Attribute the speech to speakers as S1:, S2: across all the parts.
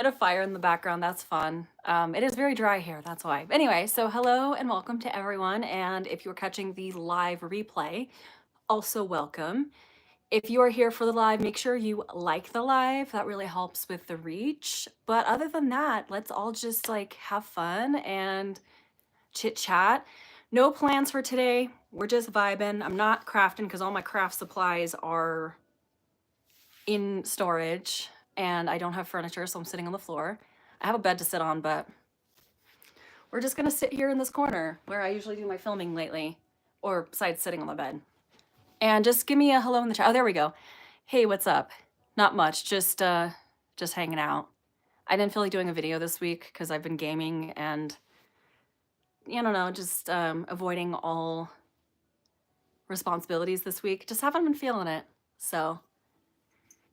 S1: Bit of fire in the background, that's fun. It is very dry here, that's why. Anyway, so hello and welcome to everyone. And if you're catching the live replay, also welcome. If you are here for the live, make sure you like the live. That really helps with the reach. But other than that, let's all just like have fun and chit chat. No plans for today. We're just vibing. I'm not crafting because all my craft supplies are in storage and I don't have furniture, so I'm sitting on the floor. I have a bed to sit on, but we're just gonna sit here in this corner where I usually do my filming lately, or besides sitting on the bed. And just give me a hello in the chat. Oh, there we go. Hey, what's up? Not much, just hanging out. I didn't feel like doing a video this week because I've been gaming and, I don't know, just avoiding all responsibilities this week. Just haven't been feeling it, so.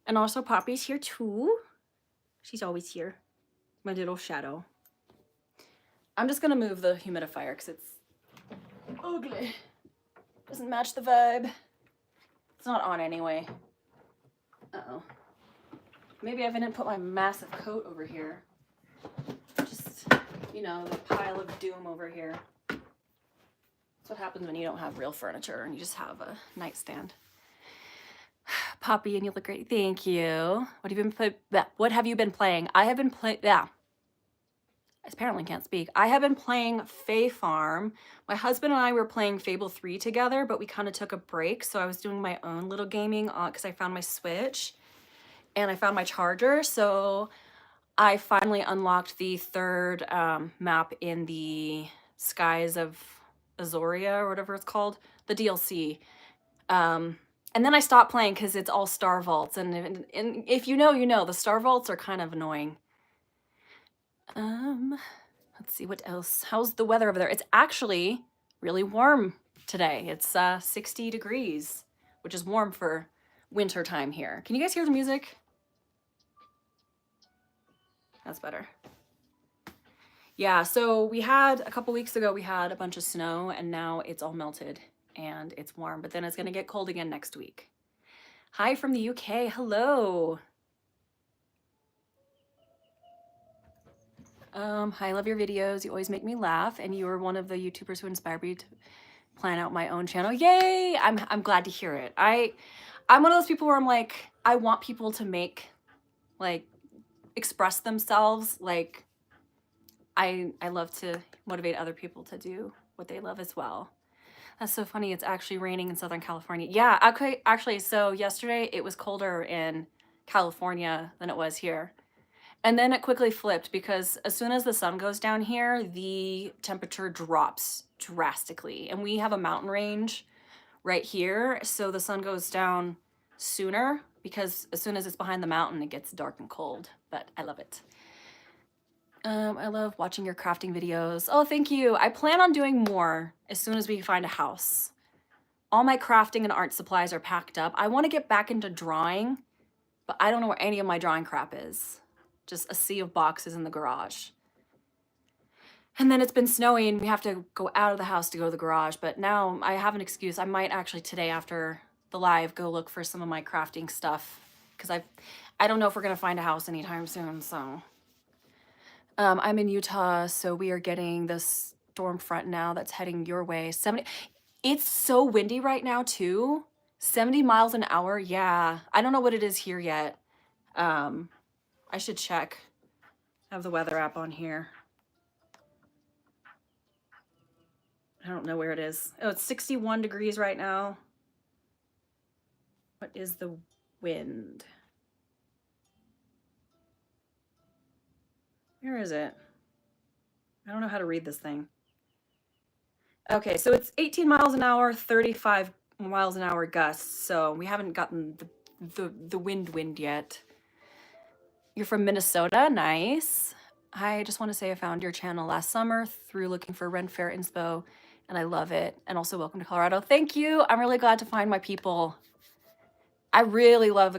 S1: And also Poppy's here too. She's always here. My little shadow. I'm just gonna move the humidifier because it's ugly. Doesn't match the vibe. It's not on anyway. Uh-oh. Maybe I didn't put my massive coat over here. Just, the pile of doom over here. That's what happens when you don't have real furniture and you just have a nightstand. Poppy, and you look great. Thank you. What have you been playing? I have been playing. Yeah. I apparently can't speak. I have been playing Fae Farm. My husband and I were playing Fable 3 together, but we kind of took a break. So I was doing my own little gaming because I found my Switch and I found my charger. So I finally unlocked the third map in the Skies of Azoria or whatever it's called, the DLC. And then I stopped playing because it's all Star Vaults. And if you know, the Star Vaults are kind of annoying. Let's see what else. How's the weather over there? It's actually really warm today. It's 60 degrees, which is warm for winter time here. Can you guys hear the music? That's better. Yeah, so we had a couple weeks ago, we had a bunch of snow and now it's all melted and it's warm, but then it's gonna get cold again next week. Hi from the UK, hello. Hi, I love your videos. You always make me laugh, and you are one of the YouTubers who inspired me to plan out my own channel. Yay! I'm glad to hear it. I'm one of those people where I'm like, I want people to express themselves. Like, I love to motivate other people to do what they love as well. That's so funny. It's actually raining in Southern California. Yeah, okay, actually, so yesterday it was colder in California than it was here. And then it quickly flipped because as soon as the sun goes down here, the temperature drops drastically. And we have a mountain range right here, so the sun goes down sooner because as soon as it's behind the mountain, it gets dark and cold, but I love it. I love watching your crafting videos. Oh, thank you. I plan on doing more as soon as we find a house. All my crafting and art supplies are packed up. I want to get back into drawing, but I don't know where any of my drawing crap is. Just a sea of boxes in the garage. And then it's been snowing. We have to go out of the house to go to the garage, but now I have an excuse. I might actually today after the live go look for some of my crafting stuff because I don't know if we're gonna find a house anytime soon, so. I'm in Utah, so we are getting this storm front now that's heading your way. It's so windy right now too. 70 miles an hour, yeah. I don't know what it is here yet. I should check. I have the weather app on here. I don't know where it is. Oh, it's 61 degrees right now. What is the wind? Where is it? I don't know how to read this thing. Okay, so it's 18 miles an hour, 35 miles an hour gusts. So we haven't gotten the wind yet. You're from Minnesota, nice. I just want to say I found your channel last summer through looking for Ren Fair inspo, and I love it. And also welcome to Colorado. Thank you. I'm really glad to find my people. I really love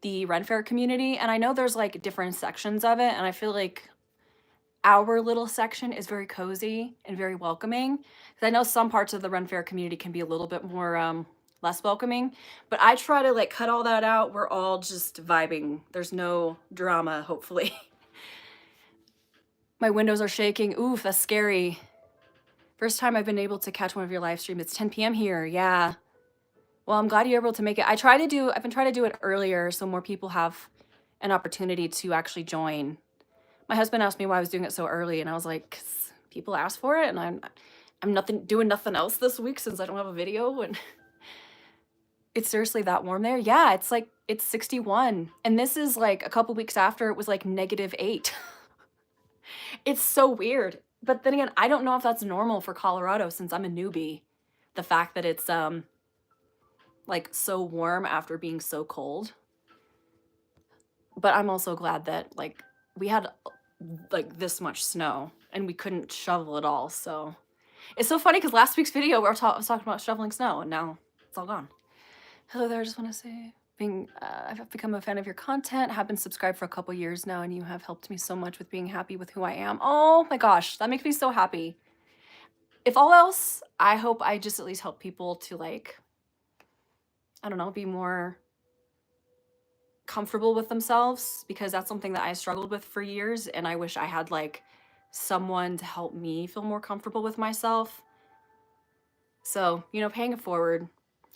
S1: the Ren Fair community, and I know there's like different sections of it, and I feel like our little section is very cozy and very welcoming. Because I know some parts of the Ren Fair community can be a little bit more less welcoming, but I try to like cut all that out. We're all just vibing. There's no drama, hopefully. My windows are shaking. Oof, that's scary. First time I've been able to catch one of your live streams. It's 10 p.m. here. Yeah. Well, I'm glad you're able to make it. I've been trying to do it earlier so more people have an opportunity to actually join. My husband asked me why I was doing it so early, and I was like, 'cause people asked for it, and I'm doing nothing else this week since I don't have a video, and it's seriously that warm there. Yeah, it's 61, and this is like a couple weeks after it was like -8. It's so weird. But then again, I don't know if that's normal for Colorado since I'm a newbie. The fact that it's like so warm after being so cold. But I'm also glad that like we had like this much snow and we couldn't shovel it all. So it's so funny because last week's video I was talking about shoveling snow, and now it's all gone. Hello there, I just want to say I've become a fan of your content, have been subscribed for a couple years now, and you have helped me so much with being happy with who I am. Oh my gosh, that makes me so happy. If all else, I hope I just at least help people to like, I don't know, be more comfortable with themselves, because that's something that I struggled with for years, and I wish I had like someone to help me feel more comfortable with myself. So, you know, paying it forward.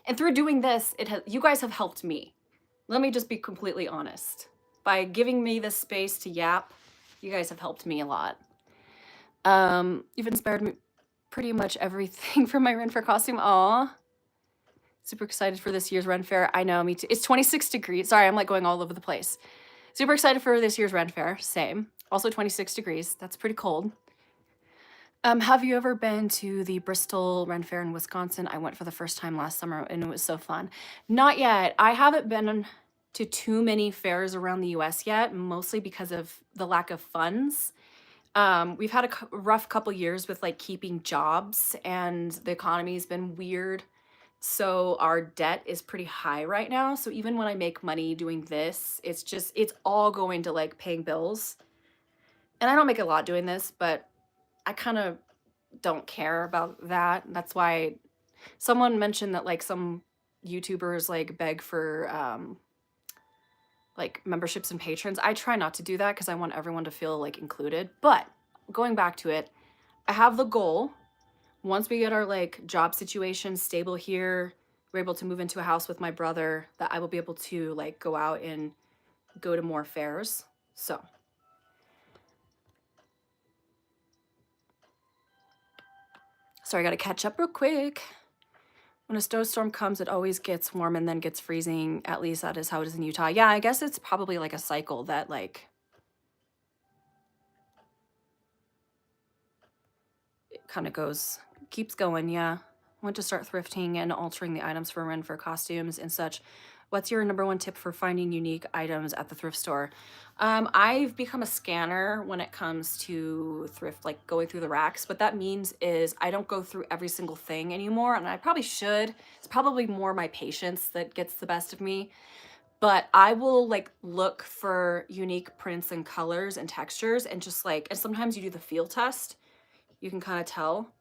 S1: And through doing this, you guys have helped me. Let me just be completely honest. By giving me this space to yap, you guys have helped me a lot. You've inspired me pretty much everything from my Ren Fair costume. Aw. Super excited for this year's Ren Fair. I know, me too. It's 26 degrees. Sorry, I'm like going all over the place. Super excited for this year's Ren Fair. Same. Also 26 degrees. That's pretty cold. Have you ever been to the Bristol Ren Fair in Wisconsin? I went for the first time last summer and it was so fun. Not yet. I haven't been to too many fairs around the US yet, mostly because of the lack of funds. We've had a rough couple years with like keeping jobs, and the economy's been weird. So our debt is pretty high right now. So even when I make money doing this, it's all going to like paying bills. And I don't make a lot doing this, but I kind of don't care about that. That's why someone mentioned that like some YouTubers like beg for like memberships and patrons. I try not to do that because I want everyone to feel like included. But going back to it, I have the goal, once we get our like job situation stable here, we're able to move into a house with my brother, that I will be able to like go out and go to more fairs. So sorry, I gotta catch up real quick. When a snowstorm comes, it always gets warm and then gets freezing. At least that is how it is in Utah. Yeah, I guess it's probably like a cycle that like it kind of keeps going. Yeah. I want to start thrifting and altering the items for Ren for costumes and such. What's your #1 tip for finding unique items at the thrift store? I've become a scanner when it comes to thrift, like going through the racks. What that means is I don't go through every single thing anymore, and I probably should. It's probably more my patience that gets the best of me. But I will like look for unique prints and colors and textures, and just like, and sometimes you do the feel test. You can kind of tell.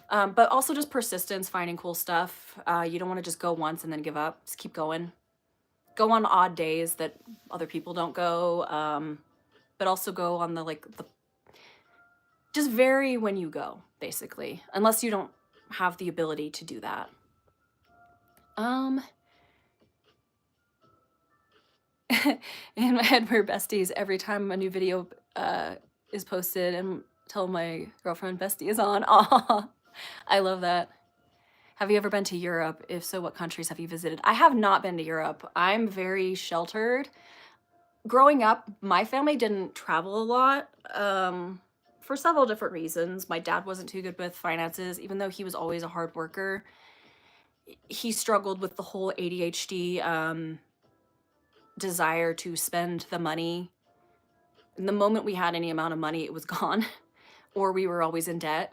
S1: But also just persistence, finding cool stuff. You don't want to just go once and then give up. Just keep going. Go on odd days that other people don't go. But also go on just vary when you go, basically. Unless you don't have the ability to do that. In my head, we're besties every time a new video is posted, and tell my girlfriend bestie is on. Aw, I love that. Have you ever been to Europe? If so, what countries have you visited? I have not been to Europe. I'm very sheltered. Growing up, my family didn't travel a lot for several different reasons. My dad wasn't too good with finances, even though he was always a hard worker. He struggled with the whole ADHD desire to spend the money. And the moment we had any amount of money, it was gone, or we were always in debt.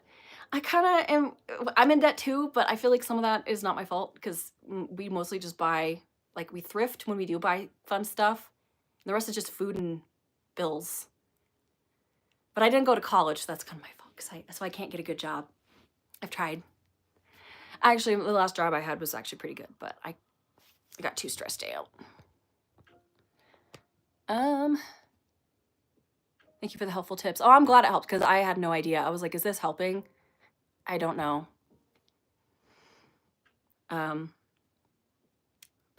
S1: I kind of am, I'm in debt too, but I feel like some of that is not my fault because we mostly just buy, like we thrift when we do buy fun stuff. The rest is just food and bills. But I didn't go to college, so that's kind of my fault, so I can't get a good job. I've tried. Actually, the last job I had was actually pretty good, but I got too stressed out. Thank you for the helpful tips. Oh, I'm glad it helped because I had no idea. I was like, is this helping? I don't know. But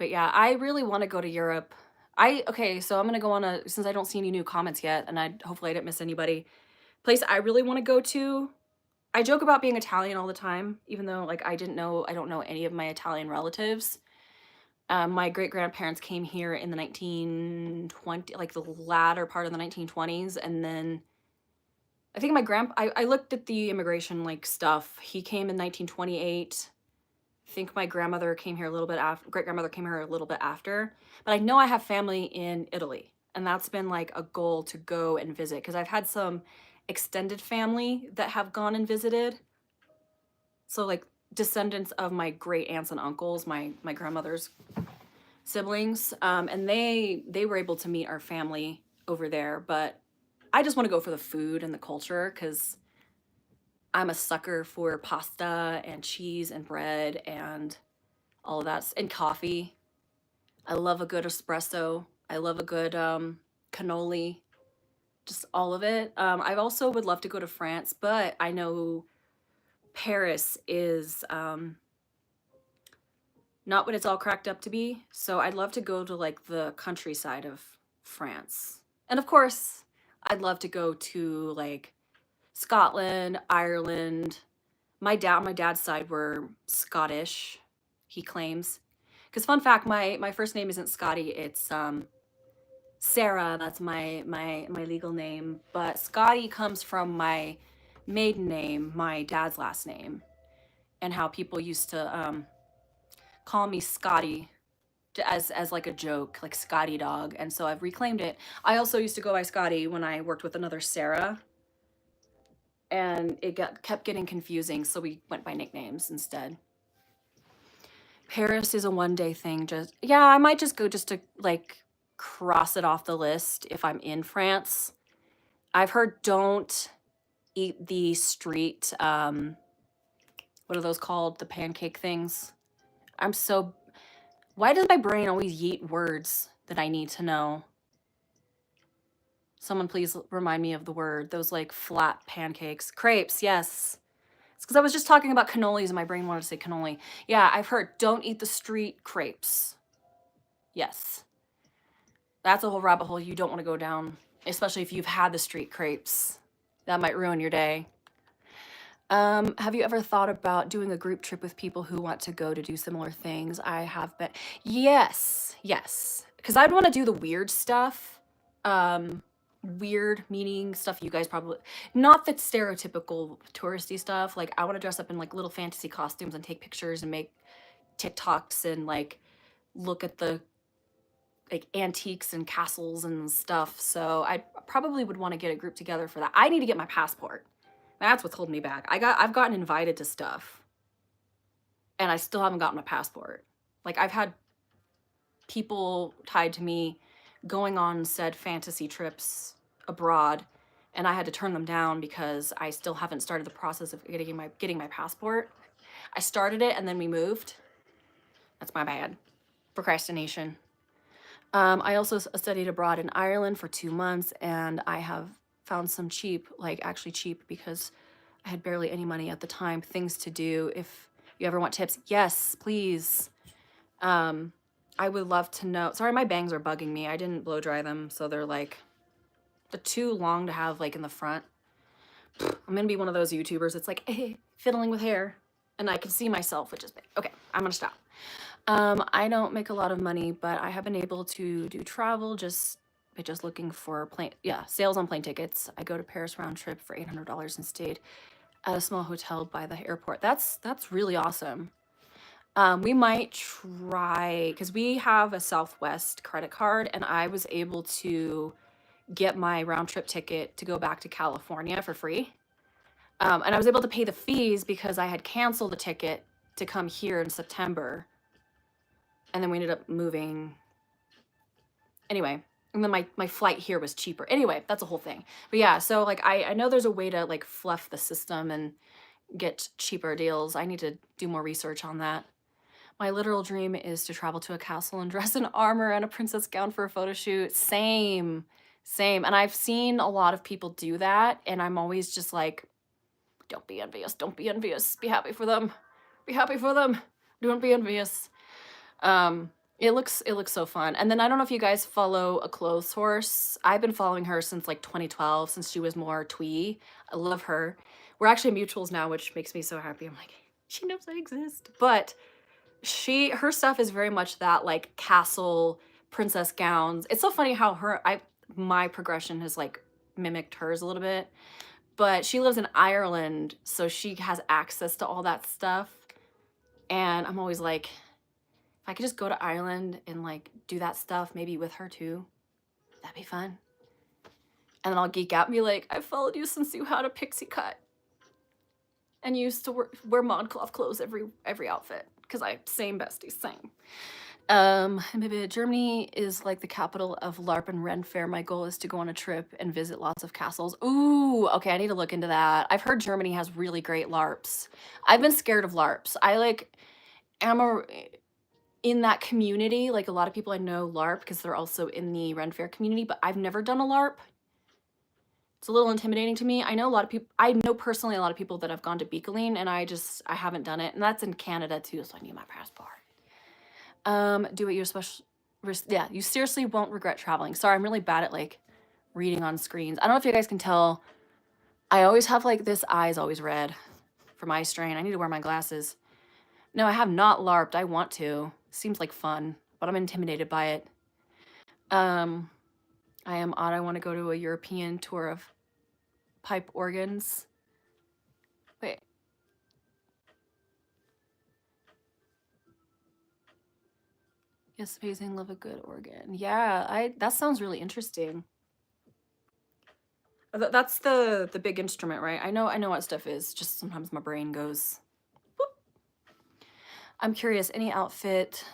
S1: yeah, I really want to go to Europe. Okay, so I'm gonna go on since I don't see any new comments yet, and hopefully I didn't miss anybody. Place I really want to go to. I joke about being Italian all the time, even though like I don't know any of my Italian relatives. My great grandparents came here in the 1920, like the latter part of the 1920s, and then I think I looked at the immigration like stuff. He came in 1928. I think my grandmother came here a little bit after, great grandmother came here a little bit after, but I know I have family in Italy, and that's been like a goal to go and visit because I've had some extended family that have gone and visited. So like descendants of my great aunts and uncles, my grandmother's siblings, and they were able to meet our family over there, but I just want to go for the food and the culture because I'm a sucker for pasta and cheese and bread and all of that, and coffee. I love a good espresso. I love a good cannoli, just all of it. I also would love to go to France, but I know Paris is not what it's all cracked up to be. So I'd love to go to like the countryside of France. And of course, I'd love to go to like Scotland, Ireland. My dad's side were Scottish, he claims. Because fun fact, my first name isn't Scotty, it's Sarah. That's my legal name. But Scotty comes from my maiden name, my dad's last name, and how people used to call me Scotty as like a joke, like Scotty dog. And so I've reclaimed it. I also used to go by Scotty when I worked with another Sarah, and it kept getting confusing, so we went by nicknames instead. Paris is a one-day thing. Yeah, I might just go just to like cross it off the list if I'm in France. I've heard don't eat the street, what are those called? The pancake things. Why does my brain always yeet words that I need to know? Someone please remind me of the word. Those like flat pancakes. Crepes, yes. It's because I was just talking about cannolis and my brain wanted to say cannoli. Yeah, I've heard don't eat the street crepes. Yes. That's a whole rabbit hole you don't want to go down, especially if you've had the street crepes. That might ruin your day. Have you ever thought about doing a group trip with people who want to go to do similar things? I have been. Yes. Because I'd want to do the weird stuff. Weird meaning stuff you guys probably, not the stereotypical touristy stuff. Like I want to dress up in like little fantasy costumes and take pictures and make TikToks and like look at the like antiques and castles and stuff. So I probably would want to get a group together for that. I need to get my passport. That's what's holding me back. I've gotten invited to stuff and I still haven't gotten my passport. Like I've had people tied to me going on said fantasy trips abroad, and I had to turn them down because I still haven't started the process of getting my passport. I started it and then we moved. That's my bad. Procrastination. I also studied abroad in Ireland for 2 months, and I have found some cheap, like actually cheap because I had barely any money at the time, things to do. If you ever want tips, yes, please. I would love to know. Sorry, my bangs are bugging me. I didn't blow dry them, so they're too long to have like in the front. I'm gonna be one of those YouTubers. It's like, hey, fiddling with hair, and I can see myself, which is big. Okay, I'm gonna stop. I don't make a lot of money, but I have been able to do travel just looking for sales on plane tickets. I go to Paris round trip for $800 and stayed at a small hotel by the airport. That's really awesome. We might try, because we have a Southwest credit card, and I was able to get my round trip ticket to go back to California for free. And I was able to pay the fees because I had canceled the ticket to come here in September. And then we ended up moving. Anyway, and then my flight here was cheaper. Anyway, that's a whole thing. But yeah, so like I know there's a way to like fluff the system and get cheaper deals. I need to do more research on that. My literal dream is to travel to a castle and dress in armor and a princess gown for a photo shoot. Same. Same. And I've seen a lot of people do that, and I'm always just like, don't be envious. Don't be envious. Be happy for them. Be happy for them. Don't be envious. It looks so fun. And then I don't know if you guys follow a clothes horse. I've been following her since like 2012, since she was more twee. I love her. We're actually mutuals now, which makes me so happy. I'm like, she knows I exist. But her stuff is very much that like castle princess gowns. It's so funny how my progression has like mimicked hers a little bit. But she lives in Ireland, so she has access to all that stuff. And I'm always like, if I could just go to Ireland and like do that stuff, maybe with her too, that'd be fun. And then I'll geek out and be like, I followed you since you had a pixie cut and you used to wear ModCloth clothes every outfit. Because same besties, same. Maybe Germany is like the capital of LARP and Ren Fair. My goal is to go on a trip and visit lots of castles. Ooh, okay, I need to look into that. I've heard Germany has really great LARPs. I've been scared of LARPs. I like am in that community. Like a lot of people I know LARP because they're also in the Ren Fair community, but I've never done a LARP. It's a little intimidating to me. I know personally a lot of people that have gone to Beakeling, and I haven't done it. And that's in Canada too, so I need my passport. Do what you're yeah, you seriously won't regret traveling. Sorry, I'm really bad at like reading on screens. I don't know if you guys can tell. I always have like this eye's always red from eye strain. I need to wear my glasses. No, I have not LARPed. I want to. Seems like fun, but I'm intimidated by it. I am odd. I want to go to a European tour of pipe organs. Wait. Yes, amazing. Love a good organ. Yeah, that sounds really interesting. That's the big instrument, right? I know what stuff is. Just sometimes my brain goes. Boop. I'm curious. Any outfit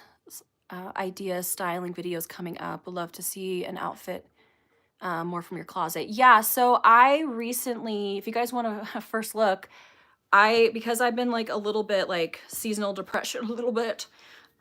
S1: ideas, styling videos coming up? Would love to see an outfit more from your closet. Yeah. So I recently, if you guys want to first look, because I've been like a little bit like seasonal depression a little bit.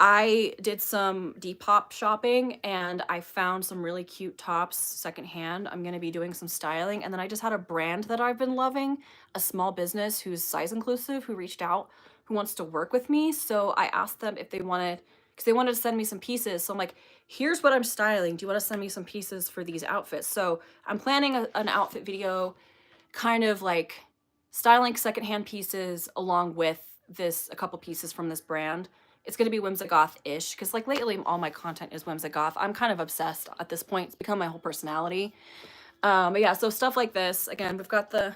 S1: I did some Depop shopping and I found some really cute tops secondhand. I'm going to be doing some styling. And then I just had a brand that I've been loving, a small business who's size inclusive, who reached out, who wants to work with me. So I asked them if they wanted, because they wanted to send me some pieces. So I'm like, here's what I'm styling. Do you want to send me some pieces for these outfits? So I'm planning an outfit video, kind of like styling secondhand pieces along with a couple pieces from this brand. It's going to be whimsigoth-ish because like lately all my content is whimsigoth. I'm kind of obsessed at this point. It's become my whole personality. But yeah, so stuff like this. Again, we've got the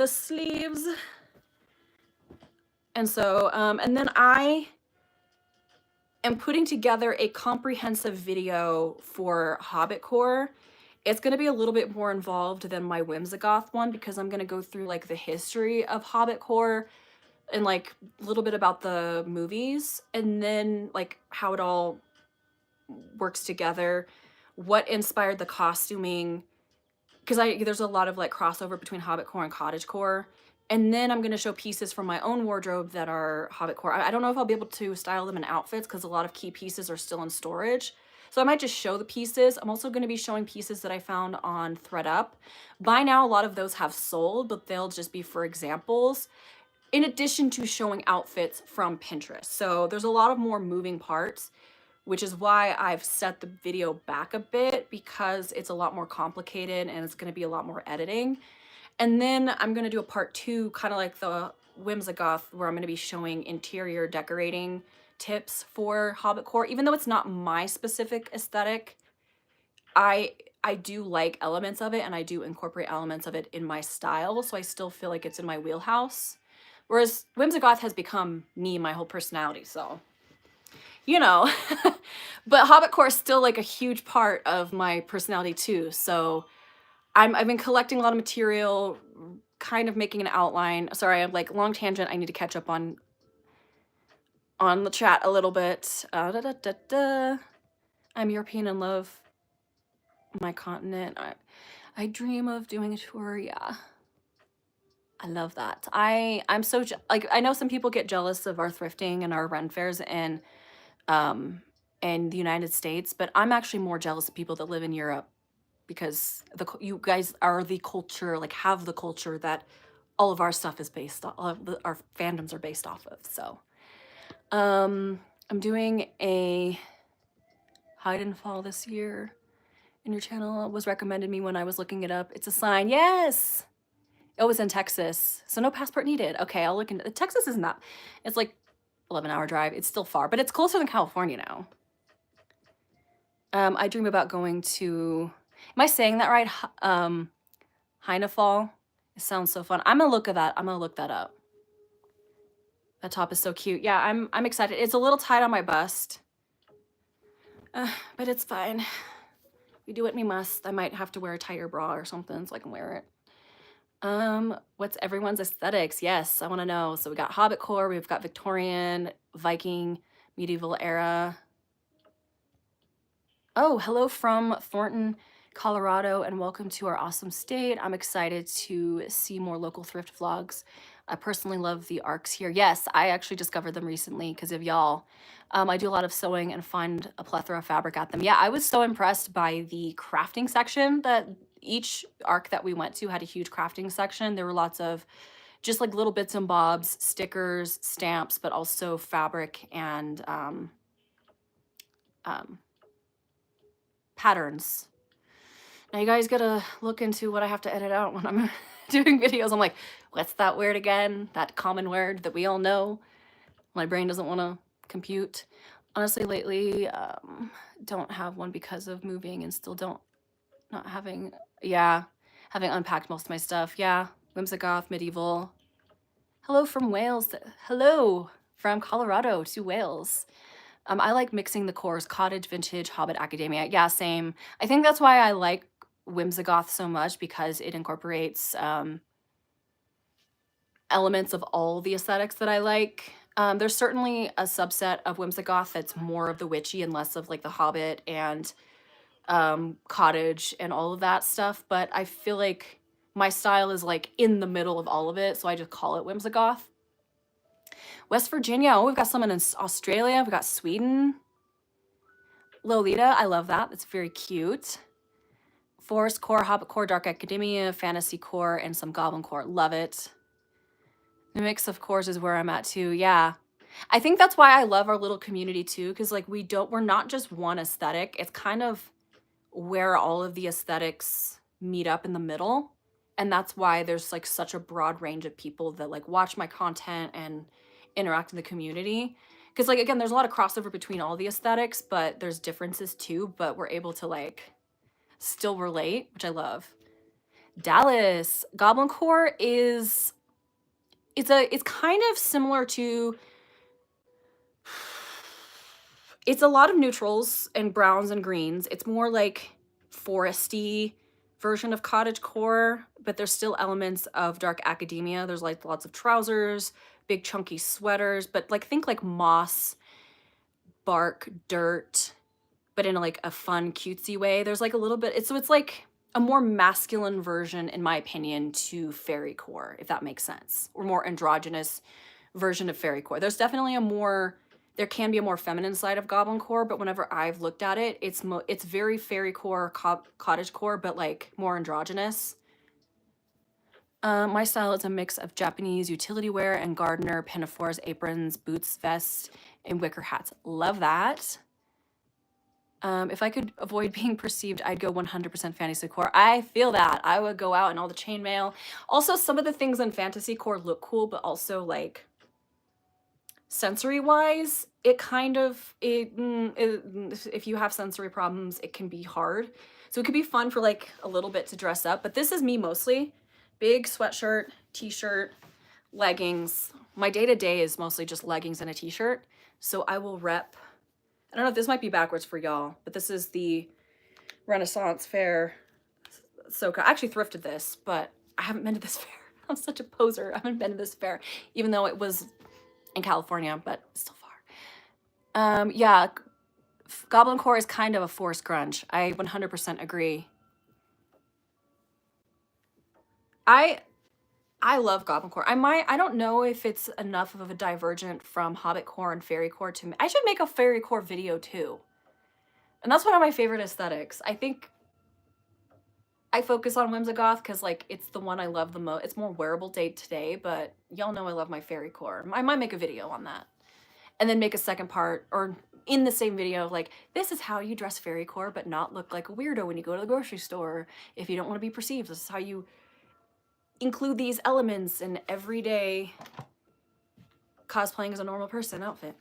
S1: sleeves. And so, and then I am putting together a comprehensive video for Hobbitcore. It's going to be a little bit more involved than my whimsigoth one because I'm going to go through like the history of Hobbitcore and like a little bit about the movies and then like how it all works together, what inspired the costuming, because there's a lot of like crossover between Hobbitcore and cottagecore. And then I'm going to show pieces from my own wardrobe that are Hobbitcore. I don't know if I'll be able to style them in outfits because a lot of key pieces are still in storage. So I might just show the pieces. I'm also going to be showing pieces that I found on ThredUp. By now, a lot of those have sold, but they'll just be for examples, in addition to showing outfits from Pinterest. So there's a lot of more moving parts, which is why I've set the video back a bit because it's a lot more complicated and it's going to be a lot more editing. And then I'm going to do a part 2, kind of like the whimsigoth, where I'm going to be showing interior decorating tips for Hobbitcore. Even though it's not my specific aesthetic, I do like elements of it and I do incorporate elements of it in my style. So I still feel like it's in my wheelhouse. Whereas whimsigoth has become me, my whole personality. So, you know, but Hobbitcore is still like a huge part of my personality too. So I've been collecting a lot of material, kind of making an outline. Sorry, I'm like long tangent. I need to catch up on the chat a little bit. I'm European and love my continent. I dream of doing a tour. Yeah, I love that. I'm so like I know some people get jealous of our thrifting and our Ren fairs in the United States, but I'm actually more jealous of people that live in Europe. because you guys are the culture, like have the culture that all of our stuff is based on, all of our fandoms are based off of. So I'm doing a hide and fall this year, and your channel was recommended me when I was looking it up. It's a sign. Yes. Oh, it's in Texas, so no passport needed. Okay, I'll look into Texas. Isn't that? It's like 11-hour drive. It's still far, but it's closer than California now. I dream about going to. Am I saying that right? Heinefall. It sounds so fun. I'm gonna look at that. I'm gonna look that up. That top is so cute. Yeah, I'm excited. It's a little tight on my bust, but it's fine. We do what we must. I might have to wear a tighter bra or something so I can wear it. What's everyone's aesthetics? Yes, I want to know. So we got Hobbitcore, we've got Victorian, Viking, medieval era. Oh, hello from Thornton, Colorado, and welcome to our awesome state. I'm excited to see more local thrift vlogs. I personally love the arcs here. Yes, I actually discovered them recently because of y'all. I do a lot of sewing and find a plethora of fabric at them. Yeah, I was so impressed by the crafting section that each arc that we went to had a huge crafting section. There were lots of just like little bits and bobs, stickers, stamps, but also fabric and patterns. Now you guys gotta look into what I have to edit out when I'm doing videos. I'm like, what's that word again? That common word that we all know. My brain doesn't want to compute. Honestly, lately, don't have one because of moving and still not having, having unpacked most of my stuff. Yeah, Whimsigoth, medieval. Hello from Wales. Hello from Colorado to Wales. I like mixing the cores, cottage, vintage, hobbit, academia. Yeah, same. I think that's why I like Whimsigoth so much, because it incorporates elements of all the aesthetics that I like. There's certainly a subset of Whimsigoth that's more of the witchy and less of like the hobbit and cottage and all of that stuff, but I feel like my style is like in the middle of all of it, so I just call it Whimsigoth. West Virginia, oh, we've got someone in Australia, we've got Sweden. Lolita, I love that. That's very cute. Forest core, hobbit core, dark academia, fantasy core, and some goblin core. Love it. The mix of cores is where I'm at too. Yeah. I think that's why I love our little community too, because like we're not just one aesthetic. It's kind of where all of the aesthetics meet up in the middle. And that's why there's like such a broad range of people that like watch my content and interact in the community. Because like, again, there's a lot of crossover between all the aesthetics, but there's differences too, but we're able to like still relate, which I love. Dallas, Goblin Core is, it's kind of similar to, it's a lot of neutrals and browns and greens. It's more like foresty version of cottage core, but there's still elements of dark academia. There's like lots of trousers, big chunky sweaters, but like think like moss, bark, dirt, but in like a fun cutesy way. There's like a little bit, it's like a more masculine version, in my opinion, to fairy core, if that makes sense, or more androgynous version of fairy core. There's definitely there can be a more feminine side of goblin core, but whenever I've looked at it, it's very fairy core, cottage core, but like more androgynous. My style is a mix of Japanese utility wear and gardener, pinafores, aprons, boots, vests, and wicker hats. Love that. If I could avoid being perceived, I'd go 100% fantasy core. I feel that. I would go out in all the chainmail. Also, some of the things in fantasy core look cool, but also like sensory wise, it kind of, if you have sensory problems, it can be hard. So it could be fun for like a little bit to dress up, but this is me mostly. Big sweatshirt, t-shirt, leggings. My day-to-day is mostly just leggings and a t-shirt. So I will rep, I don't know if this might be backwards for y'all, but this is the Renaissance Fair Soka. I actually thrifted this, but I haven't been to this fair. I'm such a poser. I haven't been to this fair, even though it was in California, but still far. Yeah, Goblin Core is kind of a forced grunge. I 100% agree. I love Goblin Core. I don't know if it's enough of a divergent from Hobbit Core and Fairy Core to me. I should make a Fairy Core video too. And that's one of my favorite aesthetics. I think I focus on Whimsigoth because like it's the one I love the most. It's more wearable day to day, but y'all know I love my fairy core. I might make a video on that. And then make a second part, or in the same video, like, this is how you dress fairy core but not look like a weirdo when you go to the grocery store. If you don't want to be perceived, this is how you include these elements in everyday cosplaying as a normal person outfit.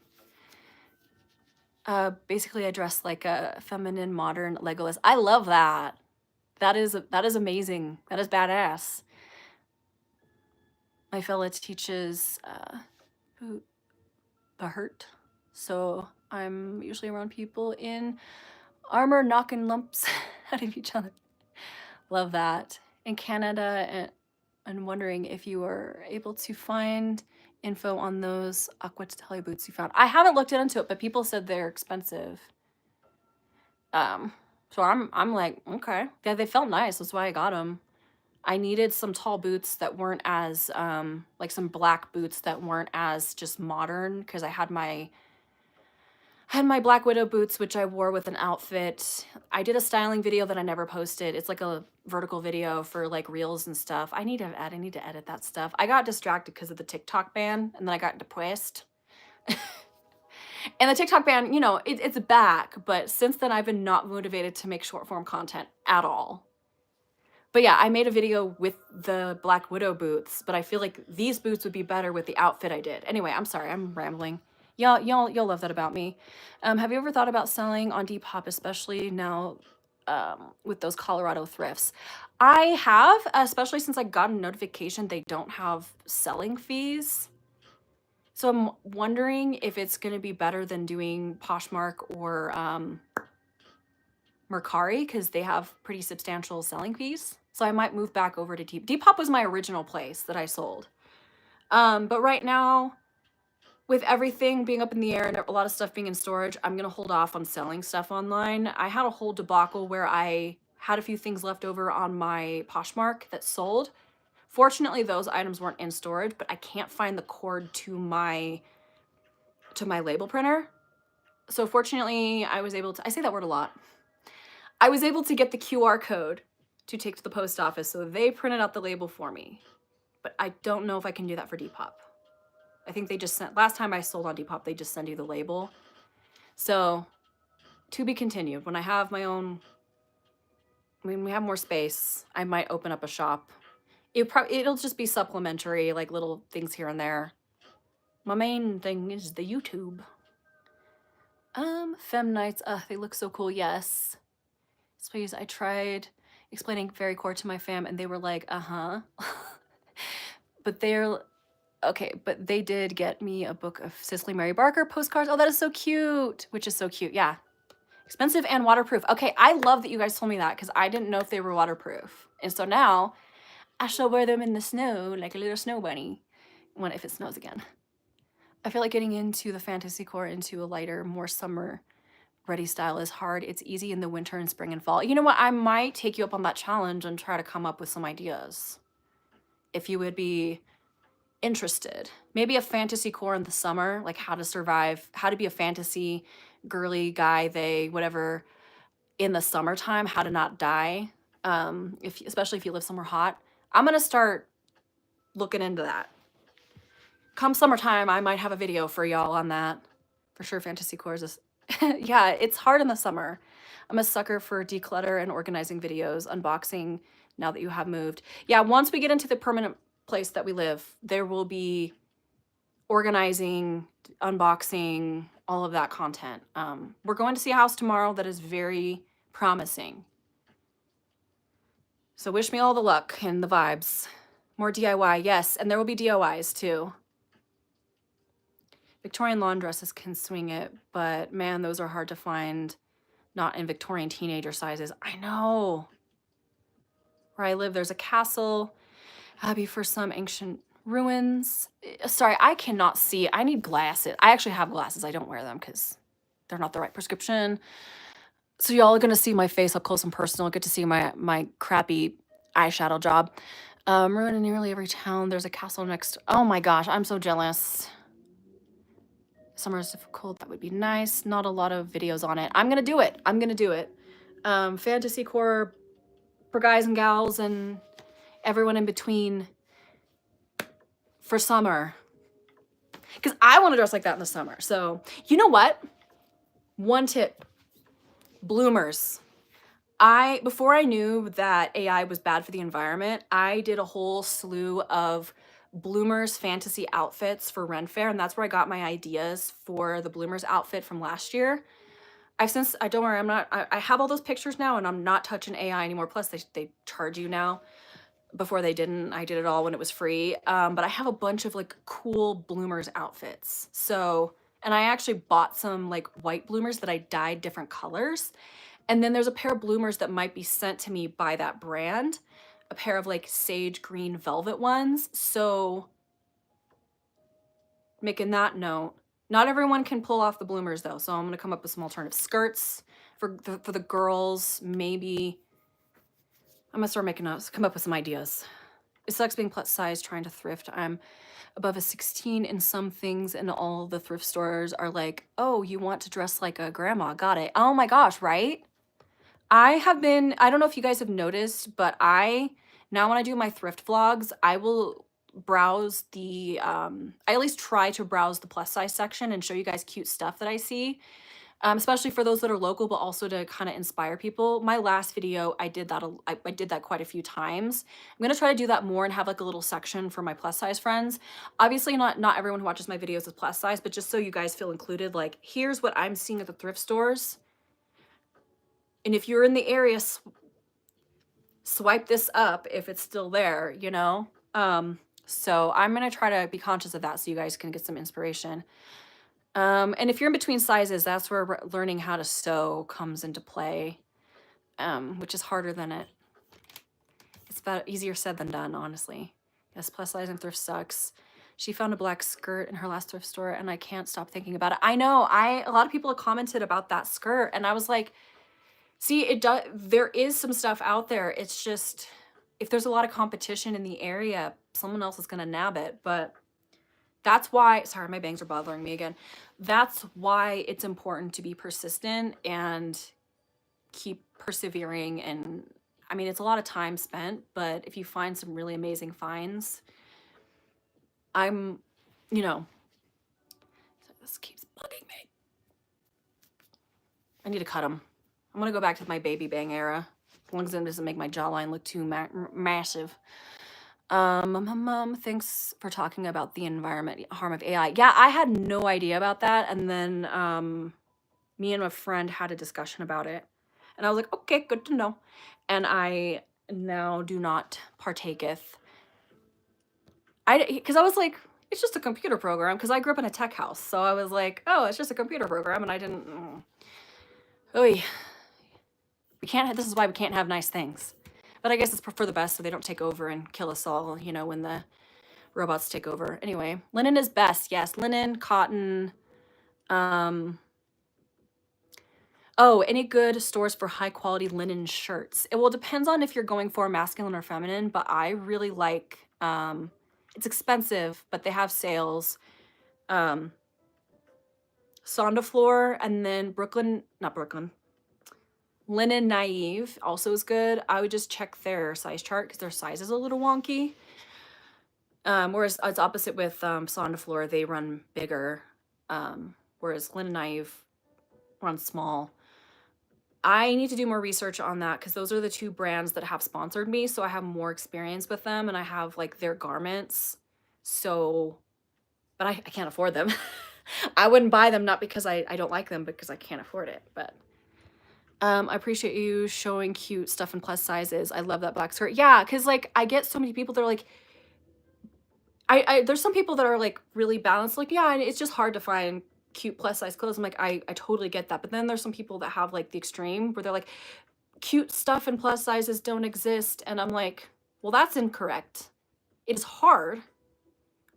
S1: Basically I dress like a feminine modern Legolas. I love that. That is amazing. That is badass. My fella teaches Bahurt, so I'm usually around people in armor knocking lumps out of each other. Love that. In Canada, and wondering if you were able to find info on those aqua boots you found. I haven't looked into it, but people said they're expensive. So I'm like, okay. Yeah, they felt nice. That's why I got them. I needed some tall boots that weren't as, like some black boots that weren't as just modern, because I had my Black Widow boots, which I wore with an outfit. I did a styling video that I never posted. It's like a vertical video for like reels and stuff. I need to edit that stuff. I got distracted because of the TikTok ban, and then I got depressed. And the TikTok ban, you know, it's back, but since then I've been not motivated to make short form content at all. But yeah, I made a video with the Black Widow boots, but I feel like these boots would be better with the outfit I did. Anyway, I'm sorry, I'm rambling. Y'all love that about me. Have you ever thought about selling on Depop, especially now with those Colorado thrifts? I have, especially since I got a notification they don't have selling fees. So I'm wondering if it's going to be better than doing Poshmark or Mercari, because they have pretty substantial selling fees. So I might move back over to Depop was my original place that I sold. But right now, with everything being up in the air and a lot of stuff being in storage, I'm going to hold off on selling stuff online. I had a whole debacle where I had a few things left over on my Poshmark that sold. Fortunately, those items weren't in storage, but I can't find the cord to my label printer. So fortunately, I was able to, I say that word a lot. I was able to get the QR code to take to the post office, so they printed out the label for me. But I don't know if I can do that for Depop. I think they just sent, last time I sold on Depop, they just send you the label. So, to be continued. When I have my own, when we have more space, I might open up a shop. It'll just be supplementary, like little things here and there. My main thing is the YouTube. Fem Nights, they look so cool, yes. Please, I tried explaining fairy core to my fam and they were like, but but they did get me a book of Cicely Mary Barker postcards. Oh, that is so cute, which is so cute, yeah. Expensive and waterproof. Okay, I love that you guys told me that because I didn't know if they were waterproof. And so now I shall wear them in the snow like a little snow bunny if it snows again. I feel like getting into the fantasy core into a lighter, more summer ready style is hard. It's easy in the winter and spring and fall. You know what? I might take you up on that challenge and try to come up with some ideas. If you would be interested. Maybe a fantasy core in the summer, like how to survive, how to be a fantasy girly guy, whatever, in the summertime, how to not die. Especially if you live somewhere hot. I'm going to start looking into that. Come summertime, I might have a video for y'all on that. For sure, fantasy cores is... yeah, it's hard in the summer. I'm a sucker for declutter and organizing videos, unboxing now that you have moved. Yeah, once we get into the permanent place that we live, there will be organizing, unboxing, all of that content. We're going to see a house tomorrow that is very promising. So wish me all the luck and the vibes. More DIY, yes, and there will be DIYs too. Victorian lawn dresses can swing it, but man, those are hard to find. Not in Victorian teenager sizes. I know. Where I live, there's a castle. Abbey for some ancient ruins. Sorry, I cannot see. I need glasses. I actually have glasses. I don't wear them because they're not the right prescription. So y'all are going to see my face up close and personal. Get to see my crappy eyeshadow job. Ruin in nearly every town. There's a castle next. Oh my gosh, I'm so jealous. Summer is difficult. That would be nice. Not a lot of videos on it. I'm going to do it. Fantasy core for guys and gals and everyone in between for summer. Because I want to dress like that in the summer. So, you know what? One tip, bloomers. Before I knew that AI was bad for the environment, I did a whole slew of bloomers fantasy outfits for Ren Fair, and that's where I got my ideas for the bloomers outfit from last year. Don't worry, I have all those pictures now, and I'm not touching AI anymore. Plus they charge you now. Before they didn't. I did it all when it was free. But I have a bunch of like cool bloomers outfits. So, and I actually bought some like white bloomers that I dyed different colors. And then there's a pair of bloomers that might be sent to me by that brand, a pair of like sage green velvet ones. So making that note, not everyone can pull off the bloomers though. So I'm gonna come up with some alternative skirts for the girls. Maybe I'm gonna start come up with some ideas. It sucks being plus size trying to thrift. I'm above a 16 in some things, and all the thrift stores are like, oh, you want to dress like a grandma. Got it. Oh my gosh, right? I don't know if you guys have noticed, but now when I do my thrift vlogs, I will browse I at least try to browse the plus size section and show you guys cute stuff that I see. Especially for those that are local, but also to kind of inspire people. My last video, I did that quite a few times. I'm gonna try to do that more and have like a little section for my plus size friends. Obviously not everyone who watches my videos is plus size, but just so you guys feel included, like here's what I'm seeing at the thrift stores. And if you're in the area, swipe this up if it's still there, you know? So I'm gonna try to be conscious of that so you guys can get some inspiration. And if you're in between sizes, that's where learning how to sew comes into play, which is harder than it's about easier said than done, honestly. Yes, plus size and thrift sucks. She found a black skirt in her last thrift store and I can't stop thinking about it. I know, a lot of people have commented about that skirt and I was like, see, there is some stuff out there. It's just, if there's a lot of competition in the area, someone else is gonna nab it, but that's why, sorry, my bangs are bothering me again. That's why it's important to be persistent and keep persevering. And I mean, it's a lot of time spent, but if you find some really amazing finds, this keeps bugging me. I need to cut them. I'm gonna go back to my baby bang era, as long as it doesn't make my jawline look too massive. Thanks for talking about the environment harm of AI. Yeah, I had no idea about that. And then me and a friend had a discussion about it. And I was like, okay, good to know. And I now do not partaketh. Because I was like, it's just a computer program. Because I grew up in a tech house. So I was like, oh, it's just a computer program. And I didn't. Oy. This is why we can't have nice things. But I guess it's for the best so they don't take over and kill us all, you know, when the robots take over. Anyway, linen is best. Yes, linen, cotton. Oh, any good stores for high quality linen shirts? It depends on if you're going for masculine or feminine, but I really like, it's expensive, but they have sales. Sondafloor and then Linen Naive also is good. I would just check their size chart because their size is a little wonky. Whereas it's opposite with Sondafloor, they run bigger. Whereas Linen Naive runs small. I need to do more research on that because those are the two brands that have sponsored me. So I have more experience with them and I have like their garments. So, but I can't afford them. I wouldn't buy them, not because I don't like them, but because I can't afford it. But I appreciate you showing cute stuff in plus sizes. I love that black skirt. Yeah, because like I get so many people that are like, there's some people that are like really balanced. Like, yeah, it's just hard to find cute plus size clothes. I'm like, I totally get that. But then there's some people that have like the extreme where they're like, cute stuff in plus sizes don't exist. And I'm like, well, that's incorrect. It is hard,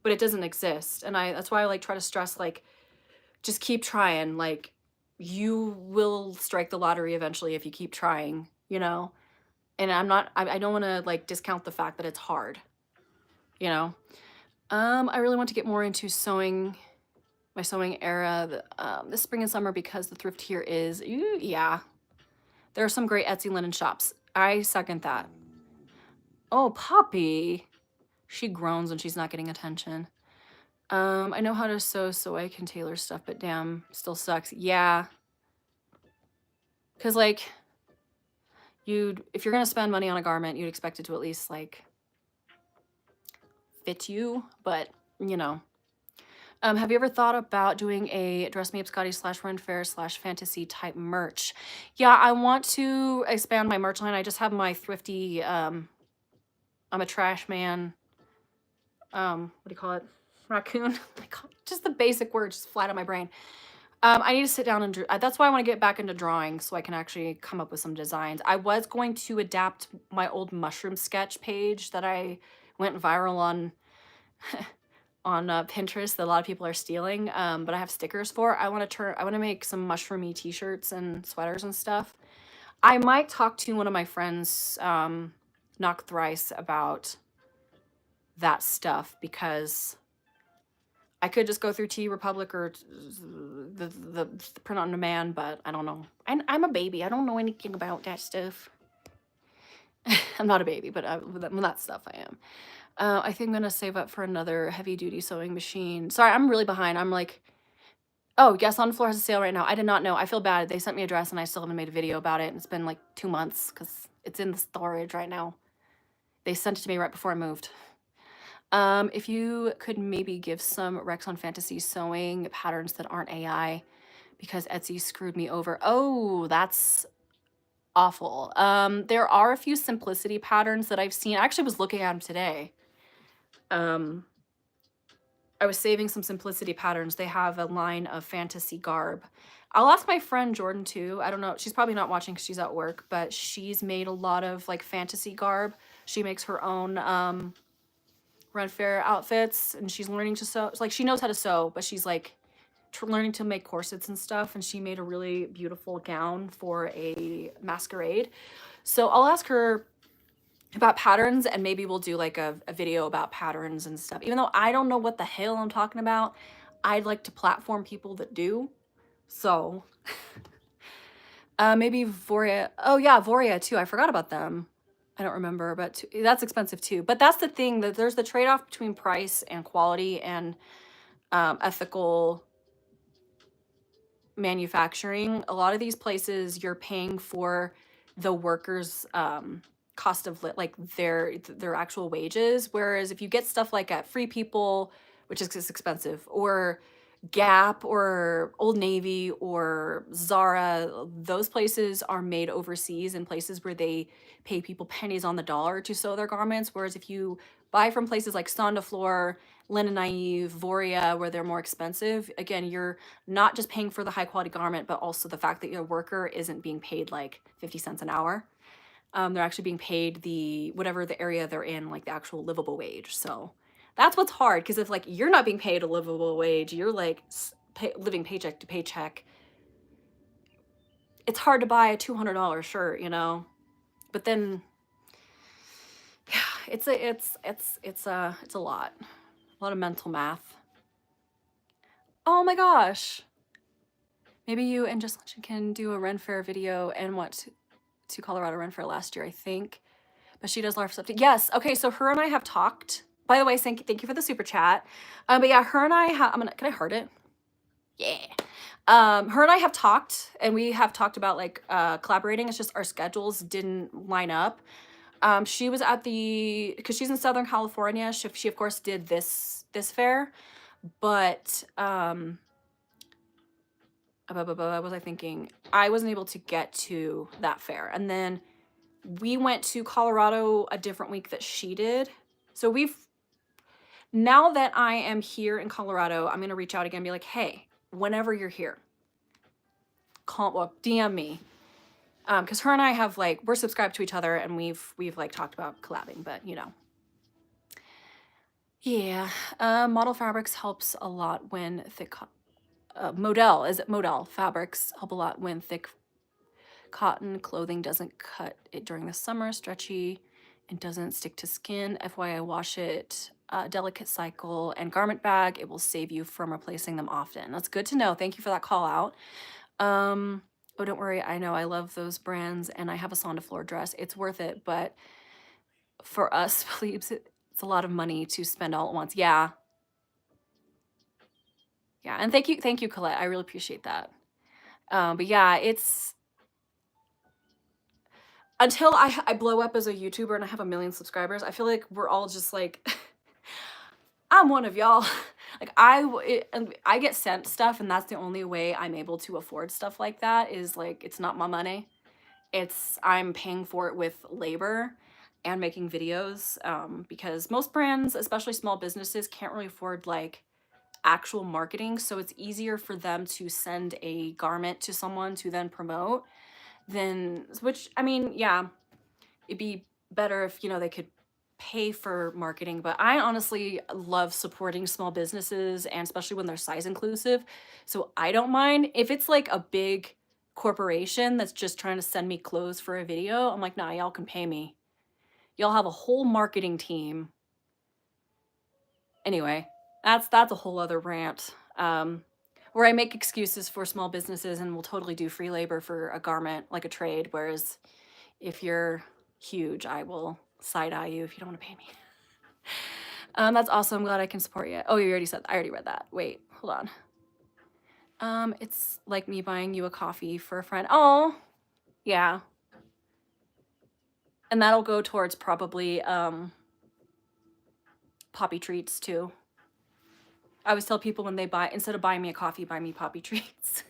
S1: but it doesn't exist. And that's why I like try to stress, like, just keep trying. Like, you will strike the lottery eventually if you keep trying, you know? And I don't want to like discount the fact that it's hard, you know? I really want to get more into my sewing era this spring and summer because the thrift here is, yeah. There are some great Etsy linen shops. I second that. Oh, Poppy. She groans when she's not getting attention. I know how to sew so I can tailor stuff, but damn, still sucks. Yeah. Cause like if you're gonna spend money on a garment, you'd expect it to at least like fit you, but you know. Have you ever thought about doing a Dress Me Up Scotty / Run Fair / fantasy type merch? Yeah, I want to expand my merch line. I just have my thrifty, I'm a trash man, what do you call it? Raccoon. Just the basic words just flat on my brain. I need to sit down and draw. That's why I want to get back into drawing so I can actually come up with some designs. I was going to adapt my old mushroom sketch page that I went viral on on Pinterest that a lot of people are stealing, but I have stickers for. I want to make some mushroomy t-shirts and sweaters and stuff. I might talk to one of my friends, Knock Thrice, about that stuff, because I could just go through T Republic or the print on demand, but I don't know. I'm a baby. I don't know anything about that stuff. I'm not a baby, but with that stuff I am. I think I'm gonna save up for another heavy duty sewing machine. Sorry, I'm really behind. I'm like, oh, Yes on the Floor has a sale right now. I did not know. I feel bad. They sent me a dress and I still haven't made a video about it. And it's been like 2 months because it's in the storage right now. They sent it to me right before I moved. If you could maybe give some recs on fantasy sewing patterns that aren't AI, because Etsy screwed me over. Oh, that's awful. There are a few simplicity patterns that I've seen. I actually was looking at them today. I was saving some simplicity patterns. They have a line of fantasy garb. I'll ask my friend Jordan too. I don't know. She's probably not watching because she's at work, but she's made a lot of like fantasy garb. She makes her own Run Fair outfits, and she's learning to sew. It's like she knows how to sew, but she's like learning to make corsets and stuff. And she made a really beautiful gown for a masquerade. So I'll ask her about patterns, and maybe we'll do like a video about patterns and stuff. Even though I don't know what the hell I'm talking about, I'd like to platform people that do. So maybe Voria. Oh yeah, Voria too. I forgot about them. I don't remember, but that's expensive too. But that's the thing, that there's the trade-off between price and quality and ethical manufacturing. A lot of these places, you're paying for the workers' cost of like their actual wages, whereas if you get stuff like at Free People, which is expensive, or Gap or Old Navy or Zara, those places are made overseas in places where they pay people pennies on the dollar to sew their garments. Whereas if you buy from places like Sonde Fleur, Linen Naive, Voria, where they're more expensive, again, you're not just paying for the high quality garment, but also the fact that your worker isn't being paid like 50 cents an hour. They're actually being paid whatever the area they're in, like the actual livable wage. So that's what's hard, because if like you're not being paid a livable wage, you're like living paycheck to paycheck. It's hard to buy a $200 shirt, you know. But then, yeah, it's a lot of mental math. Oh my gosh, maybe you and Just Luncheon can do a Ren Fair video and went to Colorado Ren Fair last year, I think. But she does LARP stuff too. Yes. Okay. So her and I have talked. By the way, thank you for the super chat. But yeah, her and I have. Can I heart it? Yeah. Her and I have talked, and we have talked about like collaborating. It's just our schedules didn't line up. She was at because she's in Southern California. She of course did this fair, but what was I thinking? I wasn't able to get to that fair, and then we went to Colorado a different week that she did. So now that I am here in Colorado, I'm going to reach out again and be like, hey, whenever you're here, DM me. Because her and I have like, we're subscribed to each other, and we've like talked about collabing, but you know. Yeah. Model fabrics helps a lot when thick, modal fabrics help a lot when thick cotton clothing doesn't cut it during the summer, stretchy and doesn't stick to skin. FYI, wash it, delicate cycle, and garment bag. It will save you from replacing them often. That's good to know. Thank you for that call out. Oh, don't worry. I know I love those brands and I have a Sonda floor dress. It's worth it, but for us plebes, it's a lot of money to spend all at once. Yeah. Yeah. And thank you, Colette. I really appreciate that. But yeah, it's until I blow up as a YouTuber and I have 1 million subscribers, I feel like we're all just like, I'm one of y'all. Like I get sent stuff and that's the only way I'm able to afford stuff like that is like, it's not my money. I'm paying for it with labor and making videos because most brands, especially small businesses, can't really afford like actual marketing. So it's easier for them to send a garment to someone to then promote than, which I mean, yeah, it'd be better if, you know, they could pay for marketing, but I honestly love supporting small businesses and especially when they're size inclusive. So I don't mind if it's like a big corporation that's just trying to send me clothes for a video. I'm like, nah, y'all can pay me. Y'all have a whole marketing team. Anyway, that's a whole other rant. Where I make excuses for small businesses and will totally do free labor for a garment, like a trade, whereas if you're huge, I will side eye you if you don't want to pay me. That's awesome. I'm glad I can support you. Oh, you already said, I already read that. Wait, hold on. It's like me buying you a coffee for a friend. Oh, yeah. And that'll go towards probably, poppy treats too. I always tell people when they buy, instead of buying me a coffee, buy me poppy treats.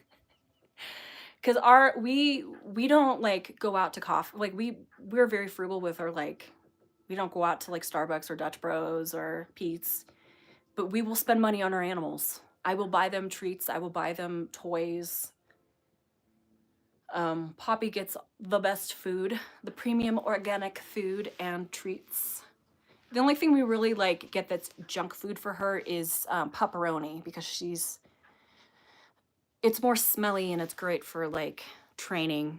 S1: Cause we don't like go out to coffee. Like we're very frugal with our like, we don't go out to like Starbucks or Dutch Bros or Pete's, but we will spend money on our animals. I will buy them treats. I will buy them toys. Poppy gets the best food, the premium organic food and treats. The only thing we really like get that's junk food for her is pepperoni because it's more smelly and it's great for like training.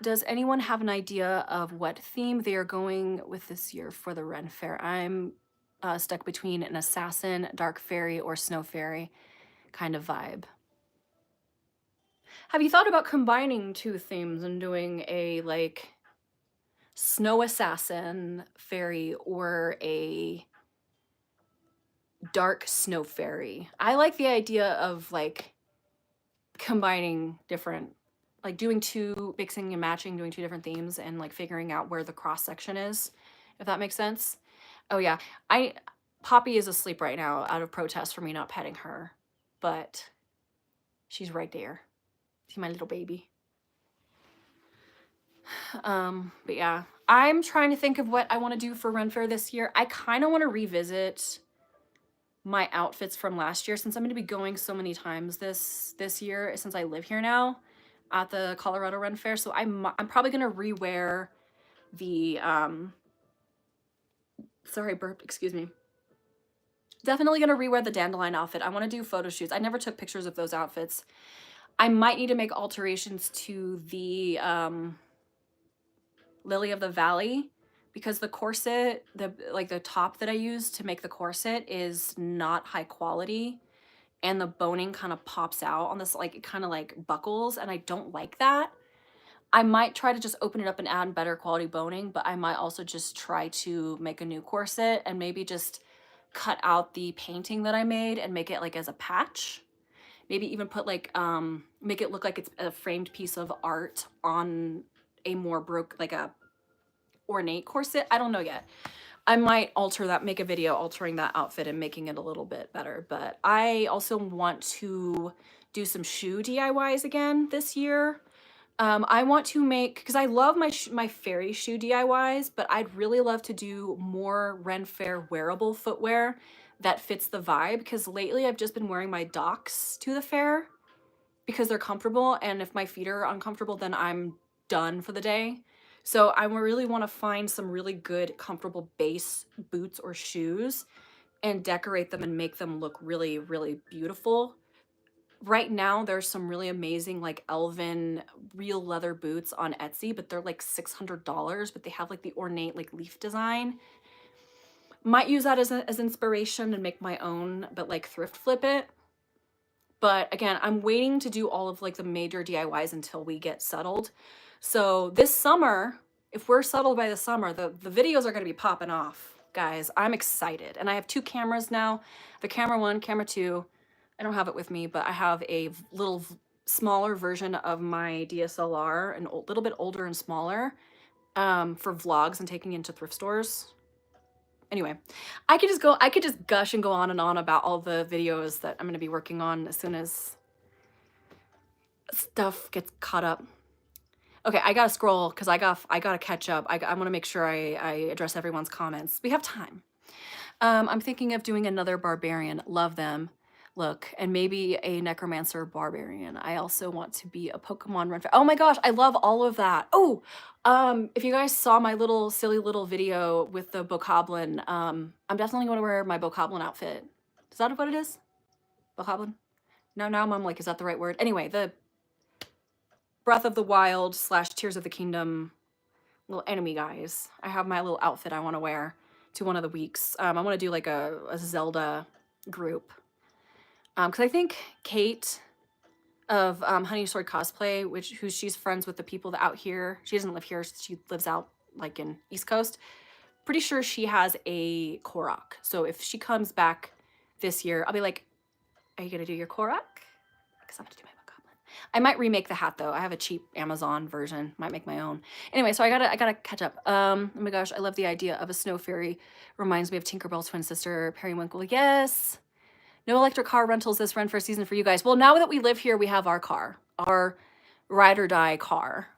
S1: Does anyone have an idea of what theme they are going with this year for the Ren Fair? I'm stuck between an assassin, dark fairy, or snow fairy kind of vibe. Have you thought about combining two themes and doing a like snow assassin fairy or a dark snow fairy? I like the idea of like combining different, like doing two, mixing and matching, doing two different themes and like figuring out where the cross section is, if that makes sense. Oh yeah, Poppy is asleep right now out of protest for me not petting her, but she's right there. See my little baby. But yeah, I'm trying to think of what I want to do for Ren Fair this year. I kind of want to revisit my outfits from last year since I'm going to be going so many times this year since I live here now at the Colorado Ren Fair. So I'm probably going to rewear the sorry, burped, excuse me. Definitely going to rewear the dandelion outfit. I want to do photo shoots. I never took pictures of those outfits. I might need to make alterations to the Lily of the Valley because the corset, the top that I used to make the corset is not high quality and the boning kind of pops out on this, like it kind of like buckles and I don't like that. I might try to just open it up and add better quality boning, but I might also just try to make a new corset and maybe just cut out the painting that I made and make it like as a patch. Maybe even put like, make it look like it's a framed piece of art on a more like a ornate corset. I don't know yet. I might alter that, make a video altering that outfit and making it a little bit better. But I also want to do some shoe DIYs again this year. I want to make, because I love my fairy shoe DIYs, but I'd really love to do more Ren Fair wearable footwear that fits the vibe, because lately I've just been wearing my Docs to the fair because they're comfortable, and if my feet are uncomfortable, then I'm done for the day. So I really want to find some really good, comfortable base boots or shoes and decorate them and make them look really, really beautiful. Right now, there's some really amazing like elven real leather boots on Etsy, but they're like $600, but they have like the ornate like leaf design. Might use that as inspiration and make my own, but like thrift flip it. But again, I'm waiting to do all of like the major DIYs until we get settled. So this summer, if we're settled by the summer, the videos are going to be popping off, guys. I'm excited. And I have 2 cameras now. The camera 1, camera 2. I don't have it with me, but I have a little smaller version of my DSLR, a little bit older and smaller, for vlogs and taking into thrift stores. Anyway, I could just gush and go on and on about all the videos that I'm going to be working on as soon as stuff gets caught up. Okay, I gotta scroll because I gotta catch up. I want to make sure I address everyone's comments. We have time. I'm thinking of doing another barbarian. Love them. Look, and maybe a necromancer barbarian. I also want to be a Pokemon run. Oh my gosh, I love all of that. Oh, if you guys saw my little silly little video with the Bokoblin, I'm definitely going to wear my Bokoblin outfit. Is that what it is? Bokoblin? No, now I'm like, is that the right word? Anyway, the Breath of the Wild / Tears of the Kingdom little enemy guys. I have my little outfit I want to wear to one of the weeks. I want to do like a Zelda group. Because I think Kate of Honey Sword Cosplay, who she's friends with the people that out here. She doesn't live here. She lives out like in East Coast. Pretty sure she has a Korok. So if she comes back this year, I'll be like, are you going to do your Korok? Because I'm going to do my Bokoblin. I might remake the hat though. I have a cheap Amazon version. Might make my own. Anyway, so I gotta catch up. Oh my gosh, I love the idea of a snow fairy. Reminds me of Tinkerbell's twin sister, Periwinkle. Yes. No electric car rentals this Ren Fair season for you guys. Well, now that we live here, we have our car, our ride or die car.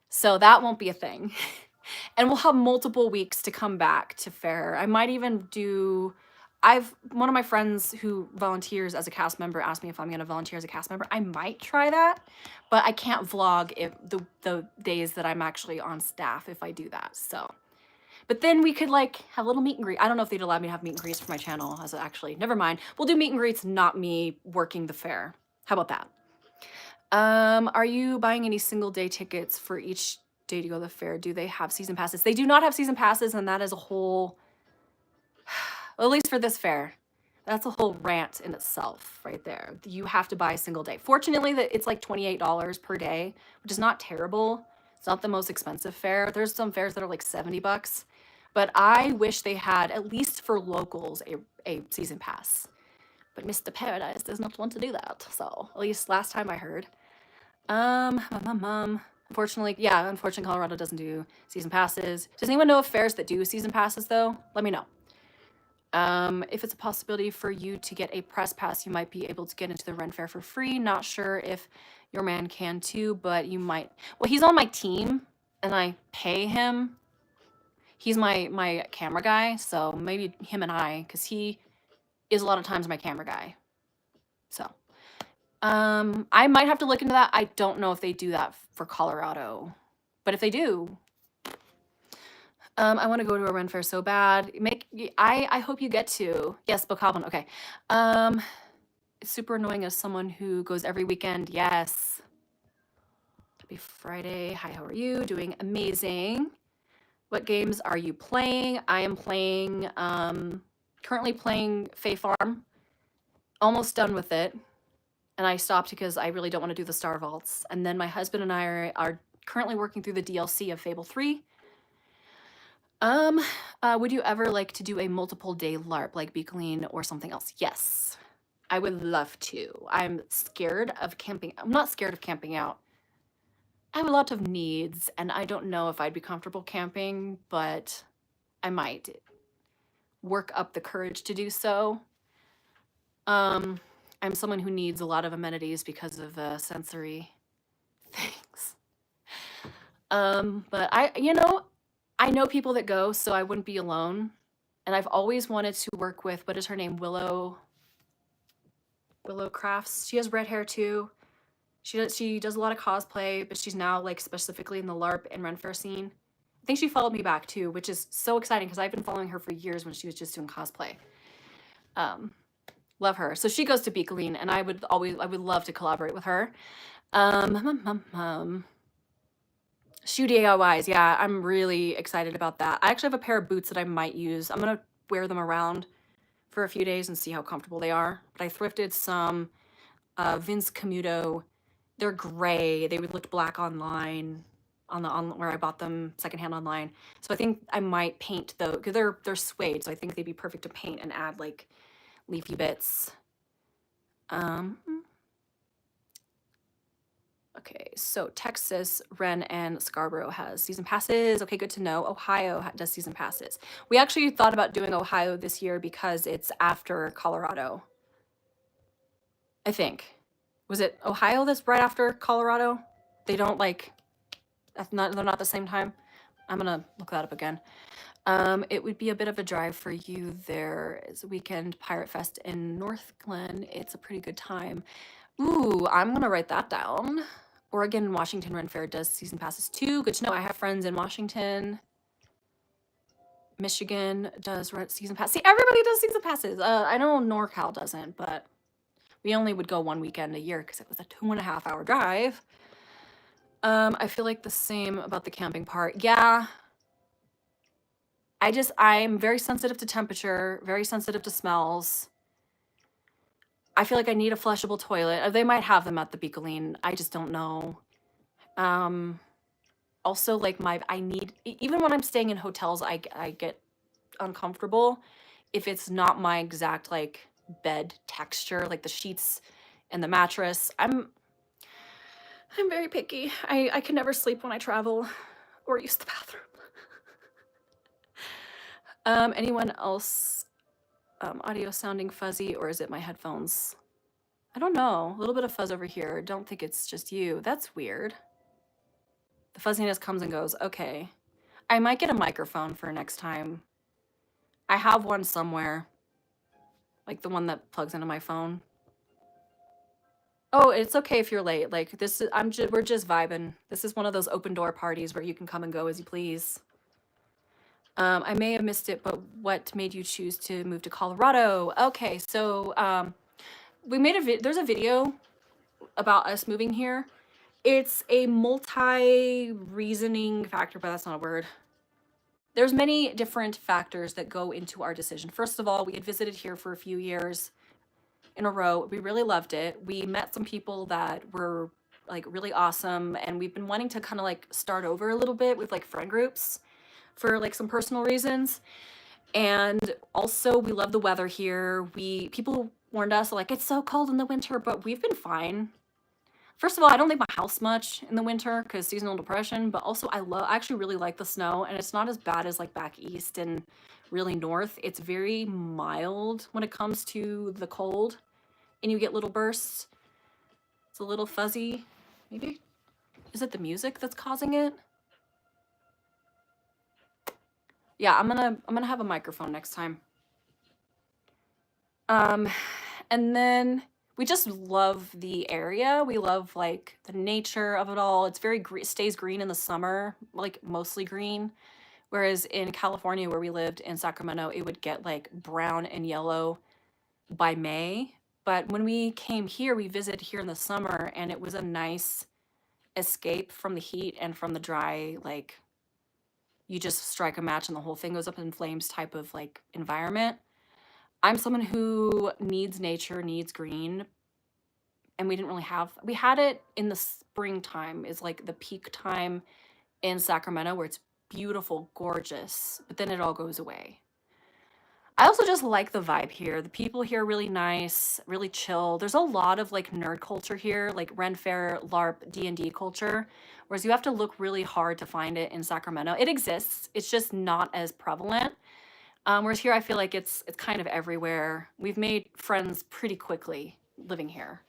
S1: So that won't be a thing. And we'll have multiple weeks to come back to fair. I might even do, one of my friends who volunteers as a cast member asked me if I'm going to volunteer as a cast member. I might try that, but I can't vlog if the days that I'm actually on staff if I do that. So, but then we could like have a little meet and greet. I don't know if they'd allow me to have meet and greets for my channel as actually, never mind. We'll do meet and greets, not me working the fair. How about that? Are you buying any single day tickets for each day to go to the fair? Do they have season passes? They do not have season passes, and that is a whole, well, at least for this fair, that's a whole rant in itself right there. You have to buy a single day. Fortunately, it's like $28 per day, which is not terrible. It's not the most expensive fair. There's some fairs that are like 70 bucks, but I wish they had, at least for locals, a season pass. But Mr. Paradise does not want to do that. So at least last time I heard. Unfortunately, Colorado doesn't do season passes. Does anyone know of fairs that do season passes though? Let me know. If it's a possibility for you to get a press pass, you might be able to get into the Ren Fair for free. Not sure if your man can too, but you might. Well, he's on my team and I pay him. He's my camera guy, so maybe him and I, because he is a lot of times my camera guy. So, I might have to look into that. I don't know if they do that for Colorado, but if they do, I want to go to a Ren Fair so bad. I hope you get to. Yes, Bokoblin. Okay. It's super annoying as someone who goes every weekend. Yes. Happy Friday. Hi, how are you? Doing amazing. What games are you playing? I am playing, currently playing Fae Farm. Almost done with it. And I stopped because I really don't want to do the Star Vaults. And then my husband and I are currently working through the DLC of Fable 3. Would you ever like to do a multiple day LARP like Beacling or something else? Yes, I would love to. I'm scared of camping. I'm not scared of camping out. I have a lot of needs and I don't know if I'd be comfortable camping, but I might work up the courage to do so. I'm someone who needs a lot of amenities because of sensory things. But I know people that go, so I wouldn't be alone. And I've always wanted to work with, what is her name? Willow Crafts. She has red hair too. She does a lot of cosplay, but she's now like specifically in the LARP and Ren Fair scene. I think she followed me back too, which is so exciting because I've been following her for years when she was just doing cosplay. Love her. So she goes to Beacling, and I would love to collaborate with her. Shoe DIYs, yeah, I'm really excited about that. I actually have a pair of boots that I might use. I'm gonna wear them around for a few days and see how comfortable they are. But I thrifted some Vince Camuto. They're gray. They looked black online on where I bought them secondhand online. So I think I might paint those because they're suede. So I think they'd be perfect to paint and add like leafy bits. Okay, so Texas, Wren, and Scarborough has season passes. Okay, good to know. Ohio does season passes. We actually thought about doing Ohio this year because it's after Colorado. I think. Was it Ohio that's right after Colorado? They don't like, they're not the same time. I'm gonna look that up again. It would be a bit of a drive for you. There is a weekend Pirate Fest in North Glen. It's a pretty good time. Ooh, I'm gonna write that down. Oregon and Washington Ren Fair does season passes too. Good to know. I have friends in Washington. Michigan does season pass. See, everybody does season passes. I know NorCal doesn't, but we only would go one weekend a year because it was a 2.5 hour drive. I feel like the same about the camping part. Yeah. I'm very sensitive to temperature, very sensitive to smells. I feel like I need a flushable toilet. They might have them at the Beacoline. I just don't know. Also, like even when I'm staying in hotels, I get uncomfortable if it's not my exact like bed texture, like the sheets and the mattress. I'm very picky. I can never sleep when I travel or use the bathroom. Anyone else audio sounding fuzzy, or is it my headphones? I don't know. A little bit of fuzz over here. Don't think it's just you. That's weird. The fuzziness comes and goes. Okay. I might get a microphone for next time. I have one somewhere. Like the one that plugs into my phone. Oh, it's okay if you're late. Like this is we're just vibing. This is one of those open door parties where you can come and go as you please. I may have missed it, but what made you choose to move to Colorado? Okay, so we made there's a video about us moving here. It's a multi-reasoning factor, but that's not a word. There's many different factors that go into our decision. First of all, we had visited here for a few years in a row. We really loved it. We met some people that were like really awesome, and we've been wanting to kind of like start over a little bit with like friend groups for like some personal reasons. And also we love the weather here. People warned us like it's so cold in the winter, but we've been fine. First of all, I don't leave my house much in the winter because seasonal depression, but also I actually really like the snow, and it's not as bad as like back east and really north. It's very mild when it comes to the cold, and you get little bursts. It's a little fuzzy. Maybe, is it the music that's causing it? Yeah, I'm gonna have a microphone next time. And then we just love the area. We love like the nature of it all. It's very stays green in the summer, like mostly green. Whereas in California, where we lived in Sacramento, it would get like brown and yellow by May. But when we came here, we visited here in the summer, and it was a nice escape from the heat and from the dry, like you just strike a match and the whole thing goes up in flames type of like environment. I'm someone who needs nature, needs green, and we had it in the springtime is like the peak time in Sacramento where it's beautiful, gorgeous, but then it all goes away. I also just like the vibe here. The people here are really nice, really chill. There's a lot of like nerd culture here, like Ren Fair, LARP, D&D culture, whereas you have to look really hard to find it in Sacramento. It exists. It's just not as prevalent. Whereas here, I feel like it's kind of everywhere. We've made friends pretty quickly living here.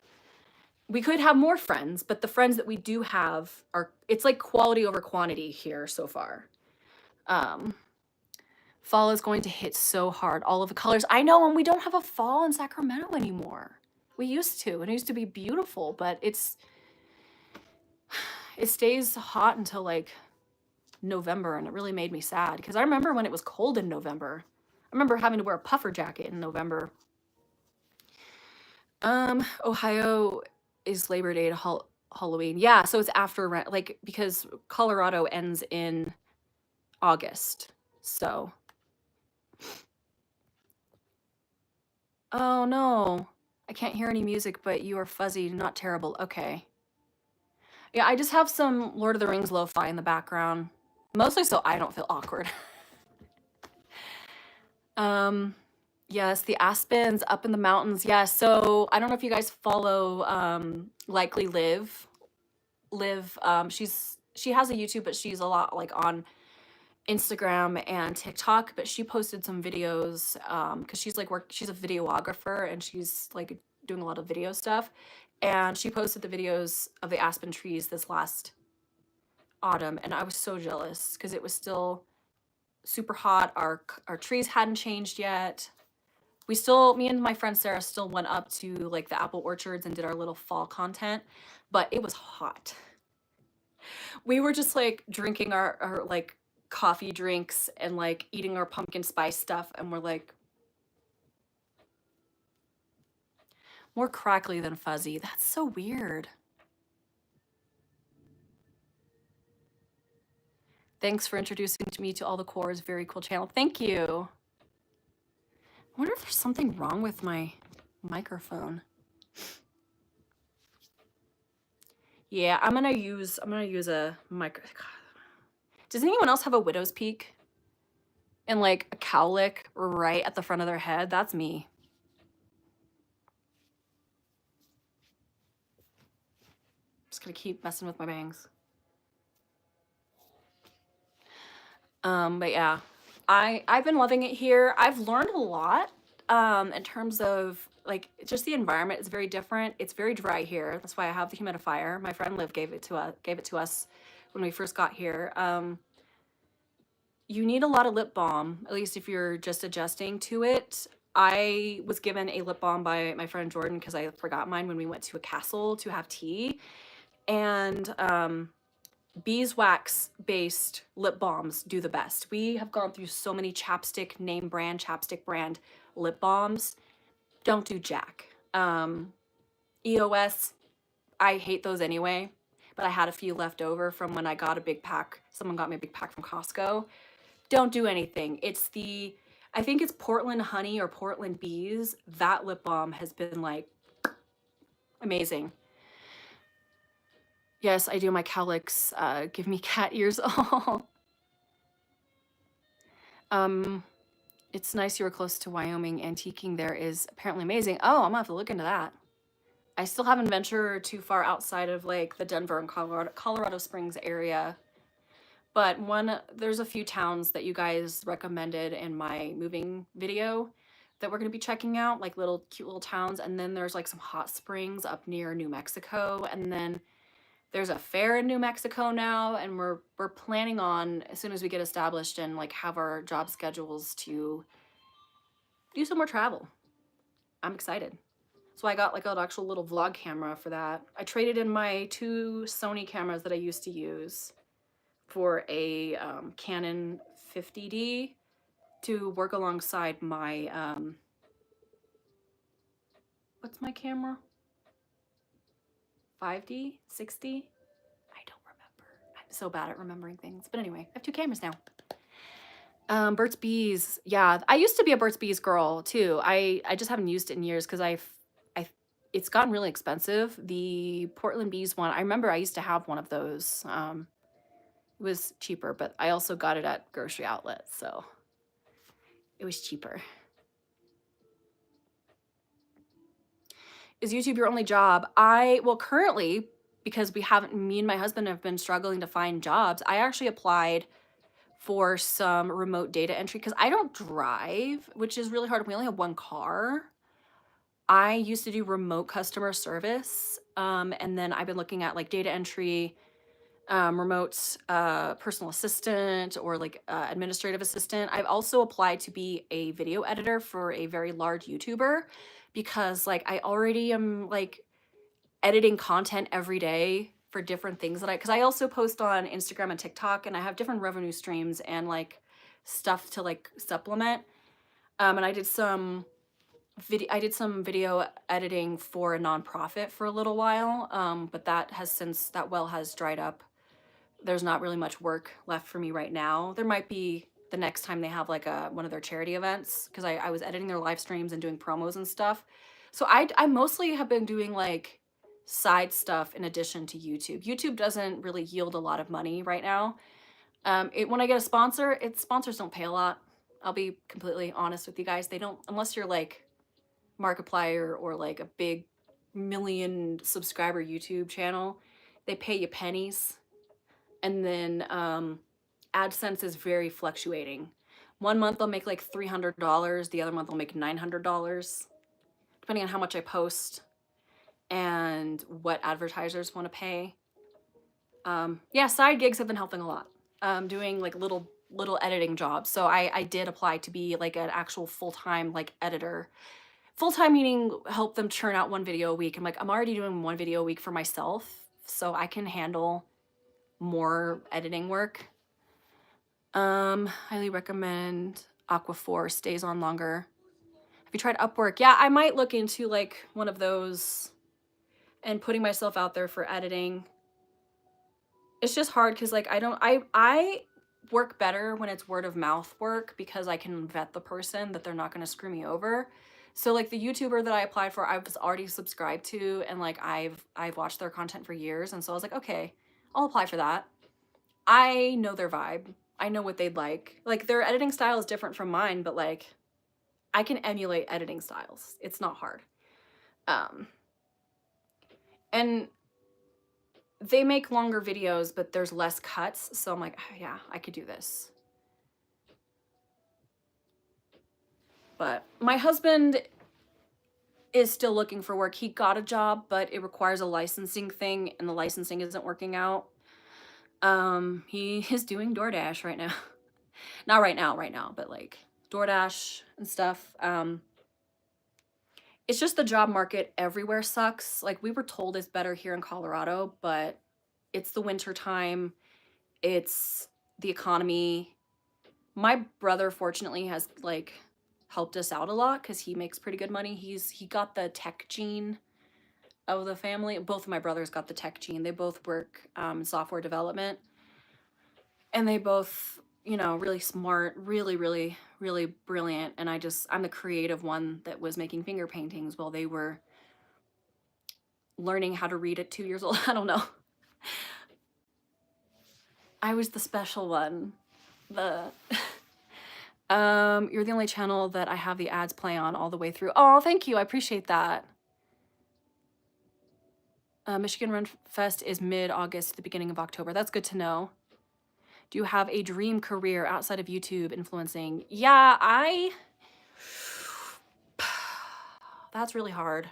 S1: We could have more friends, but the friends that we do have it's like quality over quantity here so far. Fall is going to hit so hard. All of the colors. I know, and we don't have a fall in Sacramento anymore. We used to, and it used to be beautiful, but it stays hot until like November, and it really made me sad because I remember when it was cold in November. I remember having to wear a puffer jacket in November. Ohio is Labor Day to Halloween. Yeah, so it's after, like, because Colorado ends in August. So. Oh no. I can't hear any music, but you are fuzzy, not terrible. Okay. Yeah, I just have some Lord of the Rings lo-fi in the background, mostly so I don't feel awkward. Yes, the aspens up in the mountains. Yeah, so I don't know if you guys follow Likely Live. She has a YouTube, but she's a lot like on Instagram and TikTok, but she posted some videos because she's a videographer and she's like doing a lot of video stuff. And she posted the videos of the aspen trees this last autumn, and I was so jealous because it was still super hot. Our trees hadn't changed yet. Me and my friend Sarah still went up to like the apple orchards and did our little fall content, but it was hot. We were just like drinking our like coffee drinks and like eating our pumpkin spice stuff, and we're like more crackly than fuzzy. That's so weird. Thanks for introducing me to all the cores. Very cool channel. Thank you. I wonder if there's something wrong with my microphone. Yeah, I'm gonna use a micro. Does anyone else have a widow's peak and like a cowlick right at the front of their head? That's me. Just gonna keep messing with my bangs. But yeah, I've been loving it here. I've learned a lot in terms of like just the environment is very different. It's very dry here. That's why I have the humidifier. My friend Liv gave it to us when we first got here. You need a lot of lip balm, at least if you're just adjusting to it. I was given a lip balm by my friend Jordan because I forgot mine when we went to a castle to have tea. And beeswax based lip balms do the best. We have gone through so many chapstick brand lip balms. Don't do jack. EOS, I hate those anyway, but I had a few left over from when I got a big pack. Someone got me a big pack from Costco. Don't do anything. I think it's Portland Honey or Portland Bees. That lip balm has been like amazing. Yes, I do. My cowlicks give me cat ears. It's nice you were close to Wyoming. Antiquing there is apparently amazing. Oh, I'm gonna have to look into that. I still haven't ventured too far outside of like the Denver and Colorado Springs area. But there's a few towns that you guys recommended in my moving video that we're going to be checking out, like cute little towns. And then there's like some hot springs up near New Mexico. And then there's a fair in New Mexico now. And we're planning on, as soon as we get established and like have our job schedules, to do some more travel. I'm excited. So I got like an actual little vlog camera for that. I traded in my 2 Sony cameras that I used to use for a Canon 50D to work alongside my, what's my camera? 5D? 6D? I don't remember. I'm so bad at remembering things. But anyway, I have 2 cameras now. Burt's Bees. Yeah, I used to be a Burt's Bees girl too. I just haven't used it in years because it's gotten really expensive. The Portland Bees one, I remember I used to have one of those. It was cheaper, but I also got it at grocery outlets, so it was cheaper. Is YouTube your only job? Well, currently, because me and my husband have been struggling to find jobs, I actually applied for some remote data entry because I don't drive, which is really hard. We only have 1 car. I used to do remote customer service, and then I've been looking at like data entry, remote personal assistant, or like administrative assistant. I've also applied to be a video editor for a very large YouTuber because like I already am like editing content every day for different things because I also post on Instagram and TikTok, and I have different revenue streams and like stuff to like supplement. And I did some video editing for a nonprofit for a little while, but that well has dried up. There's not really much work left for me right now. There might be the next time they have like one of their charity events, because I was editing their live streams and doing promos and stuff. So I mostly have been doing like side stuff in addition to YouTube. YouTube doesn't really yield a lot of money right now. When I get a sponsor, sponsors don't pay a lot. I'll be completely honest with you guys. They don't, unless you're like Markiplier or like a big million subscriber YouTube channel, they pay you pennies. And then AdSense is very fluctuating. One month I'll make like $300, the other month I'll make $900, depending on how much I post and what advertisers want to pay. Yeah, side gigs have been helping a lot. Doing like little editing jobs. So I did apply to be like an actual full-time like editor. Full-time meaning help them churn out one video a week. I'm already doing one video a week for myself, so I can handle more editing work. Highly recommend Aquaphor, stays on longer. Have you tried Upwork? Yeah, I might look into like one of those and putting myself out there for editing. It's just hard because like I work better when it's word of mouth work because I can vet the person that they're not going to screw me over. So like the YouTuber that I applied for, I was already subscribed to, and like I've watched their content for years, and so I was like, okay, I'll apply for that. I know their vibe. I know what they'd like. Like their editing style is different from mine, but like I can emulate editing styles. It's not hard. And they make longer videos, but there's less cuts. So I'm like, oh, yeah, I could do this. But my husband is still looking for work. He got a job, but it requires a licensing thing, and the licensing isn't working out. He is doing DoorDash right now. Not right now, but like DoorDash and stuff. It's just the job market everywhere sucks. Like we were told it's better here in Colorado, but it's the winter time. It's the economy. My brother fortunately has like helped us out a lot because he makes pretty good money. He got the tech gene of the family. Both of my brothers got the tech gene. They both work in software development, and they both, you know, really smart, really brilliant. And I'm the creative one that was making finger paintings while they were learning how to read at 2 years old. I don't know. I was the special one. You're the only channel that I have the ads play on all the way through. Oh, thank you. I appreciate that. Michigan Run Fest is mid-August to the beginning of October. That's good to know. Do you have a dream career outside of YouTube influencing? Yeah, that's really hard.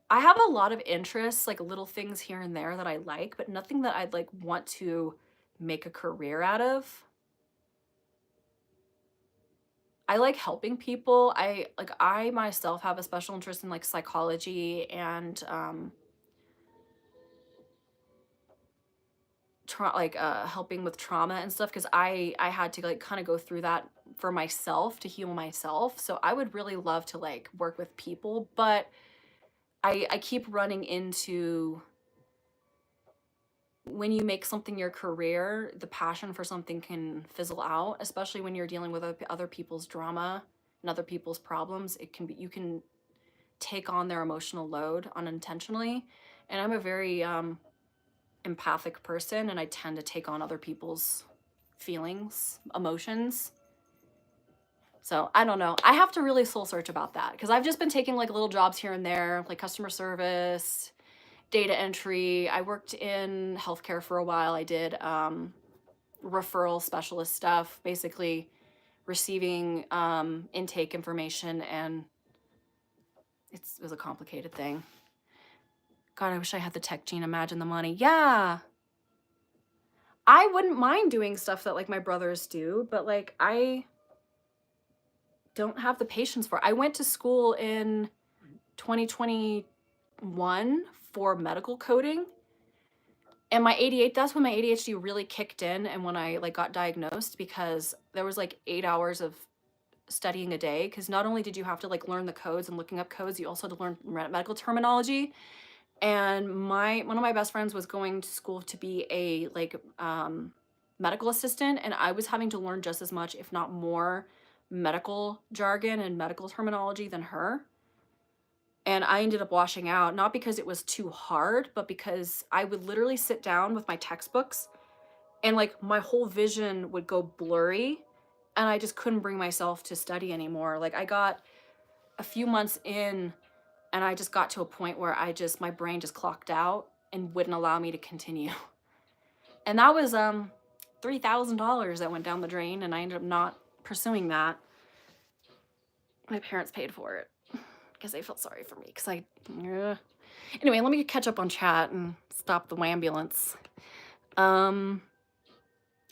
S1: I have a lot of interests, like little things here and there that I like, but nothing that I'd like want to make a career out of. I like helping people. I myself have a special interest in like psychology and helping with trauma and stuff, because I had to like kind of go through that for myself to heal myself. So I would really love to like work with people, but I keep running into, when you make something your career, the passion for something can fizzle out, especially when you're dealing with other people's drama and other people's problems. You can take on their emotional load unintentionally. And I'm a very empathic person, and I tend to take on other people's feelings, emotions. So I don't know. I have to really soul search about that, because I've just been taking like little jobs here and there, like customer service, data entry. I worked in healthcare for a while. I did referral specialist stuff, basically receiving intake information, and it was a complicated thing. God, I wish I had the tech gene. Imagine the money. Yeah. I wouldn't mind doing stuff that like my brothers do, but like I don't have the patience for it. I went to school in 2021 for medical coding, and that's when my ADHD really kicked in, and when I like got diagnosed, because there was like 8 hours of studying a day, because not only did you have to like learn the codes and looking up codes, you also had to learn medical terminology. And one of my best friends was going to school to be a like medical assistant, and I was having to learn just as much, if not more, medical jargon and medical terminology than her. And I ended up washing out, not because it was too hard, but because I would literally sit down with my textbooks and like my whole vision would go blurry and I just couldn't bring myself to study anymore. Like I got a few months in and I just got to a point where my brain just clocked out and wouldn't allow me to continue. And that was $3,000 that went down the drain, and I ended up not pursuing that. My parents paid for it because they felt sorry for me because anyway, let me catch up on chat and stop the ambulance. I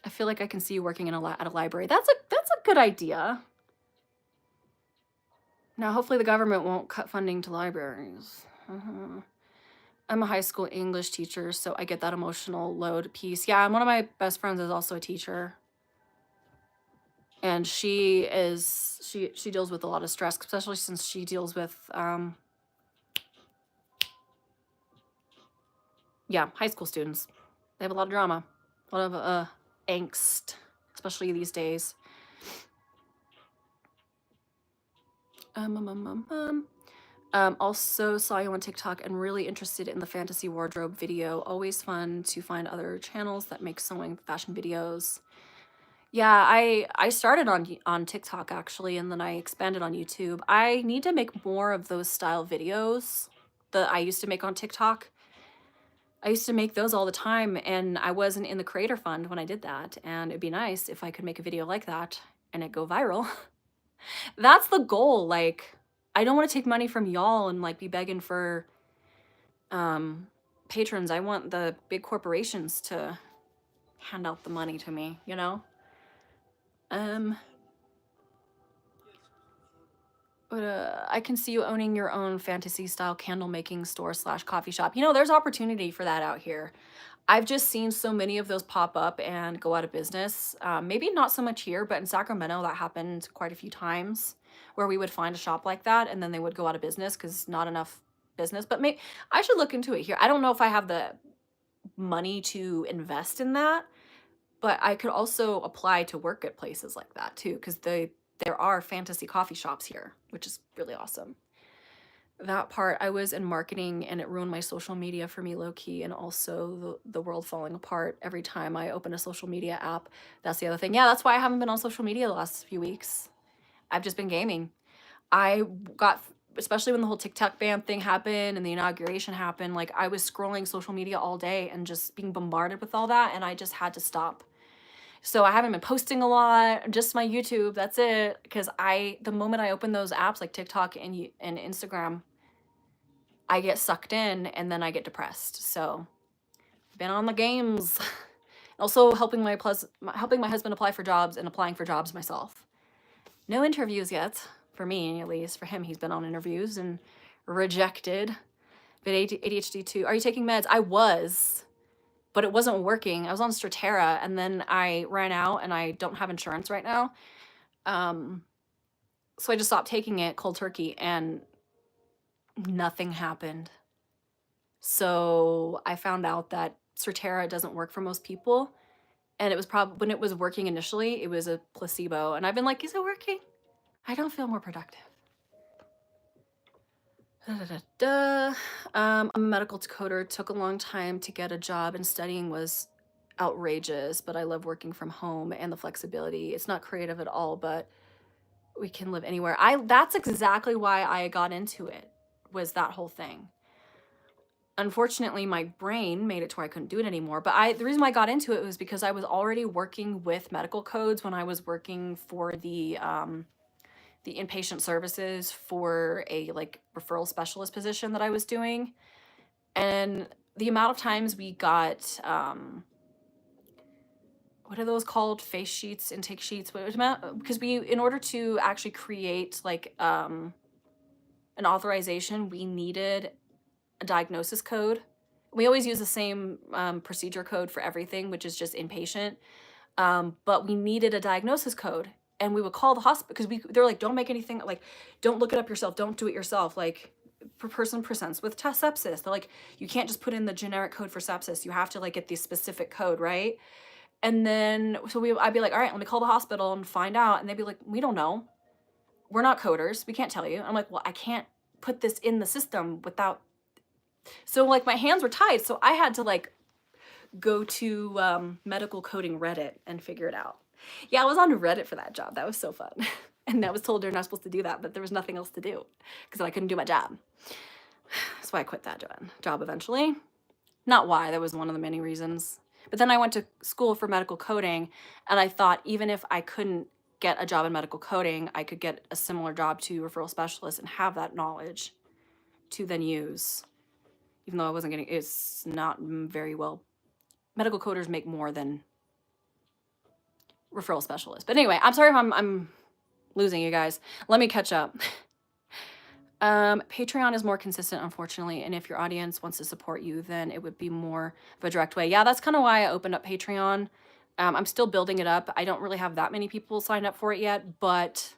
S1: feel like I can see you working at a library. That's a good idea. Now, hopefully the government won't cut funding to libraries. I'm a high school English teacher, so I get that emotional load piece. Yeah, and one of my best friends is also a teacher. And she deals with a lot of stress, especially since she deals with high school students. They have a lot of drama, a lot of angst, especially these days. Also saw you on TikTok and really interested in the fantasy wardrobe video. Always fun to find other channels that make sewing fashion videos. Yeah, I started on TikTok actually, and then I expanded on YouTube. I need to make more of those style videos that I used to make on TikTok. I used to make those all the time, and I wasn't in the creator fund when I did that, and it'd be nice if I could make a video like that and it go viral. That's the goal. Like, I don't want to take money from y'all and like be begging for patrons. I want the big corporations to hand out the money to me, you know? But I can see you owning your own fantasy style candle making store / coffee shop. You know, there's opportunity for that out here. I've just seen so many of those pop up and go out of business. Maybe not so much here, but in Sacramento, that happened quite a few times where we would find a shop like that and then they would go out of business because not enough business. But I should look into it here. I don't know if I have the money to invest in that, but I could also apply to work at places like that too, because there are fantasy coffee shops here, which is really awesome. That part, I was in marketing and it ruined my social media for me low-key, and also the world falling apart every time I open a social media app. That's the other thing. Yeah, that's why I haven't been on social media the last few weeks. I've just been gaming. I got, especially when the whole TikTok ban thing happened and the inauguration happened, like I was scrolling social media all day and just being bombarded with all that, and I just had to stop. So I haven't been posting a lot, just my YouTube, that's it. Because the moment I open those apps like TikTok and Instagram, I get sucked in and then I get depressed. So been on the games. Also helping my husband apply for jobs and applying for jobs myself. No interviews yet, for me at least. For him, he's been on interviews and rejected. But ADHD too. Are you taking meds? I was, but it wasn't working. I was on Strattera and then I ran out and I don't have insurance right now. So I just stopped taking it cold turkey and nothing happened. So I found out that Strattera doesn't work for most people. And it was probably, when it was working initially, it was a placebo. And I've been like, is it working? I don't feel more productive. I'm a medical decoder. It took a long time to get a job, and studying was outrageous, but I love working from home and the flexibility. It's not creative at all, but we can live anywhere. That's exactly why I got into it, was that whole thing. Unfortunately, my brain made it to where I couldn't do it anymore. But the reason why I got into it was because I was already working with medical codes when I was working for the inpatient services for a like referral specialist position that I was doing. And the amount of times we got, what are those called? Face sheets, intake sheets? Because in order to actually create like an authorization, we needed a diagnosis code. We always use the same procedure code for everything, which is just inpatient. But we needed a diagnosis code, and we would call the hospital because they're like, don't make anything, like, don't look it up yourself, don't do it yourself. Like, person presents with sepsis. They're like, you can't just put in the generic code for sepsis. You have to like get the specific code, right? And then so I'd be like, all right, let me call the hospital and find out. And they'd be like, we don't know. We're not coders. We can't tell you. I'm like, well, I can't put this in the system without, so like my hands were tied. So I had to like go to medical coding Reddit and figure it out. Yeah, I was on Reddit for that job. That was so fun. And I was told you're not supposed to do that, but there was nothing else to do because I couldn't do my job. That's why I quit that job eventually. Not why, that was one of the many reasons. But then I went to school for medical coding, and I thought even if I couldn't get a job in medical coding, I could get a similar job to referral specialist and have that knowledge to then use. Even though I wasn't getting, it's not very well. Medical coders make more than referral specialists. But anyway, I'm sorry if I'm losing you guys. Let me catch up. Patreon is more consistent, unfortunately, and if your audience wants to support you, then it would be more of a direct way. Yeah, that's kind of why I opened up Patreon. I'm still building it up. I don't really have that many people signed up for it yet, but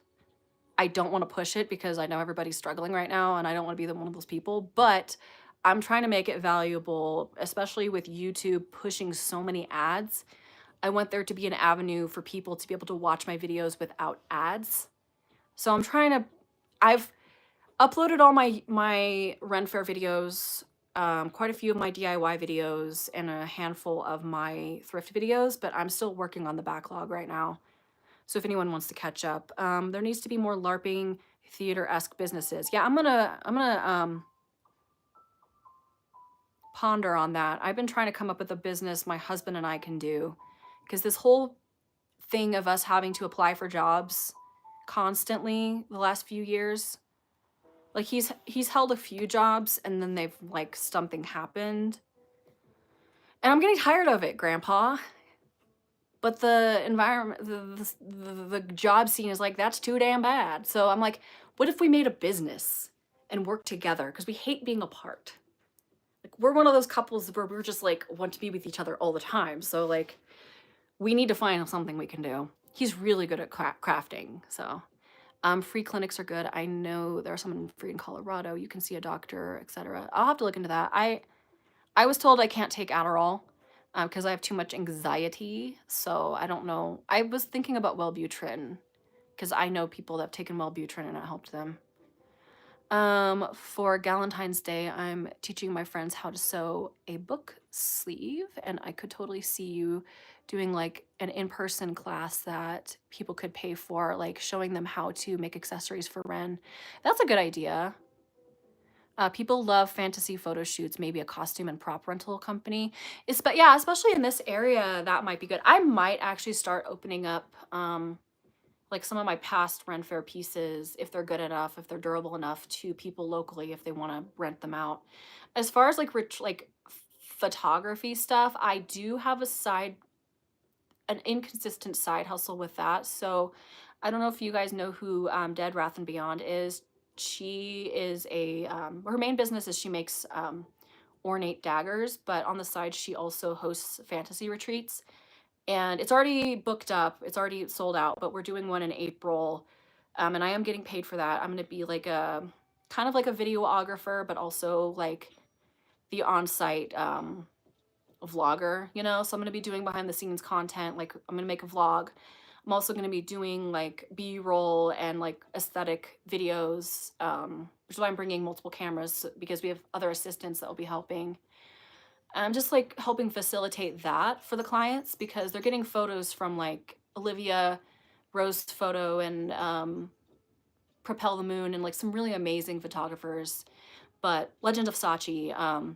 S1: I don't want to push it because I know everybody's struggling right now, and I don't want to be one of those people, but I'm trying to make it valuable, especially with YouTube pushing so many ads. I want there to be an avenue for people to be able to watch my videos without ads. So I'm trying to, I've uploaded all my Ren Fair videos, quite a few of my DIY videos, and a handful of my thrift videos, but I'm still working on the backlog right now. So if anyone wants to catch up, there needs to be more LARPing theater-esque businesses. Yeah, I'm gonna ponder on that. I've been trying to come up with a business my husband and I can do, because this whole thing of us having to apply for jobs constantly the last few years, like he's held a few jobs and then they've like something happened. And I'm getting tired of it, Grandpa. But the environment, the job scene is like, that's too damn bad. So I'm like, what if we made a business and worked together? Because we hate being apart. Like we're one of those couples where we're just like want to be with each other all the time. So like we need to find something we can do. He's really good at crafting. So free clinics are good. I know there are some free in Colorado. You can see a doctor, etc. I'll have to look into that. I was told I can't take Adderall because I have too much anxiety. So I don't know. I was thinking about Wellbutrin because I know people that have taken Wellbutrin and it helped them. For Valentine's Day, I'm teaching my friends how to sew a book sleeve, and I could totally see you doing like an in-person class that people could pay for, like showing them how to make accessories for Ren. That's a good idea. People love fantasy photo shoots, maybe a costume and prop rental company. But yeah, especially in this area, that might be good. I might actually start opening up like some of my past Ren Fair pieces, if they're good enough, if they're durable enough, to people locally if they want to rent them out. As far as like photography stuff, I do have an inconsistent side hustle with that. So I don't know if you guys know who Dead Wrath and Beyond is. She is her main business is she makes ornate daggers, but on the side she also hosts fantasy retreats. And it's already booked up. It's already sold out, but we're doing one in April. And I am getting paid for that. I'm going to be like kind of like a videographer, but also like the on-site vlogger, you know? So I'm going to be doing behind the scenes content. Like I'm going to make a vlog. I'm also going to be doing like B-roll and like aesthetic videos, which is why I'm bringing multiple cameras because we have other assistants that will be helping. I'm just like helping facilitate that for the clients because they're getting photos from like Olivia, Rose Photo, and Propel the Moon, and like some really amazing photographers. But Legend of Sachi,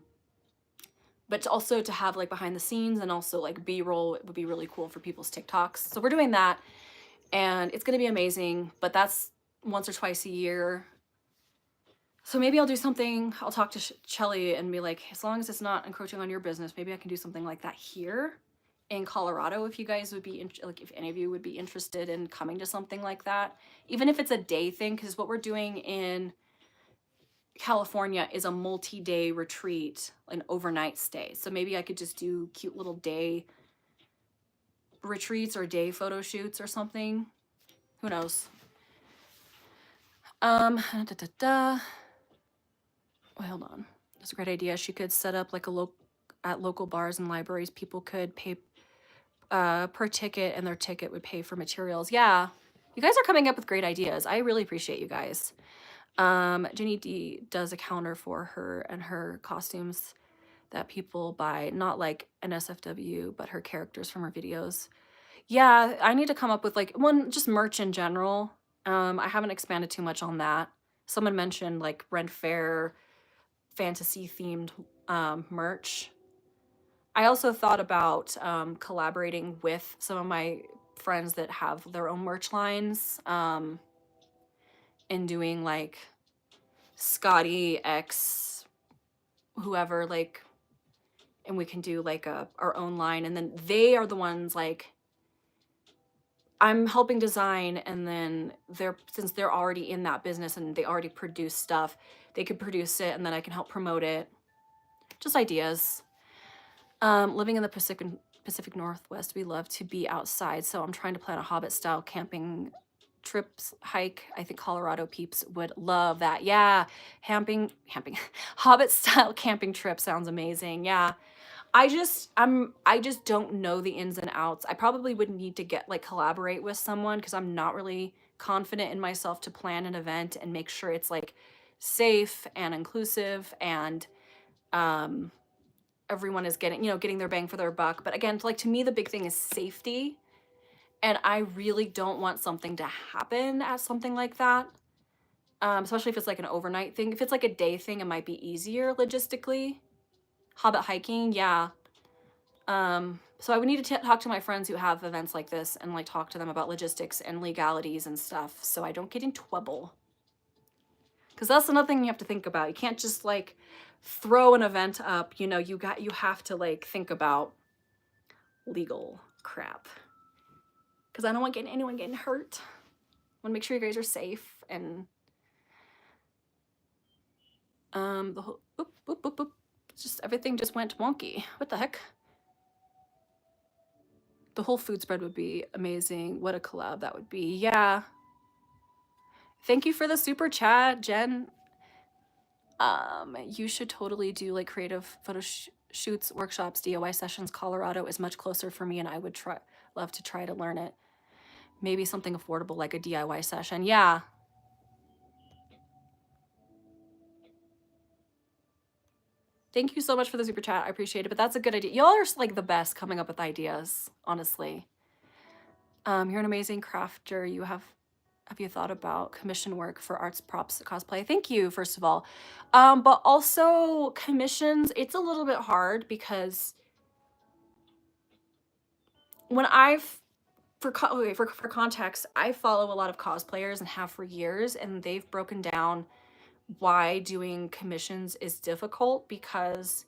S1: but also to have like behind the scenes and also like B-roll, it would be really cool for people's TikToks. So we're doing that, and it's gonna be amazing. But that's once or twice a year. So maybe I'll do something, I'll talk to Shelly and be like, as long as it's not encroaching on your business, maybe I can do something like that here in Colorado. If you guys would be, like if any of you would be interested in coming to something like that, even if it's a day thing, because what we're doing in California is a multi-day retreat, an overnight stay. So maybe I could just do cute little day retreats or day photo shoots or something. Who knows? Well, hold on. That's a great idea. She could set up like at local bars and libraries. People could pay per ticket, and their ticket would pay for materials. Yeah, you guys are coming up with great ideas. I really appreciate you guys. Jenny D does a counter for her and her costumes that people buy, not like NSFW, but her characters from her videos. Yeah, I need to come up with like one, just merch in general. I haven't expanded too much on that. Someone mentioned like Faire fantasy themed merch. I also thought about collaborating with some of my friends that have their own merch lines and doing like Scotty X whoever, like, and we can do like our own line, and then they are the ones like I'm helping design, and then since they're already in that business and they already produce stuff, they could produce it and then I can help promote it. Just ideas. Living in the Pacific Northwest, we love to be outside, so I'm trying to plan a Hobbit style camping trips hike. I think Colorado peeps would love that. Yeah, camping Hobbit style camping trip sounds amazing. Yeah. I just don't know the ins and outs. I probably would need to get like collaborate with someone because I'm not really confident in myself to plan an event and make sure it's like safe and inclusive and everyone is getting, getting their bang for their buck. But again, like to me, the big thing is safety. And I really don't want something to happen at something like that. Especially if it's like an overnight thing. If it's like a day thing, it might be easier logistically. Hobbit hiking, yeah. So I would need to talk to my friends who have events like this and like talk to them about logistics and legalities and stuff so I don't get in trouble. Because that's another thing you have to think about. You can't just like throw an event up, you have to like think about legal crap. Because I don't want anyone getting hurt. I want to make sure you guys are safe and the whole just everything just went wonky. What the heck? The whole food spread would be amazing. What a collab that would be. Yeah. Thank you for the super chat, Jen. You should totally do like creative photo shoots, workshops, DIY sessions. Colorado is much closer for me and I would love to try to learn it. Maybe something affordable like a DIY session. Yeah. Thank you so much for the super chat. I appreciate it, but that's a good idea. Y'all are like the best coming up with ideas, honestly. You're an amazing crafter. Have you thought about commission work for arts, props, cosplay? Thank you, first of all. But also commissions, it's a little bit hard because when for context, I follow a lot of cosplayers and have for years, and they've broken down why doing commissions is difficult because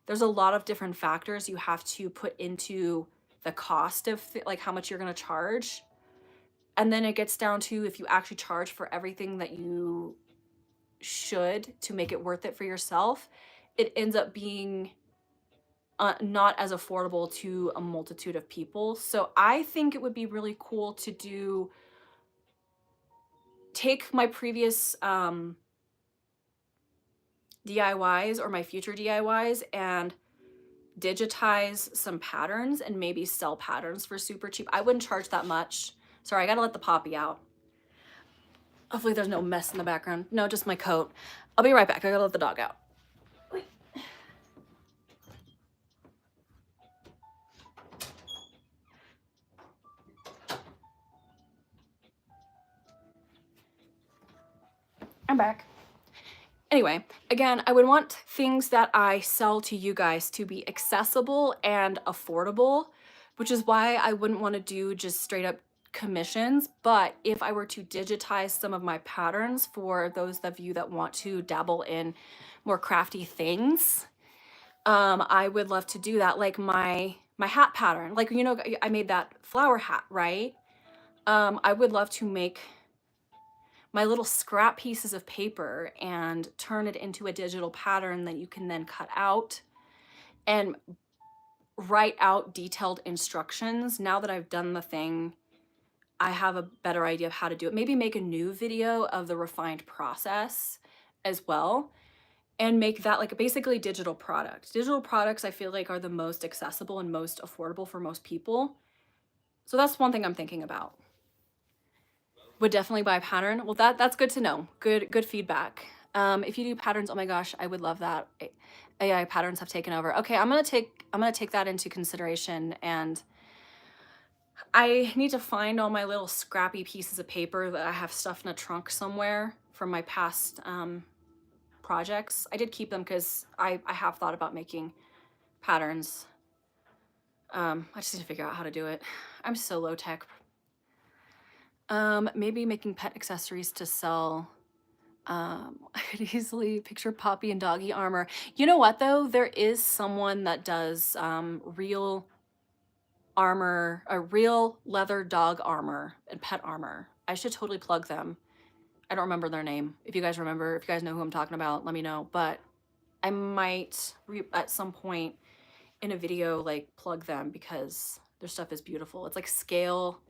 S1: there's a lot of different factors you have to put into the cost of like how much you're going to charge. And then it gets down to if you actually charge for everything that you should to make it worth it for yourself, it ends up being not as affordable to a multitude of people. So I think it would be really cool to take my previous DIYs or my future DIYs and digitize some patterns and maybe sell patterns for super cheap. I wouldn't charge that much. Sorry, I gotta let the poppy out. Hopefully there's no mess in the background. No, just my coat. I'll be right back. I gotta let the dog out. Wait. I'm back. Anyway, again, I would want things that I sell to you guys to be accessible and affordable, which is why I wouldn't want to do just straight up commissions. But if I were to digitize some of my patterns for those of you that want to dabble in more crafty things, I would love to do that. Like my hat pattern, like, I made that flower hat, right? I would love to make my little scrap pieces of paper and turn it into a digital pattern that you can then cut out and write out detailed instructions. Now that I've done the thing, I have a better idea of how to do it. Maybe make a new video of the refined process as well and make that like basically digital product. Digital products I feel like are the most accessible and most affordable for most people. So that's one thing I'm thinking about. Would definitely buy a pattern. Well, that's good to know. Good feedback. If you do patterns, oh my gosh, I would love that. AI patterns have taken over. Okay, I'm gonna take that into consideration, and I need to find all my little scrappy pieces of paper that I have stuffed in a trunk somewhere from my past projects. I did keep them because I have thought about making patterns. I just need to figure out how to do it. I'm so low tech. Maybe making pet accessories to sell. I could easily picture Poppy and doggy armor. You know what though? There is someone that does real armor, a real leather dog armor and pet armor. I should totally plug them. I don't remember their name. If you guys remember, if you guys know who I'm talking about, let me know. But I might at some point in a video like plug them because their stuff is beautiful. It's like scale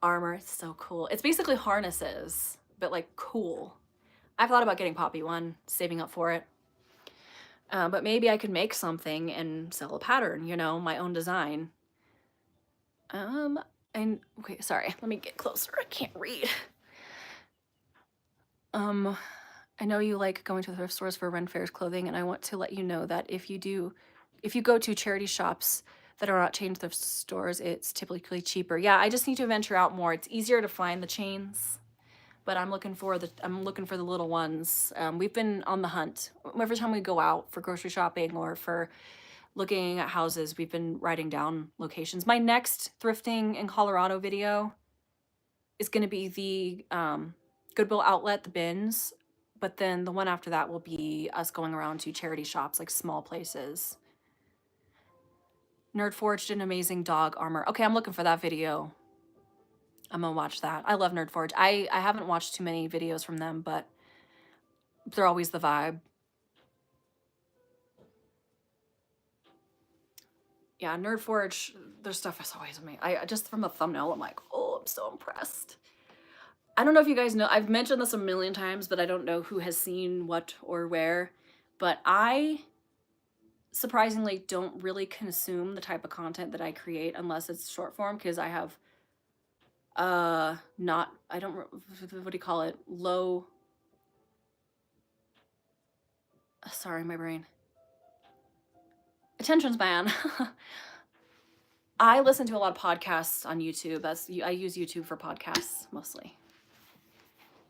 S1: armor. It's so cool. It's basically harnesses, but like cool. I've thought about getting Poppy one, saving up for it. But maybe I could make something and sell a pattern, you know, my own design. And okay, sorry, let me get closer. I can't read. I know you like going to the thrift stores for Ren Fair's clothing, and I want to let you know that if you go to charity shops that are not chain thrift stores, it's typically cheaper. Yeah, I just need to venture out more. It's easier to find the chains, but I'm looking for the little ones. We've been on the hunt. Every time we go out for grocery shopping or for looking at houses, we've been writing down locations. My next thrifting in Colorado video is going to be the Goodwill outlet, the bins, but then the one after that will be us going around to charity shops, like small places. Nerd Forged an amazing dog armor. Okay, I'm looking for that video. I'm gonna watch that. I love Nerd Forge. I haven't watched too many videos from them, but they're always the vibe. Yeah, Nerd Forge, their stuff is always amazing. I just from the thumbnail, I'm like, oh, I'm so impressed. I don't know if you guys know, I've mentioned this a million times, but I don't know who has seen what or where, but I surprisingly don't really consume the type of content that I create unless it's short form, because I have what do you call it? Low, sorry, my brain. Attention span. I listen to a lot of podcasts on YouTube. I use YouTube for podcasts mostly.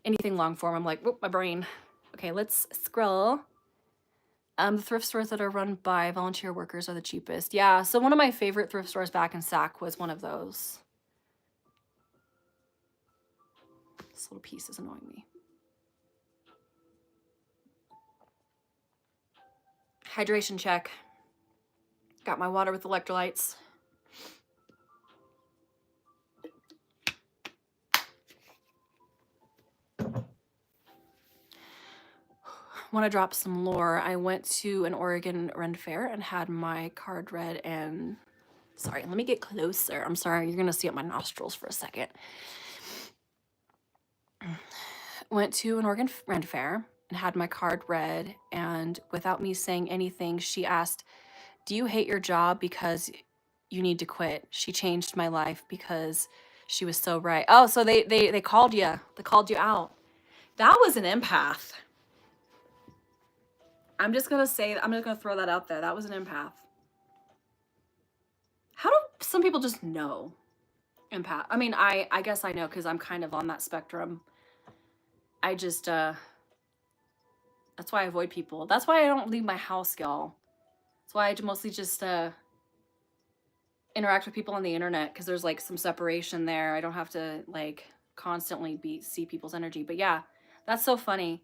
S1: Anything long form, I'm like, whoop, my brain. Okay, let's scroll. The thrift stores that are run by volunteer workers are the cheapest. Yeah, so one of my favorite thrift stores back in Sac was one of those. This little piece is annoying me. Hydration check. Got my water with electrolytes. Want to drop some lore. I went to an Oregon Ren Fair and had my card read and... Sorry, let me get closer. I'm sorry, you're going to see up my nostrils for a second. Went to an Oregon Ren Fair and had my card read, and without me saying anything, she asked, "Do you hate your job because you need to quit?" She changed my life because she was so right. Oh, so they called you. They called you out. That was an empath. I'm just going to throw that out there. That was an empath. How do some people just know empath? I mean, I guess I know because I'm kind of on that spectrum. I just, that's why I avoid people. That's why I don't leave my house, y'all. That's why I mostly just interact with people on the internet, because there's like some separation there. I don't have to like constantly see people's energy. But yeah, that's so funny.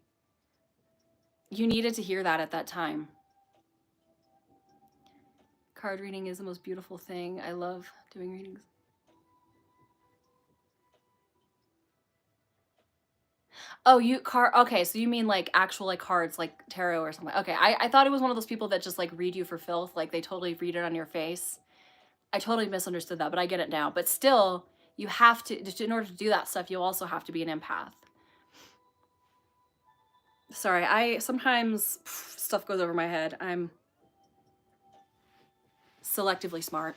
S1: You needed to hear that at that time. Card reading is the most beautiful thing. I love doing readings. Oh, okay, so you mean like actual like cards, like tarot or something. Okay, I thought it was one of those people that just like read you for filth, like they totally read it on your face. I totally misunderstood that, but I get it now. But still, you have to, in order to do that stuff, you also have to be an empath. Sorry, sometimes stuff goes over my head. I'm selectively smart.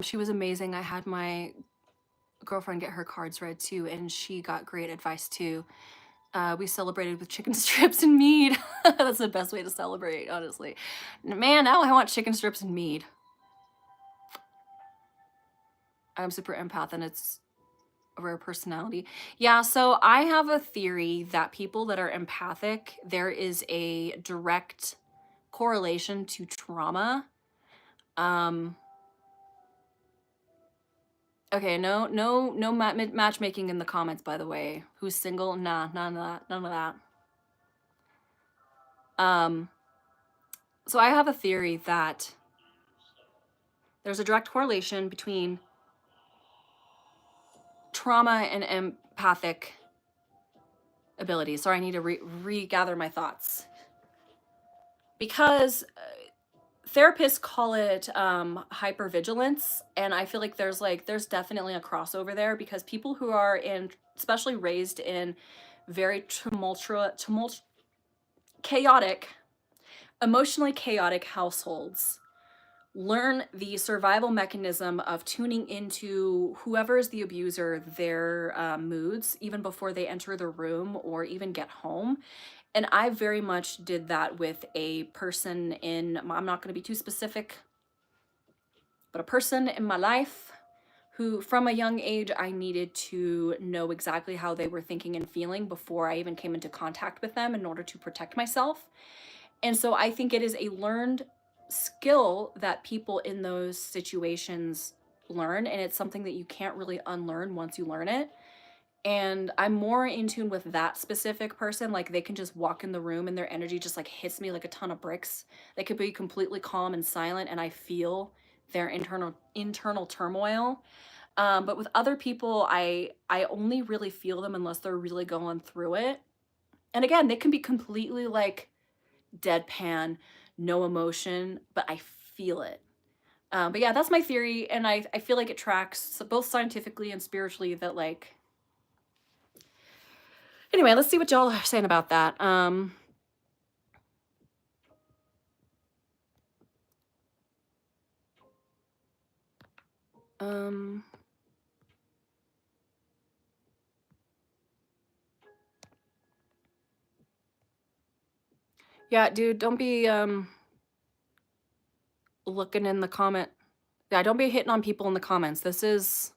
S1: She was amazing. I had my girlfriend get her cards read too, and she got great advice too. We celebrated with chicken strips and mead. That's the best way to celebrate, honestly. Man, now I want chicken strips and mead. I'm super empath, and it's a rare personality. Yeah, so I have a theory that people that are empathic, there is a direct correlation to trauma. Okay, no matchmaking in the comments, by the way. Who's single? Nah, none of that. So I have a theory that there's a direct correlation between trauma and empathic abilities. Sorry, I need to regather my thoughts. Because therapists call it hypervigilance, and I feel like there's definitely a crossover there, because people who are especially raised in very chaotic, emotionally chaotic households learn the survival mechanism of tuning into whoever is the abuser, their moods, even before they enter the room or even get home. And I very much did that with a person I'm not going to be too specific, but a person in my life who, from a young age, I needed to know exactly how they were thinking and feeling before I even came into contact with them in order to protect myself. And so I think it is a learned skill that people in those situations learn, and it's something that you can't really unlearn once you learn it. And I'm more in tune with that specific person. Like, they can just walk in the room and their energy just like hits me like a ton of bricks. They could be completely calm and silent, and I feel their internal turmoil. But with other people, I only really feel them unless they're really going through it. And again, they can be completely like deadpan, no emotion, but I feel it. But yeah, that's my theory, and I feel like it tracks both scientifically and spiritually. That like, anyway, let's see what y'all are saying about that. Yeah, dude, don't be looking in the comment. Yeah, don't be hitting on people in the comments.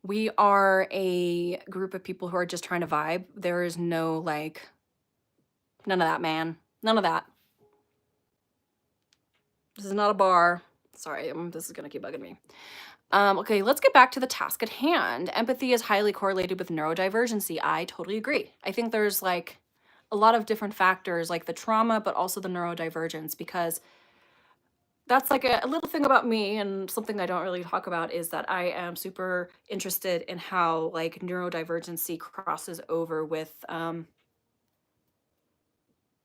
S1: We are a group of people who are just trying to vibe. There is no like, none of that, man. None of that. This is not a bar. Sorry, this is gonna keep bugging me. Okay, let's get back to the task at hand. Empathy is highly correlated with neurodivergency. I totally agree. I think there's like a lot of different factors, like the trauma, but also the neurodivergence, because that's like a little thing about me, and something I don't really talk about is that I am super interested in how like neurodivergency crosses over with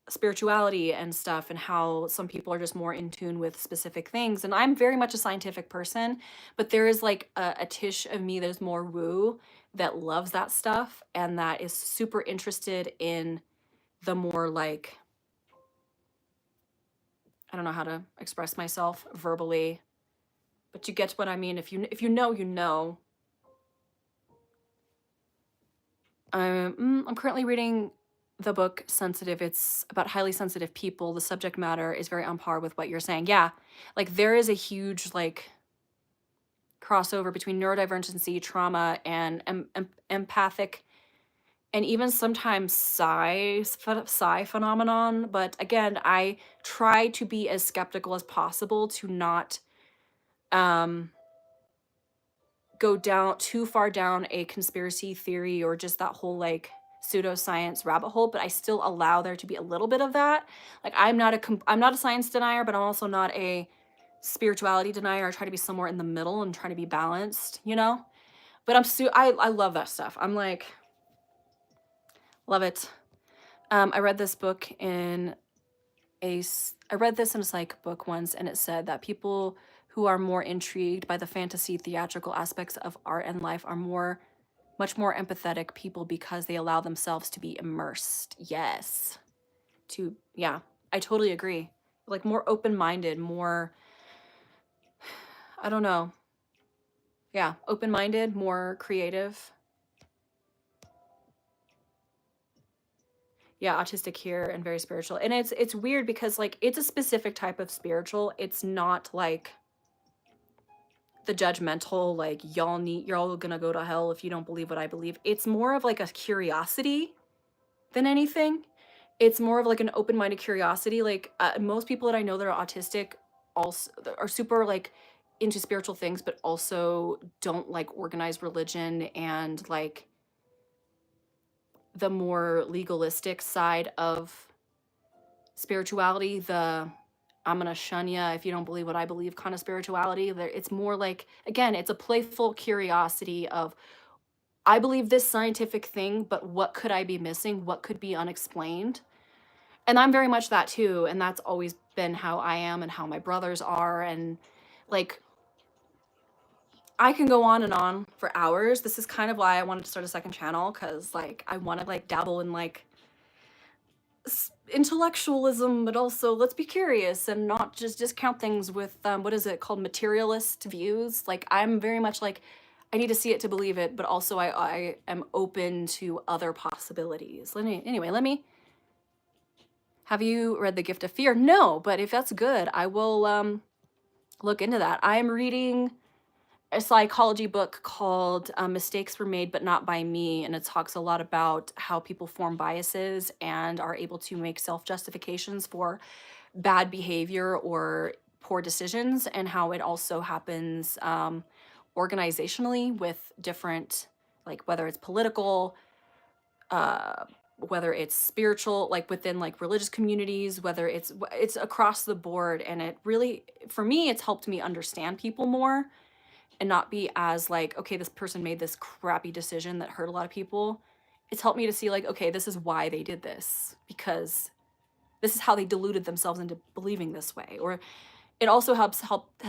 S1: spirituality and stuff, and how some people are just more in tune with specific things. And I'm very much a scientific person, but there is like a tish of me that's more woo, that loves that stuff, and that is super interested in the more like, I don't know how to express myself verbally, but you get what I mean. If you know, you know. I'm currently reading the book Sensitive. It's about highly sensitive people. The subject matter is very on par with what you're saying. Yeah, like there is a huge like crossover between neurodivergency, trauma, and empathic, and even sometimes psi phenomenon. But again, I try to be as skeptical as possible to not go down too far down a conspiracy theory or just that whole like pseudoscience rabbit hole, but I still allow there to be a little bit of that. Like, I'm not a science denier, but I'm also not a spirituality denier. I try to be somewhere in the middle and try to be balanced, you know? But I love that stuff. I'm like, love it. I read this in a psych book once, and it said that people who are more intrigued by the fantasy theatrical aspects of art and life are much more empathetic people, because they allow themselves to be immersed. Yes. Yeah, I totally agree. Like more open-minded, more, I don't know. Yeah, open-minded, more creative. Yeah, autistic here and very spiritual. And it's weird because like it's a specific type of spiritual. It's not like the judgmental, like you're all gonna go to hell if you don't believe what I believe. It's more of like a curiosity than anything. It's more of like an open-minded curiosity. Like most people that I know that are autistic also are super like into spiritual things, but also don't like organized religion and like the more legalistic side of spirituality, the I'm gonna shun ya if you don't believe what I believe kind of spirituality. It's more like, again, it's a playful curiosity of I believe this scientific thing, but what could I be missing? What could be unexplained? And I'm very much that too. And that's always been how I am and how my brothers are. And like, I can go on and on for hours. This is kind of why I wanted to start a second channel, because like I want to like dabble in like intellectualism, but also let's be curious and not just discount things with what is it called, materialist views. Like I'm very much like I need to see it to believe it, but also I am open to other possibilities. Anyway, let me. Have you read The Gift of Fear? No, but if that's good, I will look into that. I'm reading a psychology book called Mistakes Were Made But Not by Me, and it talks a lot about how people form biases and are able to make self-justifications for bad behavior or poor decisions, and how it also happens organizationally with different, like whether it's political, whether it's spiritual, like within like religious communities, whether it's across the board. And it really, for me, it's helped me understand people more and not be as like, okay, this person made this crappy decision that hurt a lot of people. It's helped me to see like, okay, this is why they did this, because this is how they deluded themselves into believing this way. Or it also has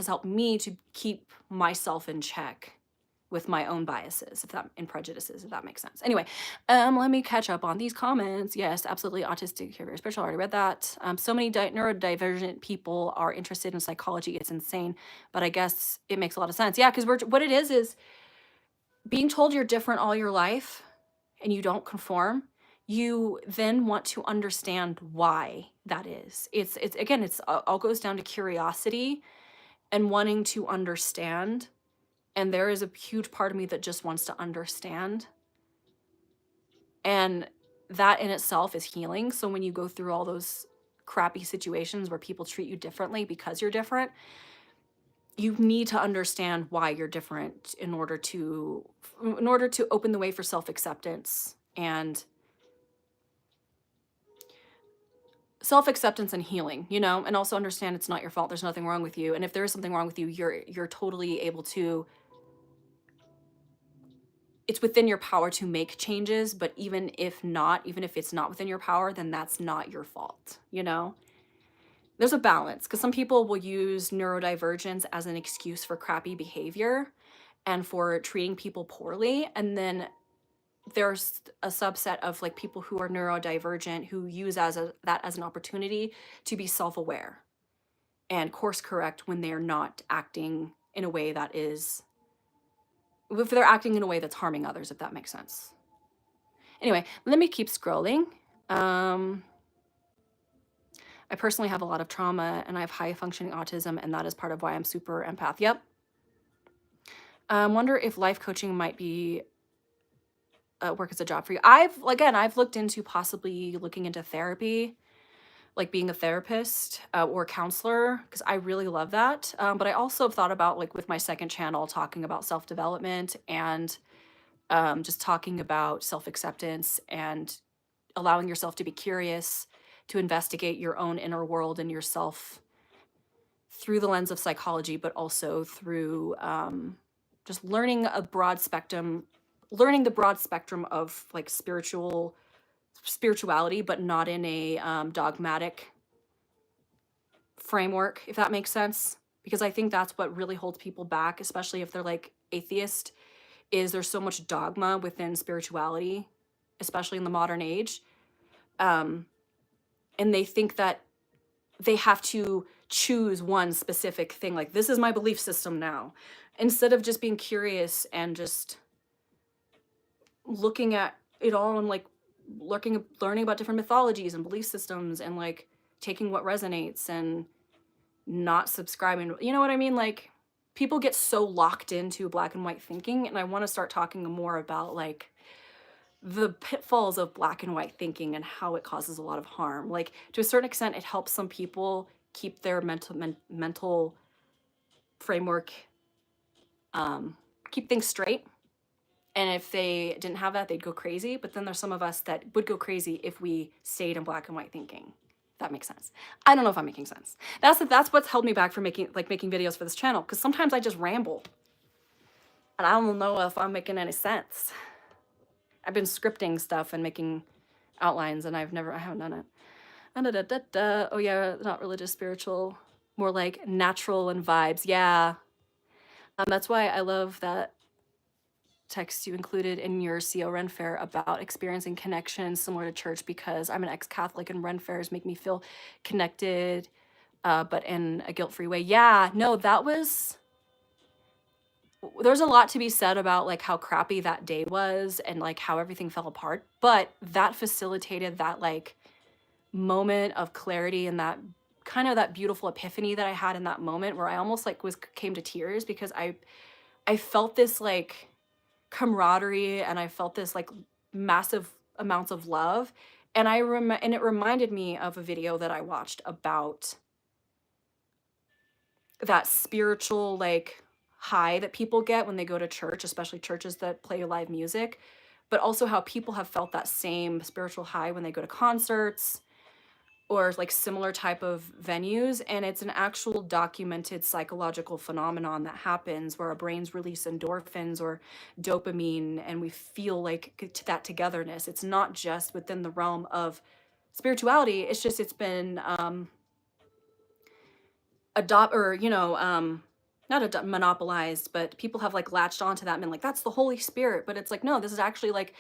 S1: helped me to keep myself in check with my own biases, and prejudices, if that makes sense. Anyway, let me catch up on these comments. Yes, absolutely, autistic, very spiritual. I already read that. So many neurodivergent people are interested in psychology. It's insane, but I guess it makes a lot of sense. Yeah, because what it is being told you're different all your life, and you don't conform. You then want to understand why that is. It's again, it's all goes down to curiosity and wanting to understand. And there is a huge part of me that just wants to understand. And that in itself is healing. So when you go through all those crappy situations where people treat you differently because you're different, you need to understand why you're different in order to open the way for self-acceptance and healing, you know, and also understand it's not your fault. There's nothing wrong with you. And if there is something wrong with you, you're totally able to, it's within your power to make changes. But even if it's not within your power, then that's not your fault, you know? There's a balance, because some people will use neurodivergence as an excuse for crappy behavior and for treating people poorly. And then there's a subset of like people who are neurodivergent who use that as an opportunity to be self-aware and course correct when they're not acting in a way that is, if they're acting in a way that's harming others, if that makes sense. Anyway, let me keep scrolling. I personally have a lot of trauma and I have high functioning autism, and that is part of why I'm super empath. Yep. Wonder if life coaching might be work as a job for you. I've looked into possibly looking into therapy, like being a therapist or counselor, because I really love that. But I also have thought about, like with my second channel, talking about self-development and just talking about self-acceptance and allowing yourself to be curious, to investigate your own inner world and yourself through the lens of psychology, but also through just learning the broad spectrum of like spirituality, but not in a dogmatic framework, if that makes sense. Because I think that's what really holds people back, especially if they're like atheist, is there's so much dogma within spirituality, especially in the modern age. And they think that they have to choose one specific thing, like this is my belief system now, instead of just being curious and just looking at it all and like learning about different mythologies and belief systems and like taking what resonates and not subscribing. You know what I mean? Like people get so locked into black and white thinking, and I want to start talking more about like the pitfalls of black and white thinking and how it causes a lot of harm. Like to a certain extent, it helps some people keep their mental framework, keep things straight. And if they didn't have that, they'd go crazy. But then there's some of us that would go crazy if we stayed in black and white thinking. If that makes sense. I don't know if I'm making sense. That's what's held me back from making videos for this channel, because sometimes I just ramble and I don't know if I'm making any sense. I've been scripting stuff and making outlines, and I haven't done it. Oh yeah, not religious, spiritual, more like natural and vibes. Yeah. That's why I love that text you included in your CO Ren Fair about experiencing connection similar to church, because I'm an ex-Catholic and Ren Fairs make me feel connected, but in a guilt-free way. Yeah, no, there's a lot to be said about like how crappy that day was and like how everything fell apart, but that facilitated that like moment of clarity and that kind of that beautiful epiphany that I had in that moment, where I almost like came to tears, because I felt this like camaraderie, and I felt this like massive amounts of love, and and it reminded me of a video that I watched about that spiritual like high that people get when they go to church, especially churches that play live music, but also how people have felt that same spiritual high when they go to concerts or like similar type of venues. And it's an actual documented psychological phenomenon that happens where our brains release endorphins or dopamine, and we feel like that togetherness. It's not just within the realm of spirituality. It's just, it's been monopolized, but people have like latched onto that and been like, that's the Holy Spirit. But it's like, no, this is actually like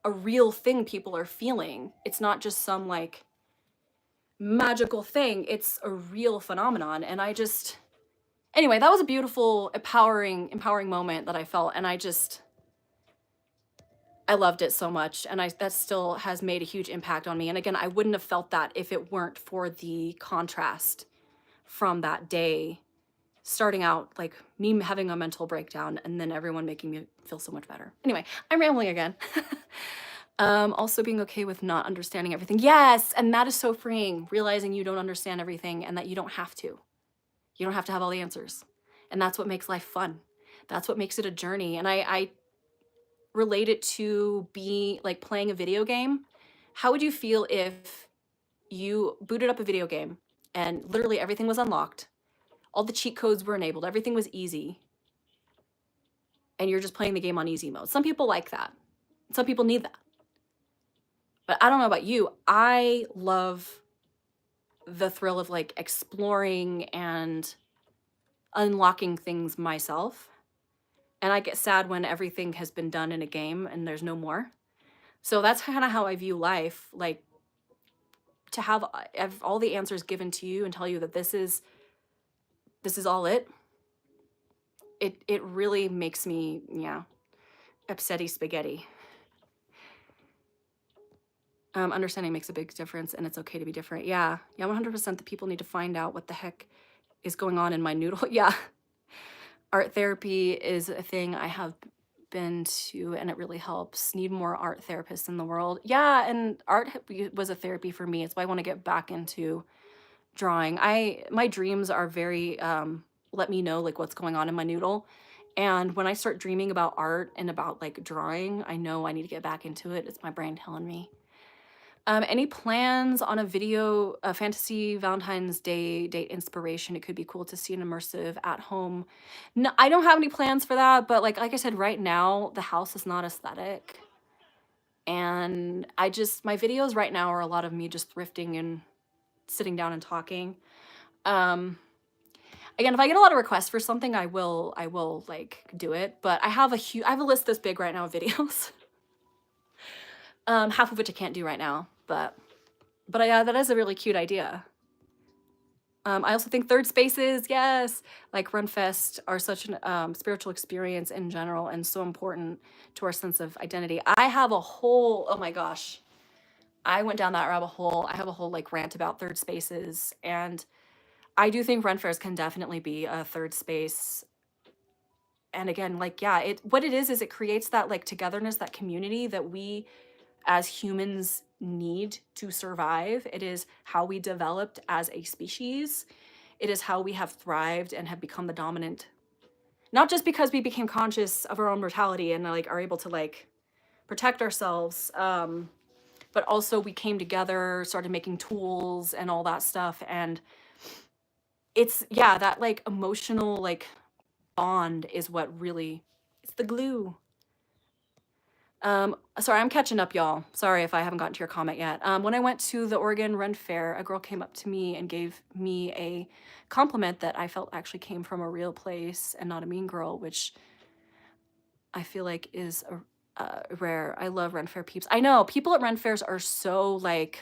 S1: a real thing people are feeling. It's not just some like magical thing. It's a real phenomenon. And anyway, that was a beautiful, empowering moment that I felt. And I loved it so much. And that still has made a huge impact on me. And again, I wouldn't have felt that if it weren't for the contrast from that day, starting out like me having a mental breakdown and then everyone making me feel so much better. Anyway, I'm rambling again. Also being okay with not understanding everything. Yes, and that is so freeing, realizing you don't understand everything and that you don't have to. You don't have to have all the answers. And that's what makes life fun. That's what makes it a journey. And I relate it to like playing a video game. How would you feel if you booted up a video game and literally everything was unlocked, all the cheat codes were enabled, everything was easy, and you're just playing the game on easy mode? Some people like that. Some people need that. But I don't know about you. I love the thrill of like exploring and unlocking things myself. And I get sad when everything has been done in a game and there's no more. So that's kind of how I view life. Like to have all the answers given to you and tell you that this is all it really makes me, yeah, upsetty spaghetti. Understanding makes a big difference, and it's okay to be different. Yeah, 100%. The people need to find out what the heck is going on in my noodle. Yeah. Art therapy is a thing I have been to, and it really helps. Need more art therapists in the world. Yeah, and art was a therapy for me. It's why I want to get back into drawing. My dreams are very, let me know like what's going on in my noodle. And when I start dreaming about art and about like drawing, I know I need to get back into it. It's my brain telling me. Any plans on a fantasy Valentine's Day date inspiration? It could be cool to see an immersive at home. No, I don't have any plans for that, but like I said, right now, the house is not aesthetic. And my videos right now are a lot of me just thrifting and sitting down and talking. Again, if I get a lot of requests for something, I will like do it, but I have a list this big right now of videos. Half of which I can't do right now, but yeah, that is a really cute idea. I also think third spaces, yes, like Runfest are such an spiritual experience in general and so important to our sense of identity. I have a whole, oh my gosh, I went down that rabbit hole. I have a whole like rant about third spaces, and I do think run fairs can definitely be a third space. And again, like, yeah, what it is it creates that like togetherness, that community that we as humans need to survive. It is how we developed as a species. It is how we have thrived and have become the dominant, not just because we became conscious of our own mortality and like are able to like protect ourselves, but also we came together, started making tools and all that stuff. And it's, yeah, that like emotional like bond is what really, it's the glue. Sorry, I'm catching up, y'all. Sorry if I haven't gotten to your comment yet. When I went to the Oregon Ren Fair, a girl came up to me and gave me a compliment that I felt actually came from a real place and not a mean girl, which I feel like is rare. I love Ren Fair peeps. I know people at Ren Fairs are so like,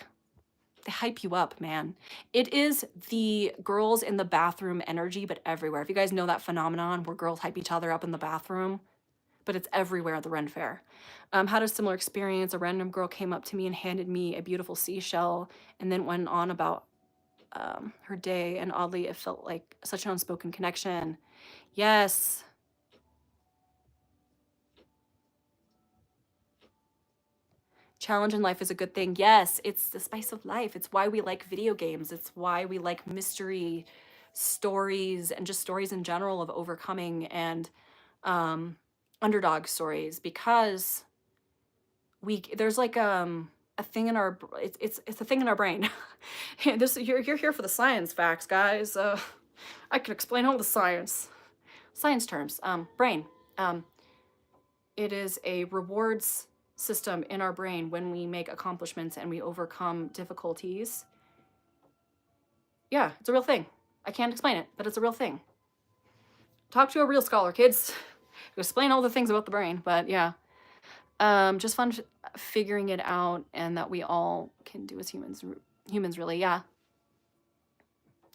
S1: they hype you up, man. It is the girls in the bathroom energy, but everywhere. If you guys know that phenomenon where girls hype each other up in the bathroom, but it's everywhere at the Ren Fair. Had a similar experience. A random girl came up to me and handed me a beautiful seashell and then went on about her day. And oddly, it felt like such an unspoken connection. Yes. Challenge in life is a good thing. Yes, it's the spice of life. It's why we like video games. It's why we like mystery stories and just stories in general of overcoming and underdog stories, because there's like a thing in our it's a thing in our brain. This you're here for the science facts, guys. I can explain all the science terms. Brain. It is a rewards system in our brain when we make accomplishments and we overcome difficulties. Yeah, it's a real thing. I can't explain it, but it's a real thing. Talk to a real scholar, kids. Explain all the things about the brain, but yeah. Just fun figuring it out, and that we all can do as humans really, yeah.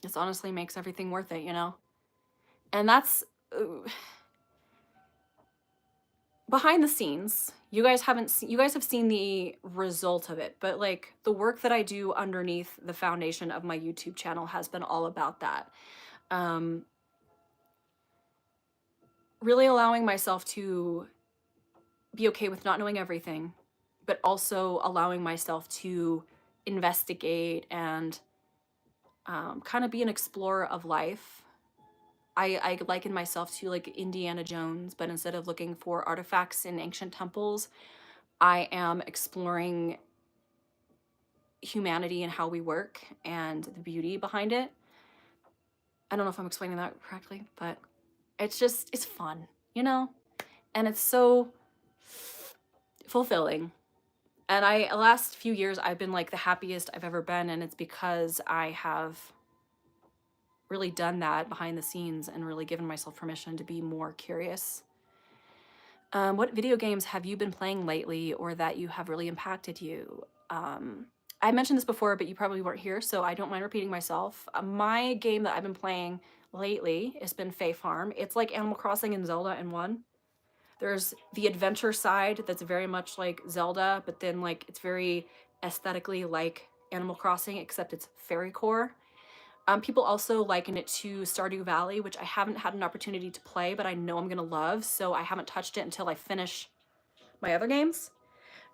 S1: This honestly makes everything worth it, you know? And that's behind the scenes. You guys have seen the result of it, but like the work that I do underneath the foundation of my YouTube channel has been all about that. Really allowing myself to be okay with not knowing everything, but also allowing myself to investigate and kind of be an explorer of life. I liken myself to like Indiana Jones, but instead of looking for artifacts in ancient temples, I am exploring humanity and how we work and the beauty behind it. I don't know if I'm explaining that correctly, but it's fun, you know? And it's so fulfilling. And last few years, I've been like the happiest I've ever been, and it's because I have really done that behind the scenes and really given myself permission to be more curious. What video games have you been playing lately, or that you have really impacted you? I mentioned this before, but you probably weren't here, so I don't mind repeating myself. My game that I've been playing lately has been Faire. It's like Animal Crossing and Zelda in one. There's the adventure side that's very much like Zelda, but then like it's very aesthetically like Animal Crossing, except it's fairy core. People also liken it to Stardew Valley, which I haven't had an opportunity to play, but I know I'm gonna love, so I haven't touched it until I finish my other games.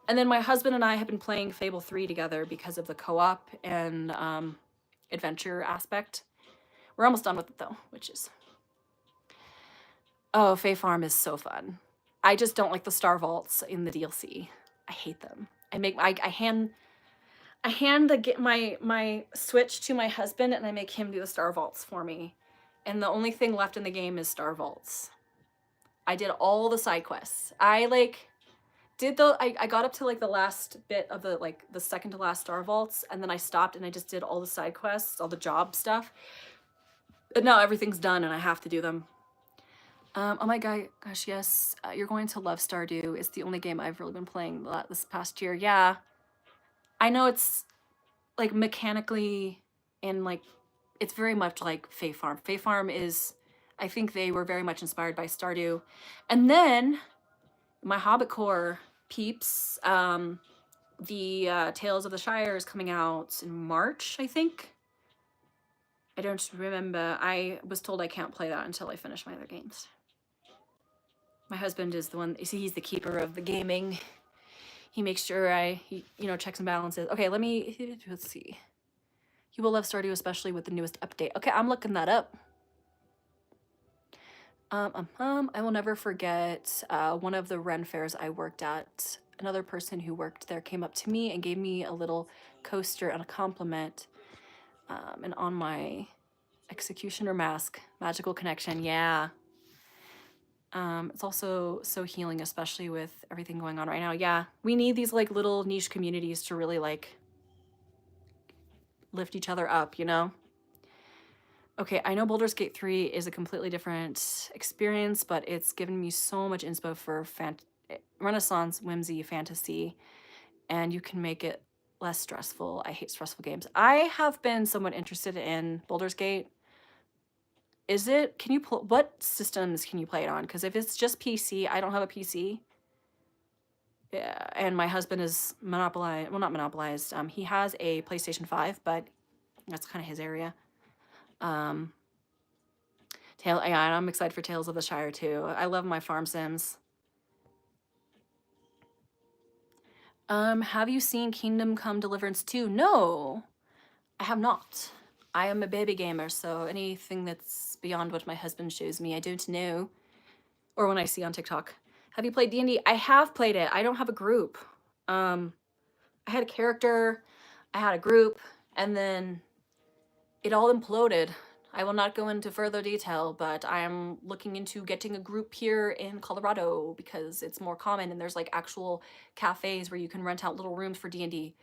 S1: And then my husband and I have been playing Fable 3 together because of the co-op and adventure aspect. We're almost done with it though, which is... Oh, Fae Farm is so fun. I just don't like the star vaults in the DLC. I hate them. I hand my Switch to my husband, and I make him do the star vaults for me. And the only thing left in the game is star vaults. I did all the side quests. I got up to like the last bit of the second to last star vaults, and then I stopped and I just did all the side quests, all the job stuff. And now everything's done and I have to do them. Oh my gosh, yes. You're going to love Stardew. It's the only game I've really been playing this past year. Yeah. I know it's like mechanically and like it's very much like Fae Farm. Fae Farm is, I think they were very much inspired by Stardew. And then my Hobbit core peeps, the Tales of the Shire is coming out in March, I think. I don't remember. I was told I can't play that until I finish my other games. My husband is the one, see, he's the keeper of the gaming. He makes sure he, you know, checks and balances. Okay, let's see. You will love Stardew, especially with the newest update. Okay, I'm looking that up. I will never forget one of the Ren fairs I worked at. Another person who worked there came up to me and gave me a little coaster and a compliment. And on my executioner mask, magical connection, yeah. It's also so healing, especially with everything going on right now. Yeah, we need these like little niche communities to really like lift each other up, you know? Okay, I know Baldur's Gate 3 is a completely different experience, but it's given me so much inspo for Renaissance whimsy fantasy, and you can make it less stressful. I hate stressful games. I have been somewhat interested in Baldur's Gate. What systems can you play it on? Because if it's just PC, I don't have a PC. Yeah, and my husband is not monopolized. He has a PlayStation 5, but that's kind of his area. Yeah, I'm excited for Tales of the Shire too. I love my farm sims. Have you seen Kingdom Come Deliverance 2? No, I have not. I am a baby gamer, so anything that's beyond what my husband shows me, I don't know. Or when I see on TikTok. Have you played D&D? I have played it. I don't have a group. I had a character, I had a group, and then it all imploded. I will not go into further detail, but I am looking into getting a group here in Colorado because it's more common and there's like actual cafes where you can rent out little rooms for D&D.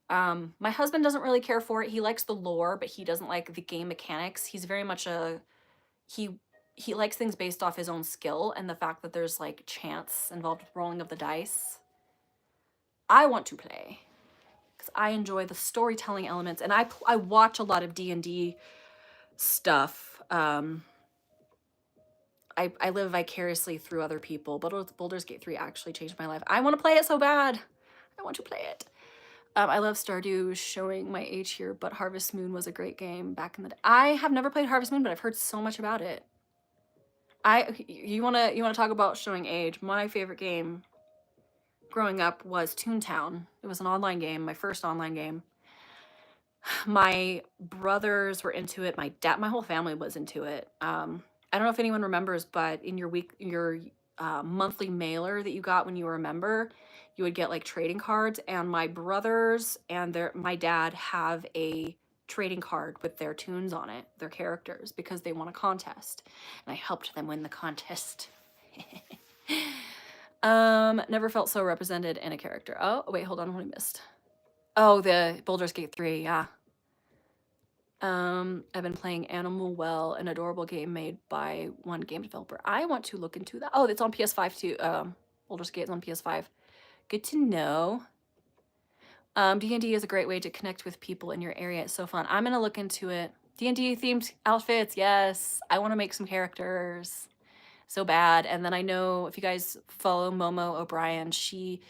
S1: My husband doesn't really care for it. He likes the lore, but he doesn't like the game mechanics. He's very much he likes things based off his own skill and the fact that there's like chance involved with rolling of the dice. I want to play because I enjoy the storytelling elements, and I watch a lot of D&D stuff. I live vicariously through other people, but Baldur's Gate 3 actually changed my life. I want to play it so bad. I want to play it. I love Stardew, showing my age here, but Harvest Moon was a great game back in the day. I have never played Harvest Moon, but I've heard so much about it. You wanna talk about showing age? My favorite game growing up was Toontown. It was an online game, my first online game. My brothers were into it. My whole family was into it. I don't know if anyone remembers, but in your monthly mailer that you got when you were a member, you would get like trading cards, and my brothers and my dad have a trading card with their tunes on it, their characters, because they won a contest, and I helped them win the contest. Never felt so represented in a character. Oh, wait, hold on, what I missed. Oh, the Baldur's Gate 3, yeah. I've been playing Animal Well, an adorable game made by one game developer. I want to look into that. Oh, it's on PS5 too. Baldur's Gate is on PS5. Good to know. D&D is a great way to connect with people in your area. It's so fun. I'm gonna look into it. D&D themed outfits, yes. I want to make some characters so bad. And then I know if you guys follow Momo O'Brien, she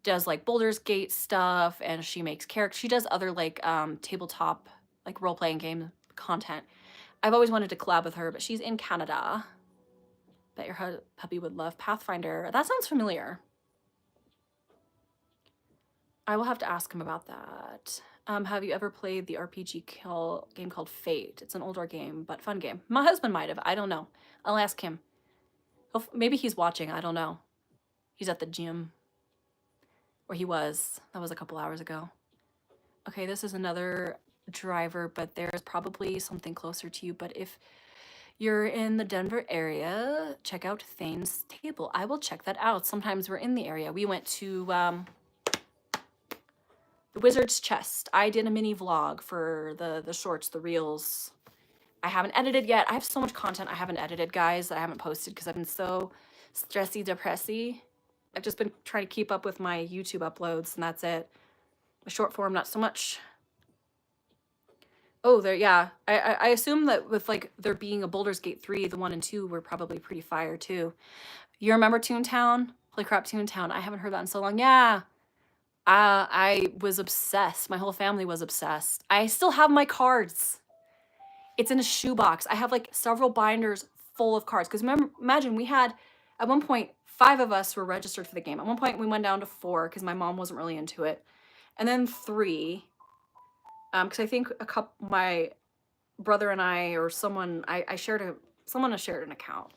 S1: does like Baldur's Gate stuff, and she makes characters. She does other like tabletop, like role-playing game content. I've always wanted to collab with her, but she's in Canada. Bet your puppy would love Pathfinder. That sounds familiar. I will have to ask him about that. Have you ever played the RPG game called Fate? It's an older game, but fun game. My husband might have. I don't know. I'll ask him. Maybe he's watching. I don't know. He's at the gym. Or he was. That was a couple hours ago. Okay, this is another driver, but there's probably something closer to you. But if you're in the Denver area, check out Thane's Table. I will check that out. Sometimes we're in the area. We went to the Wizard's Chest. I did a mini vlog for the shorts, the reels. I haven't edited yet. I have so much content I haven't edited, guys, that I haven't posted because I've been so stressy, depressy. I've just been trying to keep up with my YouTube uploads, and that's it. The short form, not so much. Oh, there, yeah. I assume that with like there being a Baldur's Gate 3, the 1 and 2 were probably pretty fire too. You remember Toontown? Holy crap, Toontown. I haven't heard that in so long. Yeah. I was obsessed. My whole family was obsessed. I still have my cards. It's in a shoebox. I have like several binders full of cards. Because imagine we had, at one point, 5 of us were registered for the game. At one point, we went down to 4 because my mom wasn't really into it. And then 3. Because I think my brother and I, or someone, someone shared an account.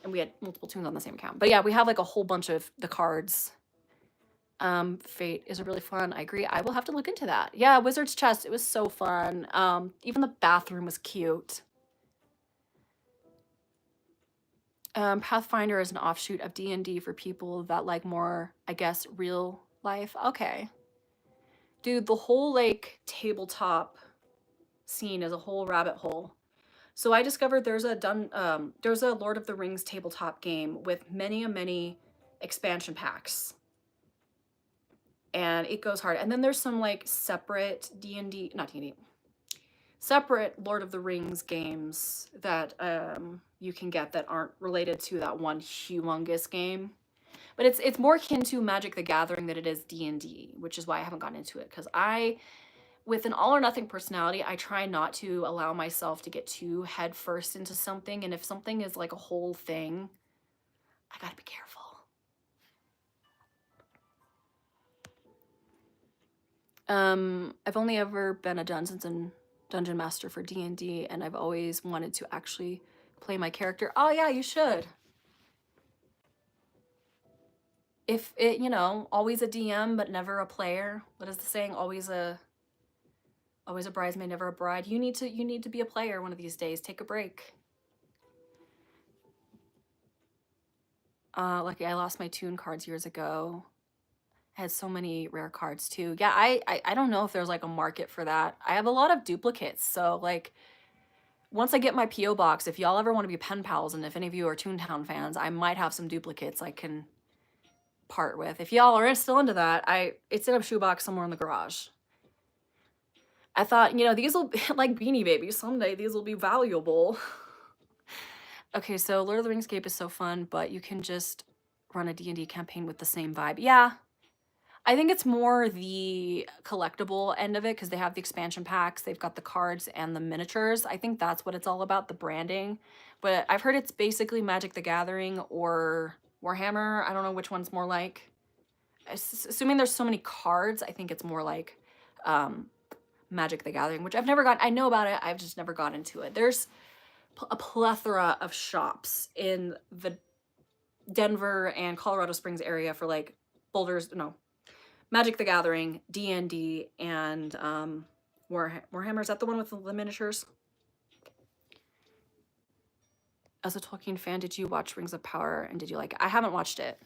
S1: And we had multiple tunes on the same account. But yeah, we have like a whole bunch of the cards. Fate is really fun. I agree. I will have to look into that. Yeah, Wizard's Chest. It was so fun. Even the bathroom was cute. Pathfinder is an offshoot of D&D for people that like more, I guess, real life. Okay. Dude, the whole like tabletop scene is a whole rabbit hole. So I discovered there's a Lord of the Rings tabletop game with many expansion packs. And it goes hard. And then there's some like separate separate Lord of the Rings games that you can get that aren't related to that one humongous game. But it's more akin to Magic the Gathering than it is D&D, which is why I haven't gotten into it. Because with an all or nothing personality, I try not to allow myself to get too head first into something. And if something is like a whole thing, I gotta be careful. I've only ever been a Dungeon Master for D&D, and I've always wanted to actually play my character. Oh yeah, you should. If it, always a DM but never a player. What is the saying? Always a bridesmaid, never a bride. You need to be a player one of these days. Take a break. Lucky I lost my Toon cards years ago. I had so many rare cards too. Yeah, I don't know if there's like a market for that. I have a lot of duplicates, so like once I get my P.O. box, if y'all ever want to be pen pals, and if any of you are Toontown fans, I might have some duplicates I can part with. If y'all are still into that, it's in a shoebox somewhere in the garage. I thought, these will be like Beanie Babies. Someday these will be valuable. Okay, so Lord of the Ringscape is so fun, but you can just run a D&D campaign with the same vibe. Yeah. I think it's more the collectible end of it because they have the expansion packs, they've got the cards and the miniatures. I think that's what it's all about, the branding. But I've heard it's basically Magic the Gathering or Warhammer. I don't know which one's more like. Assuming there's so many cards, I think it's more like Magic the Gathering, which I've never gotten. I know about it, I've just never got into it. There's a plethora of shops in the Denver and Colorado Springs area for like Magic the Gathering, D&D, and Warhammer. Is that the one with the miniatures? As a Tolkien fan, did you watch Rings of Power and did you like it? I haven't watched it.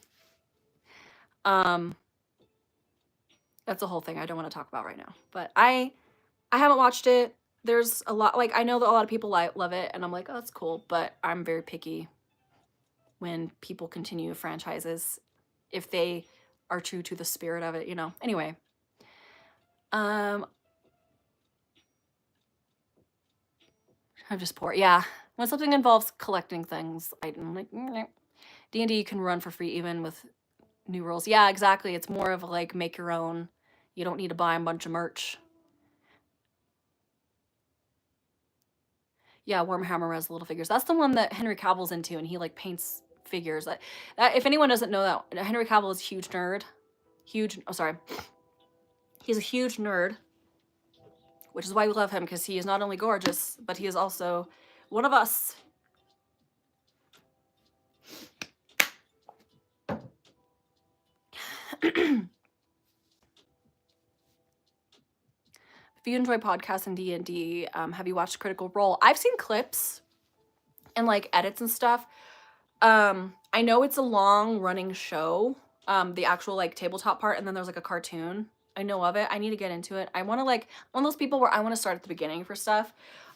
S1: That's a whole thing I don't want to talk about right now. But I haven't watched it. There's a lot, like I know that a lot of people love it, and I'm like, oh, that's cool. But I'm very picky when people continue franchises if they are true to the spirit of it, Anyway. I'm just poor. Yeah. When something involves collecting things, I'm like, D&D you can run for free even with new rules. Yeah, exactly. It's more of a like make your own. You don't need to buy a bunch of merch. Yeah, Warhammer has little figures. That's the one that Henry Cavill's into, and he like paints figures. That if anyone doesn't know that, Henry Cavill is a huge nerd. He's a huge nerd, which is why we love him, because he is not only gorgeous, but he is also one of us. If you enjoy podcasts and D&D, have you watched Critical Role? I've seen clips and like edits and stuff. I know it's a long running show, the actual like tabletop part, and then there's like a cartoon. I know of it. I need to get into it. I want to like one of those people where I want to start at the beginning for stuff.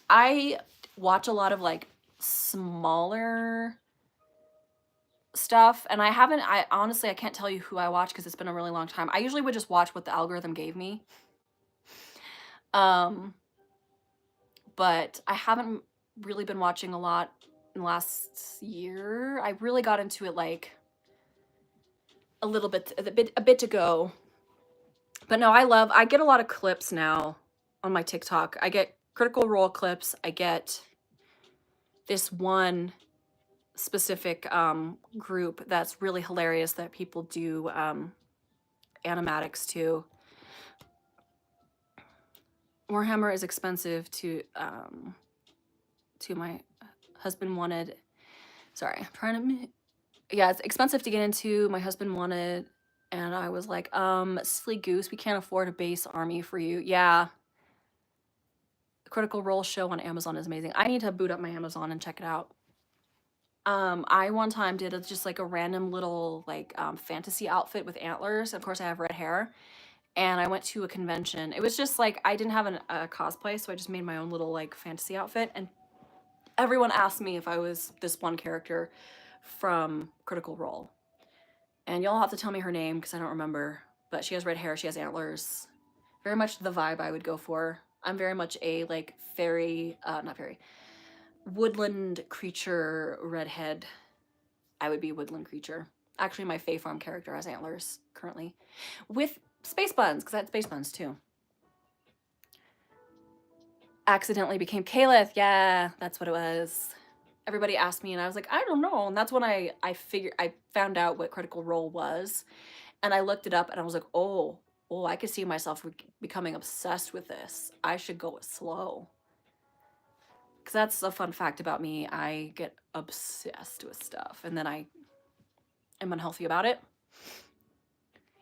S1: I watch a lot of like smaller stuff, and I honestly can't tell you who I watch because it's been a really long time. I usually would just watch what the algorithm gave me. but I haven't really been watching a lot in the last year. I really got into it like a bit ago. But no, I get a lot of clips now on my TikTok. I get Critical Role clips. I get this one specific group that's really hilarious that people do animatics to. Warhammer is expensive to my husband wanted. Sorry, I'm trying to. Yeah, it's expensive to get into. My husband wanted, and I was like, silly goose, we can't afford a base army for you. Yeah. Critical Role show on Amazon is amazing. I need to boot up my Amazon and check it out. I one time did just like a random little like fantasy outfit with antlers. Of course, I have red hair. And I went to a convention. It was just like, I didn't have a cosplay, so I just made my own little like fantasy outfit. And everyone asked me if I was this one character from Critical Role. And y'all have to tell me her name because I don't remember. But she has red hair, she has antlers. Very much the vibe I would go for. I'm very much a like woodland creature redhead. I would be a woodland creature. Actually, my Fae Farm character has antlers currently. With space buns, because I had space buns too. Accidentally became Caliph. Yeah, that's what it was. Everybody asked me and I was like, I don't know. And that's when I found out what Critical Role was. And I looked it up and I was like, oh, I could see myself becoming obsessed with this. I should go slow. Because that's a fun fact about me. I get obsessed with stuff and then I am unhealthy about it.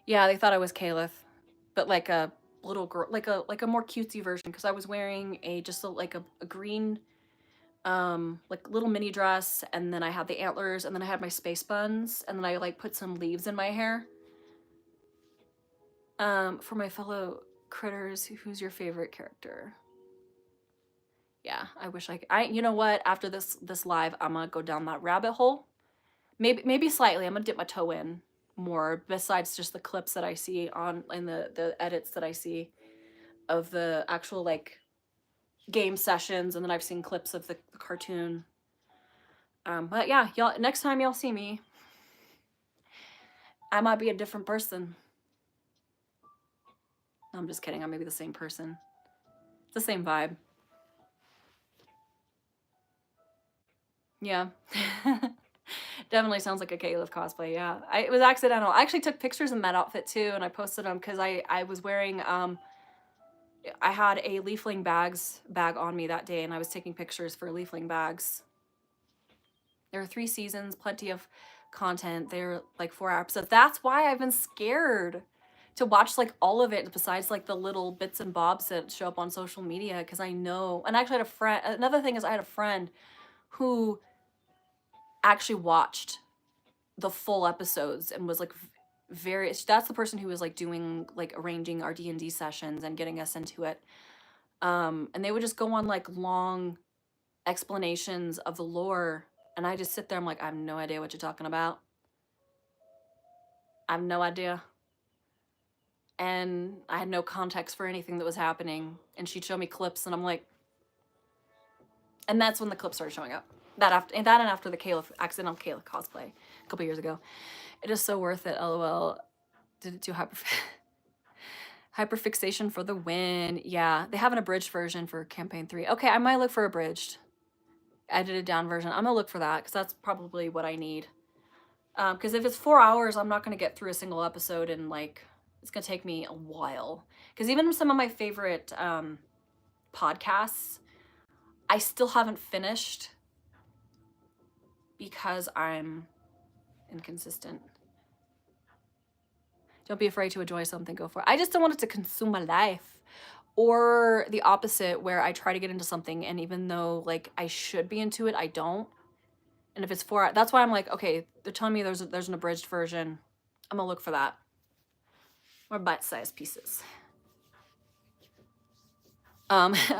S1: Yeah, they thought I was Caliph, but like a little girl, like a more cutesy version, because I was wearing a green like little mini dress, and then I had the antlers, and then I had my space buns, and then I like put some leaves in my hair. For my fellow critters, who's your favorite character? Yeah, I wish you know what, after this live, I'm gonna go down that rabbit hole. Maybe slightly. I'm gonna dip my toe in more, besides just the clips that I see in the edits that I see of the actual like game sessions, and then I've seen clips of the cartoon. But yeah, y'all, next time y'all see me, I might be a different person. No, I'm just kidding. I may be the same person. It's the same vibe. Yeah. Definitely sounds like a Caliph cosplay. Yeah, it was accidental. I actually took pictures in that outfit too, and I posted them because I was wearing I had a leafling bag on me that day, and I was taking pictures for leafling bags. There are 3 seasons, plenty of content. They're like 4 episodes. That's why I've been scared to watch like all of it, besides like the little bits and bobs that show up on social media, because I know. And actually, I had a friend. Another thing is, I had a friend who actually watched the full episodes and was like that's the person who was like doing like arranging our D&D sessions and getting us into it. And they would just go on like long explanations of the lore, and I just sit there, I'm like, I have no idea what you're talking about. I have no idea. And I had no context for anything that was happening, and she'd show me clips, and I'm like, and that's when the clips started showing up. That and after the accidental Caliph cosplay a couple years ago. It is so worth it, LOL. Did it do hyperfixation for the win? Yeah, they have an abridged version for campaign 3. Okay, I might look for abridged, edited down version. I'm gonna look for that because that's probably what I need. Because if it's 4 hours, I'm not gonna get through a single episode, and like it's gonna take me a while. Because even some of my favorite podcasts, I still haven't finished because I'm inconsistent. Don't be afraid to enjoy something, go for it. I just don't want it to consume my life. Or the opposite, where I try to get into something, and even though like I should be into it, I don't. And if it's 4 hours, that's why I'm like, okay, they're telling me there's an abridged version. I'm gonna look for that. Or bite-sized pieces.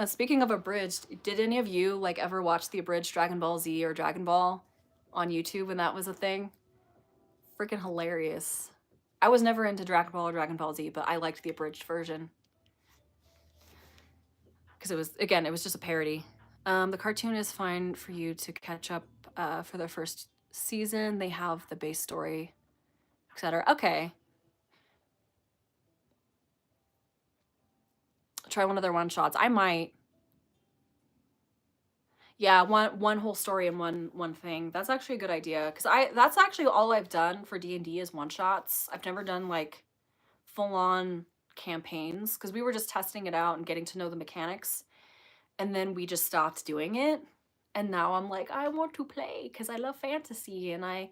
S1: Speaking of abridged, did any of you like ever watch the abridged Dragon Ball Z or Dragon Ball on YouTube when that was a thing? Freaking hilarious. I was never into Dragon Ball or Dragon Ball Z, but I liked the abridged version. because it was just a parody. The cartoon is fine for you to catch up for the first season. They have the base story, etc. Okay. Try one of their one shots. I might. Yeah, one whole story and one thing. That's actually a good idea because that's actually all I've done for D&D is one shots. I've never done like full on campaigns because we were just testing it out and getting to know the mechanics, and then we just stopped doing it. And now I'm like, I want to play because I love fantasy and I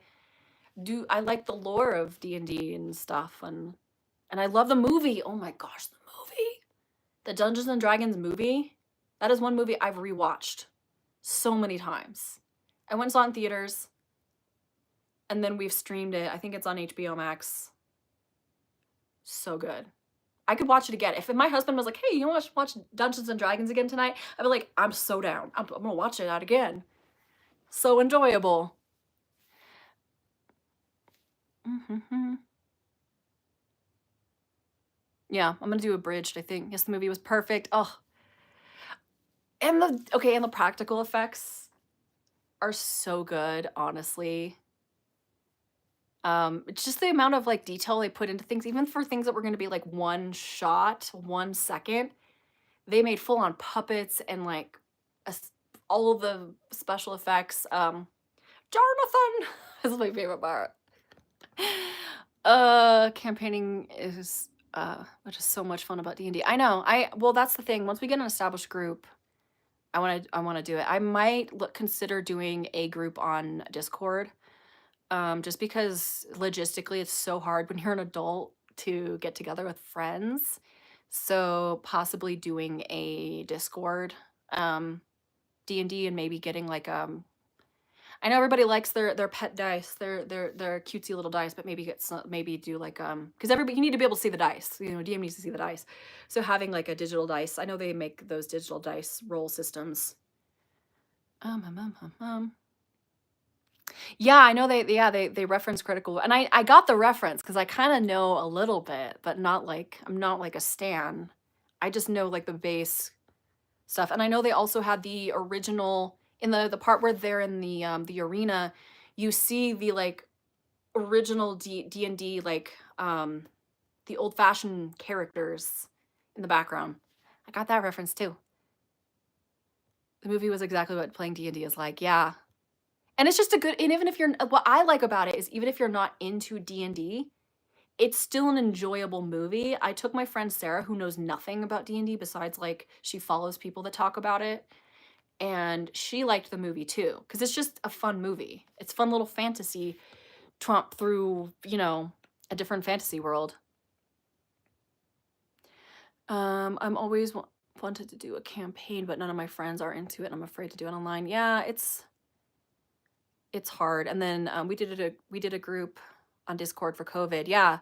S1: like the lore of D&D and stuff, and I love the movie. Oh my gosh, the movie. The Dungeons and Dragons movie. That is one movie I've rewatched so many times. I went and saw it in theaters, and then we've streamed it. I think it's on HBO Max. So good. I could watch it again. If my husband was like, hey, you want to watch Dungeons and Dragons again tonight? I'd be like, I'm so down. I'm going to watch it out again. So enjoyable. Yeah, I'm going to do abridged, I think. Yes, the movie was perfect. Oh. And the practical effects are so good, honestly. It's just the amount of like detail they put into things, even for things that were going to be like one shot, 1 second. They made full on puppets and like all of the special effects. Jonathan is my favorite part. Campaigning is which is so much fun about D&D. I know. Well, that's the thing. Once we get an established group, I want to do it. I might consider doing a group on Discord. Just because logistically it's so hard when you're an adult to get together with friends. So possibly doing a Discord D&D and maybe getting like I know everybody likes their pet dice, their cutesy little dice, but maybe do like because everybody, you need to be able to see the dice. You know, DM needs to see the dice. So having like a digital dice. I know they make those digital dice roll systems. Yeah, I know they reference critical, and I got the reference because I kind of know a little bit, but not like I'm not like a stan. I just know like the base stuff, and I know they also had the original in the part where they're in the arena. You see the like original D&D like the old fashioned characters in the background. I got that reference too. The movie was exactly what playing D&D is like. Yeah. And it's just a good, and even if you're, what I like about it is even if you're not into D&D, it's still an enjoyable movie. I took my friend Sarah, who knows nothing about D&D besides like she follows people that talk about it, and she liked the movie too because it's just a fun movie. It's fun little fantasy tromp through, you know, a different fantasy world. I'm always wanted to do a campaign, but none of my friends are into it. And I'm afraid to do it online. Yeah, it's hard. And then we did a group on Discord for COVID. Yeah,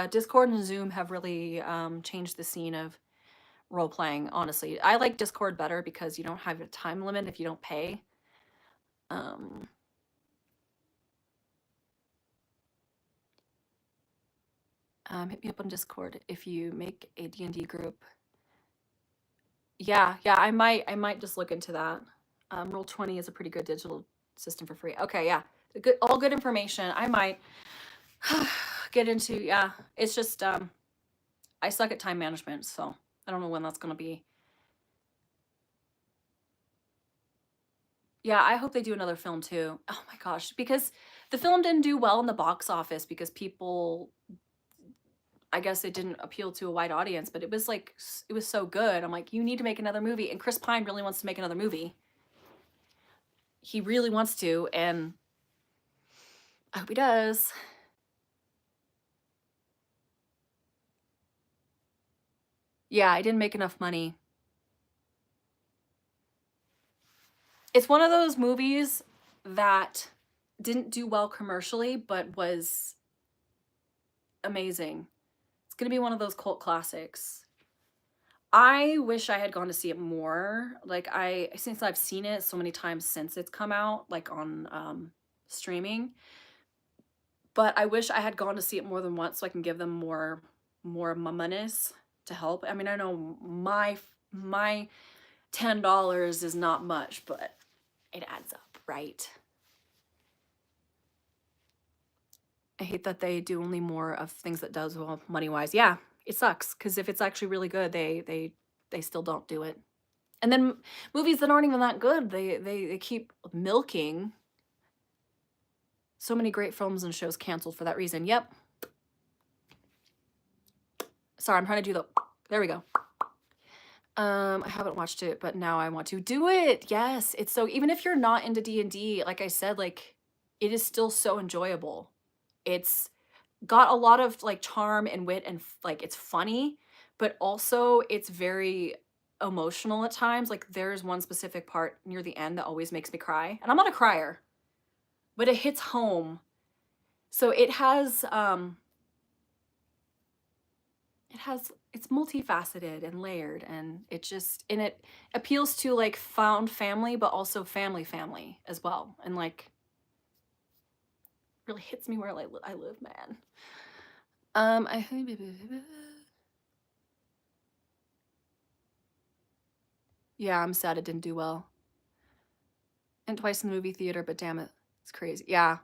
S1: Discord and Zoom have really changed the scene of role playing. Honestly, I like Discord better because you don't have a time limit if you don't pay. Hit me up on Discord if you make a D&D group. Yeah, I might just look into that. Roll20 is a pretty good digital system for free. Okay, yeah, all good information. I might get into. Yeah, it's just I suck at time management, so I don't know when that's gonna be. Yeah, I hope they do another film too. Oh my gosh, because the film didn't do well in the box office because people, I guess it didn't appeal to a wide audience, but it was like, it was so good. I'm like, you need to make another movie. And Chris Pine really wants to make another movie. He really wants to, and I hope he does. Yeah, I didn't make enough money. It's one of those movies that didn't do well commercially, but was amazing. It's gonna be one of those cult classics. I wish I had gone to see it more. Like since I've seen it so many times since it's come out, like on streaming. But I wish I had gone to see it more than once so I can give them more mumminess to help. I mean, I know my $10 is not much, but it adds up, right? I hate that they do only more of things that does well money-wise. Yeah, it sucks, because if it's actually really good, they still don't do it. And then movies that aren't even that good, they keep milking. So many great films and shows canceled for that reason. Yep. Sorry, I'm trying to do the, there we go. I haven't watched it, but now I want to do it. Yes, it's so, even if you're not into D&D, like I said, like, it is still so enjoyable. It's got a lot of like charm and wit, and like it's funny, but also it's very emotional at times. Like there's one specific part near the end that always makes me cry, and I'm not a crier, but it hits home. So it's multifaceted and layered, and it appeals to like found family, but also family as well, and like really hits me where I live, man. Yeah, I'm sad it didn't do well. And twice in the movie theater, but damn it, it's crazy. Yeah.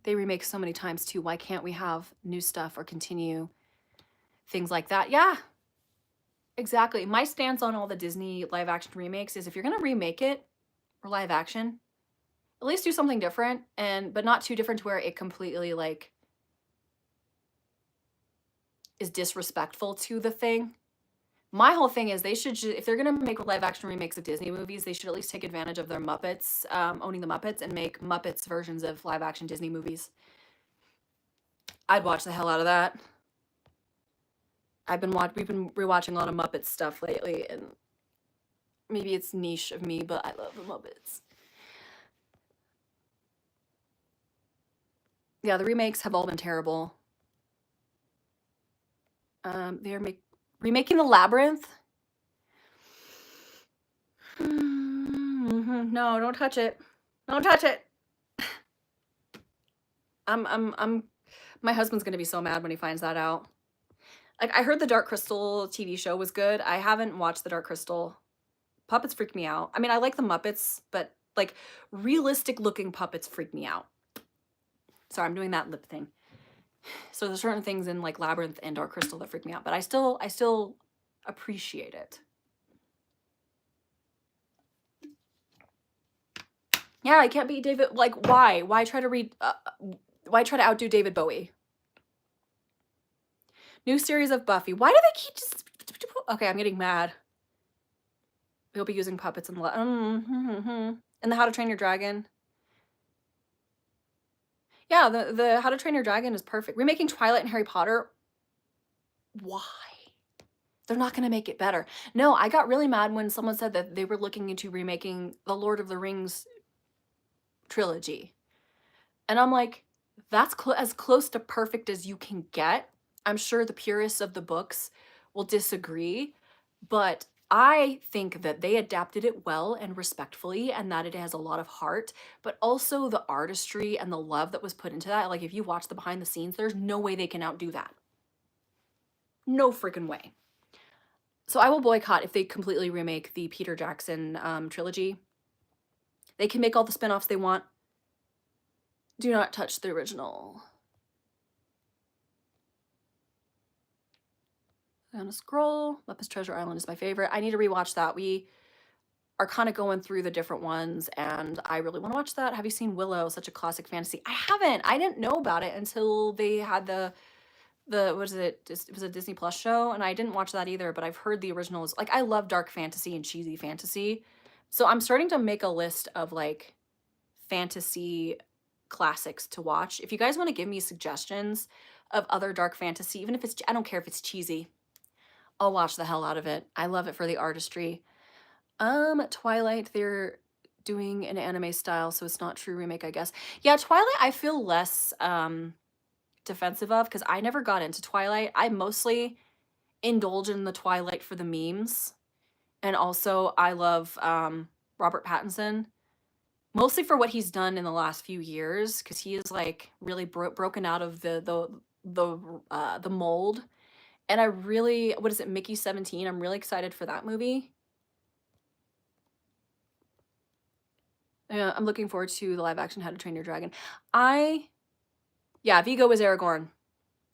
S1: They remake so many times too. Why can't we have new stuff or continue things like that? Yeah, exactly. My stance on all the Disney live action remakes is if you're gonna remake it or live action, at least do something different, but not too different to where it completely like is disrespectful to the thing. My whole thing is they should, if they're gonna make live action remakes of Disney movies, they should at least take advantage of their Muppets, owning the Muppets, and make Muppets versions of live action Disney movies. I'd watch the hell out of that. We've been rewatching a lot of Muppets stuff lately, and maybe it's niche of me, but I love the Muppets. Yeah, the remakes have all been terrible. They're remaking The Labyrinth. No, don't touch it. Don't touch it. My husband's gonna be so mad when he finds that out. Like, I heard the Dark Crystal TV show was good. I haven't watched the Dark Crystal. Puppets freak me out. I mean, I like the Muppets, but like realistic looking puppets freak me out. Sorry, I'm doing that lip thing. So there's certain things in like Labyrinth and Dark Crystal that freak me out, but I still appreciate it. Yeah, I can't beat David. Like, why? Why try to outdo David Bowie? New series of Buffy. Why do they keep just... Okay, I'm getting mad. We'll be using puppets in the... And the How to Train Your Dragon. Yeah, the How to Train Your Dragon is perfect. Remaking Twilight and Harry Potter. Why? They're not going to make it better. No, I got really mad when someone said that they were looking into remaking the Lord of the Rings trilogy. And I'm like, that's as close to perfect as you can get. I'm sure the purists of the books will disagree, but I think that they adapted it well and respectfully, and that it has a lot of heart, but also the artistry and the love that was put into that. Like, if you watch the behind the scenes, there's no way they can outdo that. No freaking way. So I will boycott if they completely remake the Peter Jackson trilogy. They can make all the spin-offs they want. Do not touch the original. I'm gonna scroll. Muppets Treasure Island is my favorite. I need to rewatch that. We are kind of going through the different ones, and I really want to watch that. Have you seen Willow? Such a classic fantasy. I haven't. I didn't know about it until they had the what is it? It was a Disney Plus show, and I didn't watch that either, but I've heard the originals. Like, I love dark fantasy and cheesy fantasy. So I'm starting to make a list of like fantasy classics to watch. If you guys want to give me suggestions of other dark fantasy, even if it's, I don't care if it's cheesy, I'll watch the hell out of it. I love it for the artistry. Twilight, they're doing an anime style, so it's not true remake, I guess. Yeah, Twilight, I feel less defensive of, because I never got into Twilight. I mostly indulge in the Twilight for the memes, and also I love Robert Pattinson, mostly for what he's done in the last few years, because he is like really broken out of the mold, And I really, what is it, Mickey 17? I'm really excited for that movie. Yeah, I'm looking forward to the live action How to Train Your Dragon. Yeah, Vigo was Aragorn.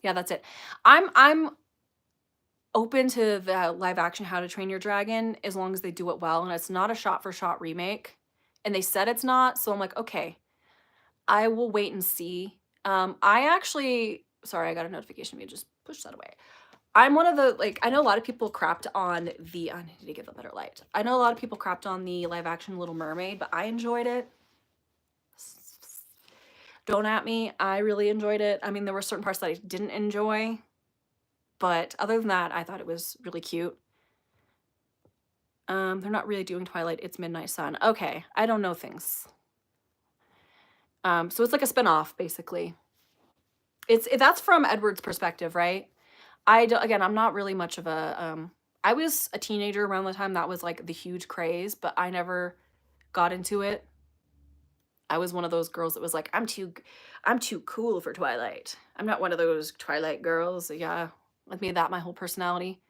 S1: Yeah, that's it. I'm open to the live action How to Train Your Dragon as long as they do it well and it's not a shot for shot remake. And they said it's not, so I'm like, okay, I will wait and see. Sorry, I got a notification. Let me just push that away. I'm one of the, like, I know a lot of people crapped on the, I need to give a better light. I know a lot of people crapped on the live action Little Mermaid, but I enjoyed it. Don't at me. I really enjoyed it. I mean, there were certain parts that I didn't enjoy, but other than that, I thought it was really cute. They're not really doing Twilight. It's Midnight Sun. Okay, I don't know things. So it's like a spinoff, basically. That's from Edward's perspective, right? Again, I'm not really much of a, I was a teenager around the time that was like the huge craze, but I never got into it. I was one of those girls that was like, I'm too cool for Twilight. I'm not one of those Twilight girls. Yeah, I've made that my whole personality.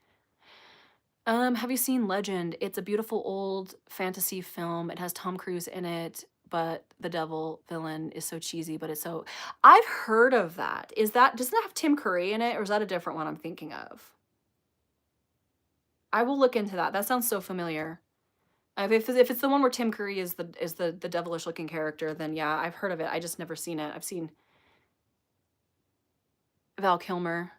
S1: Have you seen Legend? It's a beautiful old fantasy film. It has Tom Cruise in it, but the devil villain is so cheesy, but it's so, I've heard of that. Does that have Tim Curry in it, or is that a different one I'm thinking of? I will look into that. That sounds so familiar. If it's the one where Tim Curry is the devilish looking character, then yeah, I've heard of it. I just never seen it. I've seen Val Kilmer.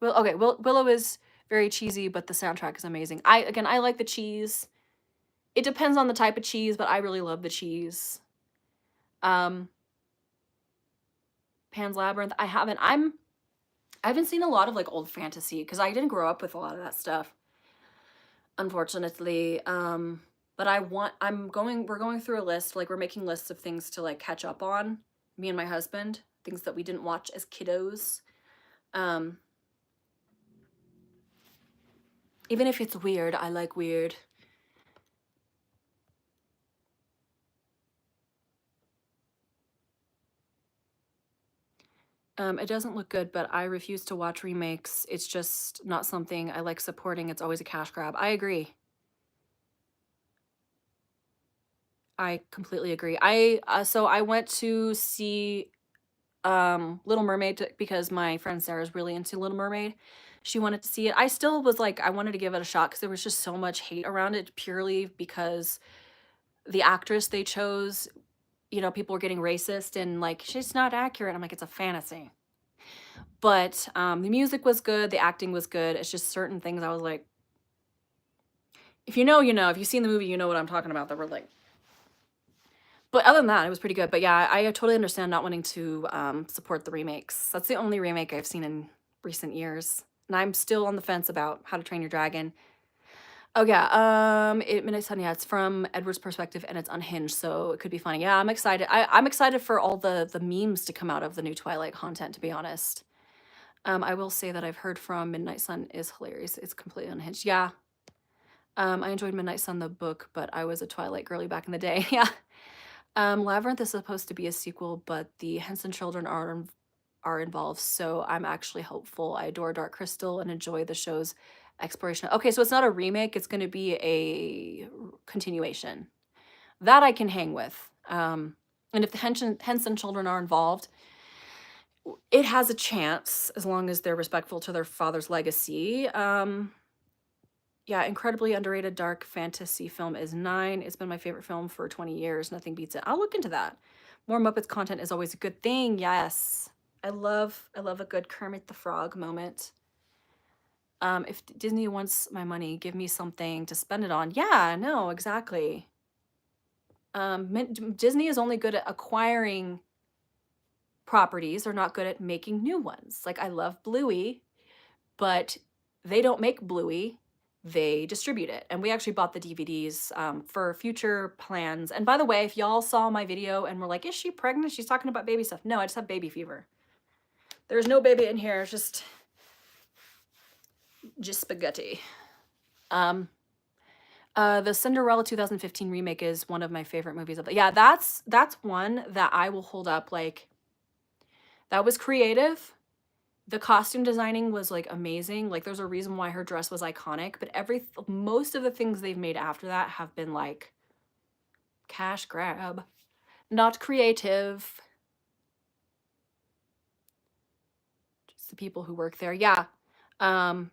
S1: Willow is very cheesy, but the soundtrack is amazing. I like the cheese. It depends on the type of cheese, but I really love the cheese. Pan's Labyrinth. I haven't seen a lot of like old fantasy because I didn't grow up with a lot of that stuff, unfortunately. But we're going through a list, like we're making lists of things to like catch up on, me and my husband, things that we didn't watch as kiddos. Even if it's weird, I like weird. It doesn't look good, but I refuse to watch remakes. It's just not something I like supporting. It's always a cash grab. I agree. I completely agree. So I went to see Little Mermaid because my friend Sarah's really into Little Mermaid. She wanted to see it. I still was like, I wanted to give it a shot because there was just so much hate around it purely because the actress they chose, people were getting racist and like, she's not accurate. I'm like, it's a fantasy. But the music was good. The acting was good. It's just certain things I was like, if you know, you know. If you've seen the movie, you know what I'm talking about. That were like, but other than that, it was pretty good. But yeah, I totally understand not wanting to support the remakes. That's the only remake I've seen in recent years. And I'm still on the fence about How to Train Your Dragon. Oh yeah, Midnight Sun, yeah, it's from Edward's perspective and it's unhinged, so it could be funny. Yeah, I'm excited. I'm excited for all the memes to come out of the new Twilight content, to be honest. I will say that I've heard from Midnight Sun is hilarious. It's completely unhinged. Yeah. I enjoyed Midnight Sun, the book, but I was a Twilight girly back in the day. Yeah. Labyrinth is supposed to be a sequel, but the Henson children are involved, so I'm actually hopeful. I adore Dark Crystal and enjoy the show's exploration. Okay, so it's not a remake, it's going to be a continuation. That I can hang with. And if the Henson children are involved, it has a chance as long as they're respectful to their father's legacy. Yeah, incredibly underrated dark fantasy film is 9. It's been my favorite film for 20 years. Nothing beats it. I'll look into that. More Muppets content is always a good thing. Yes. I love a good Kermit the Frog moment. If Disney wants my money, give me something to spend it on. Yeah, no, exactly. Disney is only good at acquiring properties. They're not good at making new ones. Like, I love Bluey, but they don't make Bluey. They distribute it. And we actually bought the DVDs for future plans. And by the way, if y'all saw my video and were like, is she pregnant? She's talking about baby stuff. No, I just have baby fever. There's no baby in here. It's just spaghetti. The Cinderella 2015 remake is one of my favorite movies of the, yeah, that's one that I will hold up. Like, that was creative. The costume designing was like amazing. Like there's a reason why her dress was iconic, but most of the things they've made after that have been like cash grab, not creative. Just the people who work there. Yeah.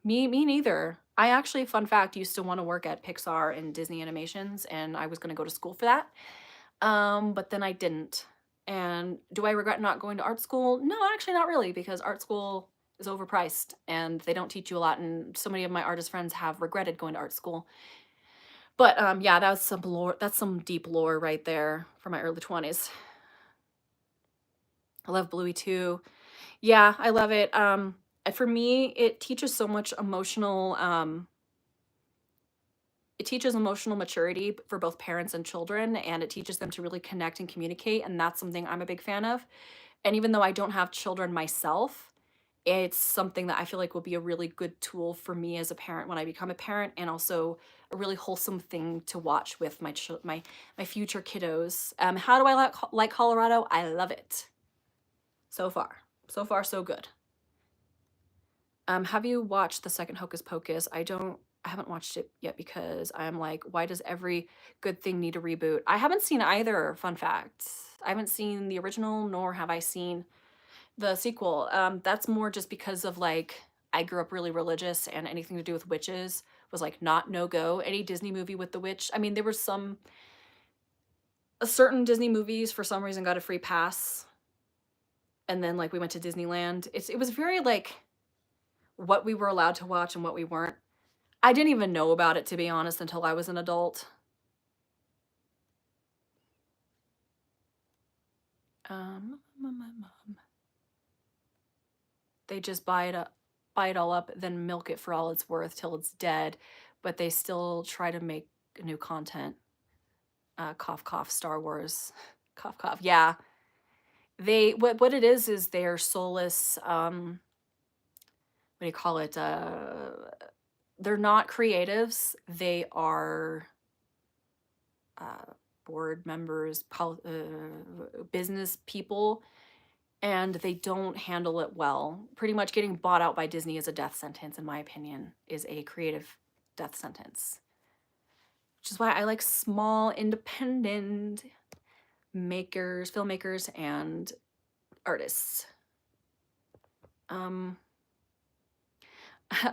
S1: Me neither. I actually, fun fact, used to want to work at Pixar and Disney Animations, and I was going to go to school for that. But then I didn't. And do I regret not going to art school? No, actually not really, because art school is overpriced and they don't teach you a lot, and so many of my artist friends have regretted going to art school. But yeah, that was some lore, that's some deep lore right there for my early 20s. I love Bluey too. Yeah, I love it. For me, it teaches so much emotional it teaches emotional maturity for both parents and children, and it teaches them to really connect and communicate, and that's something I'm a big fan of. And even though I don't have children myself, it's something that I feel like will be a really good tool for me as a parent when I become a parent, and also a really wholesome thing to watch with my future kiddos. How do I like Colorado? I love it. So far. So far, so good. Have you watched the second Hocus Pocus? I haven't watched it yet because I'm like, why does every good thing need a reboot? I haven't seen either, fun fact. I haven't seen the original, nor have I seen the sequel. That's more just because of like, I grew up really religious, and anything to do with witches was like not no go. Any Disney movie with the witch. I mean, there were certain Disney movies for some reason got a free pass. And then like we went to Disneyland. It was very like what we were allowed to watch and what we weren't. I didn't even know about it, to be honest, until I was an adult. My mom. They just buy it all up, then milk it for all it's worth till it's dead, but they still try to make new content. Cough, cough, Star Wars. Cough, cough. Yeah. What it is they're soulless, what do you call it? They're not creatives. They are board members, business people, and they don't handle it well. Pretty much getting bought out by Disney is a death sentence, in my opinion, is a creative death sentence. Which is why I like small, independent filmmakers, and artists.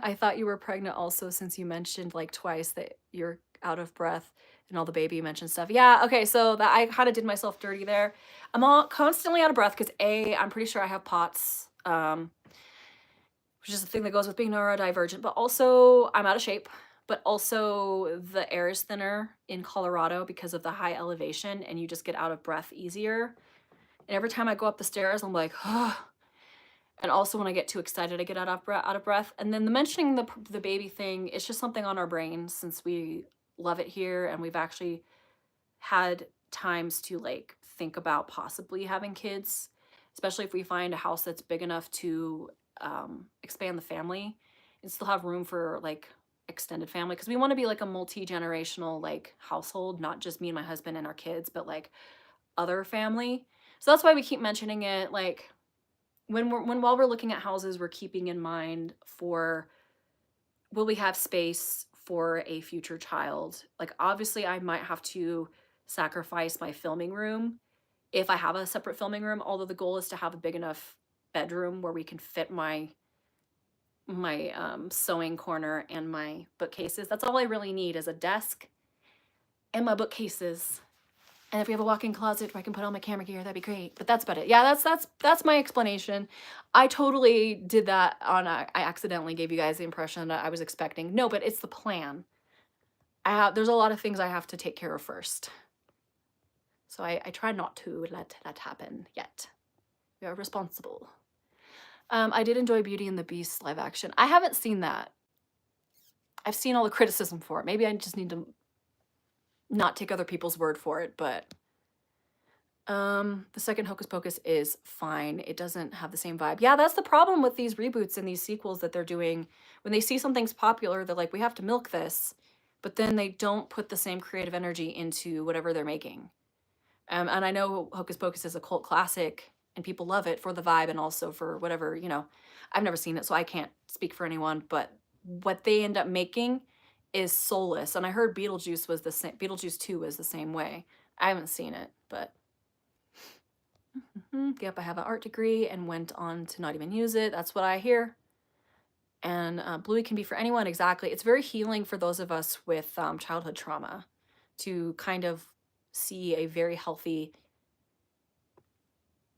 S1: I thought you were pregnant also, since you mentioned like twice that you're out of breath and all the baby mentioned stuff. Yeah, okay, so that I kind of did myself dirty there. I'm all constantly out of breath because I'm pretty sure I have POTS, which is the thing that goes with being neurodivergent, but also I'm out of shape, but also the air is thinner in Colorado because of the high elevation, and you just get out of breath easier. And every time I go up the stairs, I'm like, oh. And also when I get too excited, I get out of breath. And then the mentioning the baby thing, it's just something on our brains, since we love it here, and we've actually had times to like think about possibly having kids, especially if we find a house that's big enough to expand the family and still have room for like extended family, because we want to be like a multi-generational like household, not just me and my husband and our kids, but like other family. So that's why we keep mentioning it. Like while we're looking at houses, we're keeping in mind for, will we have space for a future child? Like obviously I might have to sacrifice my filming room if I have a separate filming room, although the goal is to have a big enough bedroom where we can fit my sewing corner and my bookcases. That's all I really need, is a desk and my bookcases. And if we have a walk-in closet where I can put all my camera gear, that'd be great. But that's about it. Yeah, that's my explanation. I totally did that I accidentally gave you guys the impression that I was expecting. No, but it's the plan. There's a lot of things I have to take care of first. So I try not to let that happen yet. We are responsible. I did enjoy Beauty and the Beast live action. I haven't seen that. I've seen all the criticism for it. Maybe I just need to not take other people's word for it, but the second Hocus Pocus is fine. It doesn't have the same vibe. Yeah, that's the problem with these reboots and these sequels that they're doing. When they see something's popular, they're like, we have to milk this, but then they don't put the same creative energy into whatever they're making. And I know Hocus Pocus is a cult classic, and people love it for the vibe and also for whatever, you know. I've never seen it, so I can't speak for anyone, but what they end up making is soulless. And I heard Beetlejuice was the same. Beetlejuice 2 was the same way. I haven't seen it, but yep, I have an art degree and went on to not even use it. That's what I hear. And Bluey can be for anyone, exactly. It's very healing for those of us with childhood trauma to kind of see a very healthy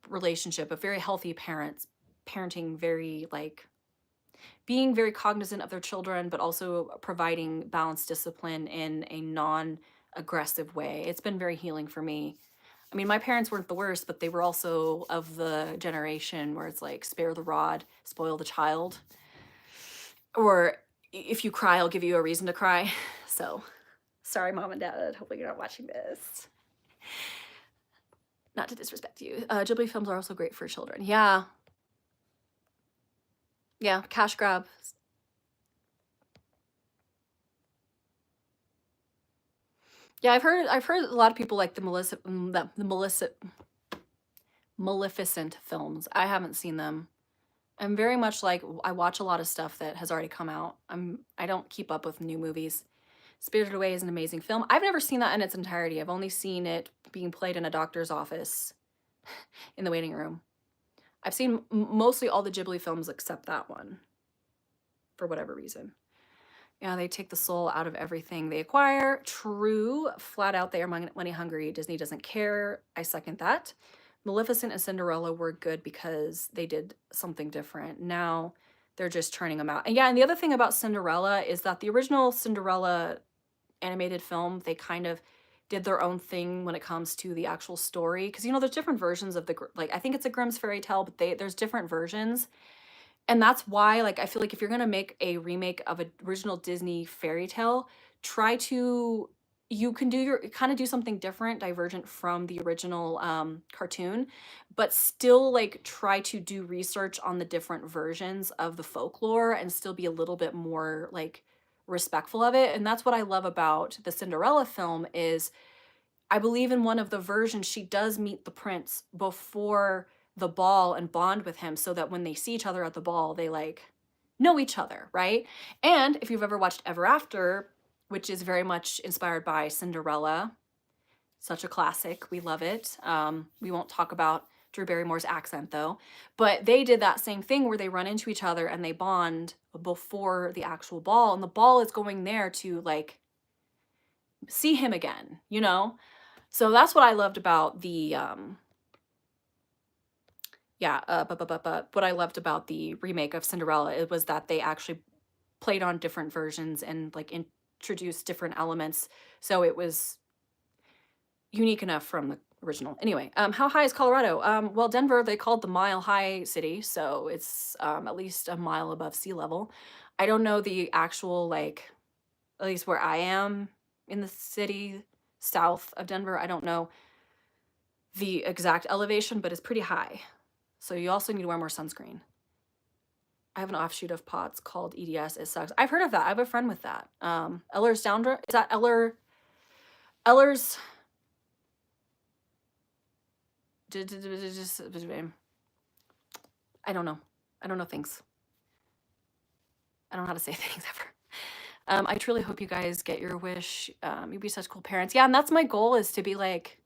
S1: relationship, a very healthy parents, parenting, very like being very cognizant of their children, but also providing balanced discipline in a non-aggressive way. It's been very healing for me. I mean, my parents weren't the worst, but they were also of the generation where it's like, spare the rod, spoil the child. Or if you cry, I'll give you a reason to cry. So, sorry, Mom and Dad. Hopefully you're not watching this. Not to disrespect you. Ghibli films are also great for children. Yeah. Yeah, cash grab. Yeah, I've heard a lot of people like the Maleficent films. I haven't seen them. I'm very much like, I watch a lot of stuff that has already come out. I don't keep up with new movies. Spirited Away is an amazing film. I've never seen that in its entirety. I've only seen it being played in a doctor's office in the waiting room. I've seen mostly all the Ghibli films except that one, for whatever reason. Yeah, they take the soul out of everything they acquire. True, flat out, they are money hungry. Disney doesn't care. I second that. Maleficent and Cinderella were good because they did something different. Now they're just churning them out. And yeah, and the other thing about Cinderella is that the original Cinderella animated film, they kind of did their own thing when it comes to the actual story. Because, you know, there's different versions of I think it's a Grimm's fairy tale, but there's different versions. And that's why, like, I feel like if you're gonna make a remake of an original Disney fairy tale, you can do something different, divergent from the original cartoon, but still like try to do research on the different versions of the folklore and still be a little bit more like respectful of it. And that's what I love about the Cinderella film is I believe in one of the versions, she does meet the prince before the ball and bond with him so that when they see each other at the ball, they like know each other, right? And if you've ever watched Ever After, which is very much inspired by Cinderella, such a classic, we love it. We won't talk about Drew Barrymore's accent though, but they did that same thing where they run into each other and they bond before the actual ball, and the ball is going there to like see him again, you know? So that's what I loved about the what I loved about the remake of Cinderella, it was that they actually played on different versions and like introduced different elements. So it was unique enough from the original. Anyway, how high is Colorado? Well, Denver, they called the Mile High City, so it's at least a mile above sea level. I don't know the actual, like, at least where I am in the city south of Denver, I don't know the exact elevation, but it's pretty high. So you also need to wear more sunscreen. I have an offshoot of POTS called EDS. It sucks. I've heard of that. I have a friend with that. Eller's Downdra. Is that Eller's? I don't know. I don't know things. I don't know how to say things ever. I truly hope you guys get your wish. You'd be such cool parents. Yeah, and that's my goal, is to be like,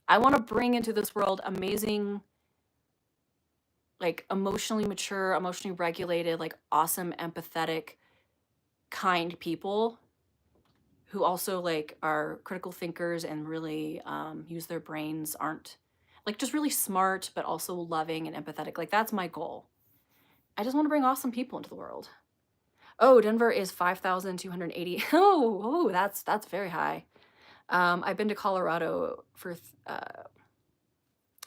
S1: I want to bring into this world amazing, like emotionally mature, emotionally regulated, like awesome, empathetic, kind people who also like are critical thinkers and really use their brains, aren't like just really smart, but also loving and empathetic. Like that's my goal. I just want to bring awesome people into the world. Oh, Denver is 5,280. Oh, that's very high. I've been to Colorado for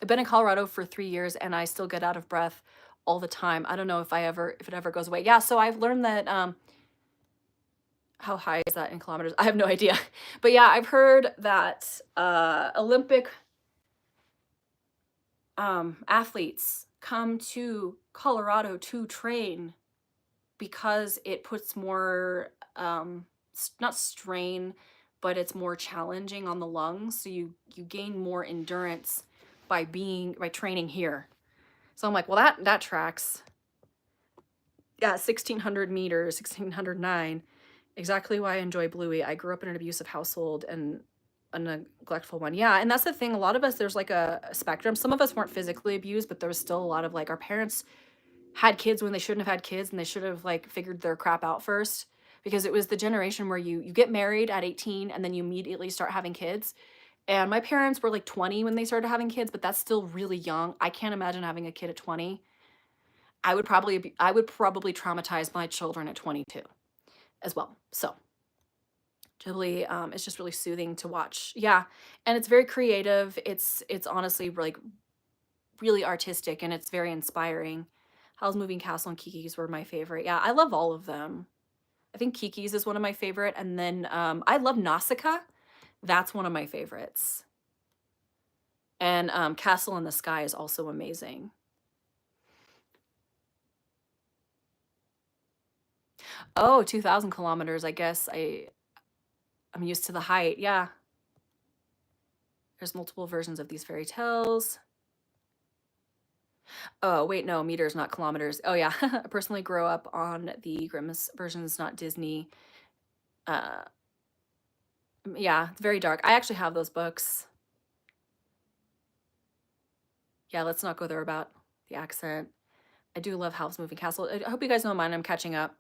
S1: I've been in Colorado for 3 years and I still get out of breath all the time. I don't know if it ever goes away. Yeah, so I've learned that how high is that in kilometers? I have no idea. But yeah, I've heard that Olympic athletes come to Colorado to train because it puts more not strain, but it's more challenging on the lungs, so you gain more endurance by training here. So I'm like, well, that tracks. Yeah, 1600 meters, 1609. Exactly why I enjoy Bluey. I grew up in an abusive household and a neglectful one. Yeah, and that's the thing. A lot of us, there's like a spectrum. Some of us weren't physically abused, but there was still a lot of like our parents had kids when they shouldn't have had kids, and they should have like figured their crap out first, because it was the generation where you get married at 18 and then you immediately start having kids. And my parents were like 20 when they started having kids, but that's still really young. I can't imagine having a kid at 20. I would probably traumatize my children at 22 as well. So Ghibli, it's just really soothing to watch. Yeah, and it's very creative. It's honestly like really artistic, and it's very inspiring. Howl's Moving Castle and Kiki's were my favorite. Yeah, I love all of them. I think Kiki's is one of my favorite, and then I love Nausicaa. That's one of my favorites. And Castle in the Sky is also amazing. Oh, 2,000 kilometers. I guess I'm used to the height. Yeah. There's multiple versions of these fairy tales. Oh, wait, no, meters, not kilometers. Oh, yeah. I personally grew up on the Grimm's versions, not Disney. Yeah, it's very dark. I actually have those books. Yeah, let's not go there about the accent. I do love Howl's Moving Castle. I hope you guys don't mind. I'm catching up.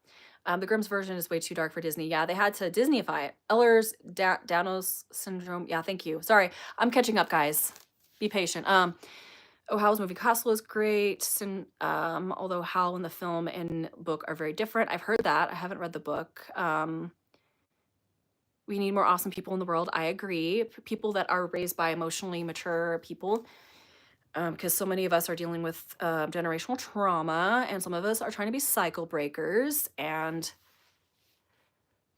S1: The Grimm's version is way too dark for Disney. Yeah, they had to Disneyify it. Ehlers-Danlos syndrome. Yeah, thank you. Sorry, I'm catching up, guys. Be patient. Oh, Howl's Moving Castle is great. And although Howl in the film and book are very different. I've heard that. I haven't read the book. We need more awesome people in the world. I agree. People that are raised by emotionally mature people. Because so many of us are dealing with generational trauma, and some of us are trying to be cycle breakers and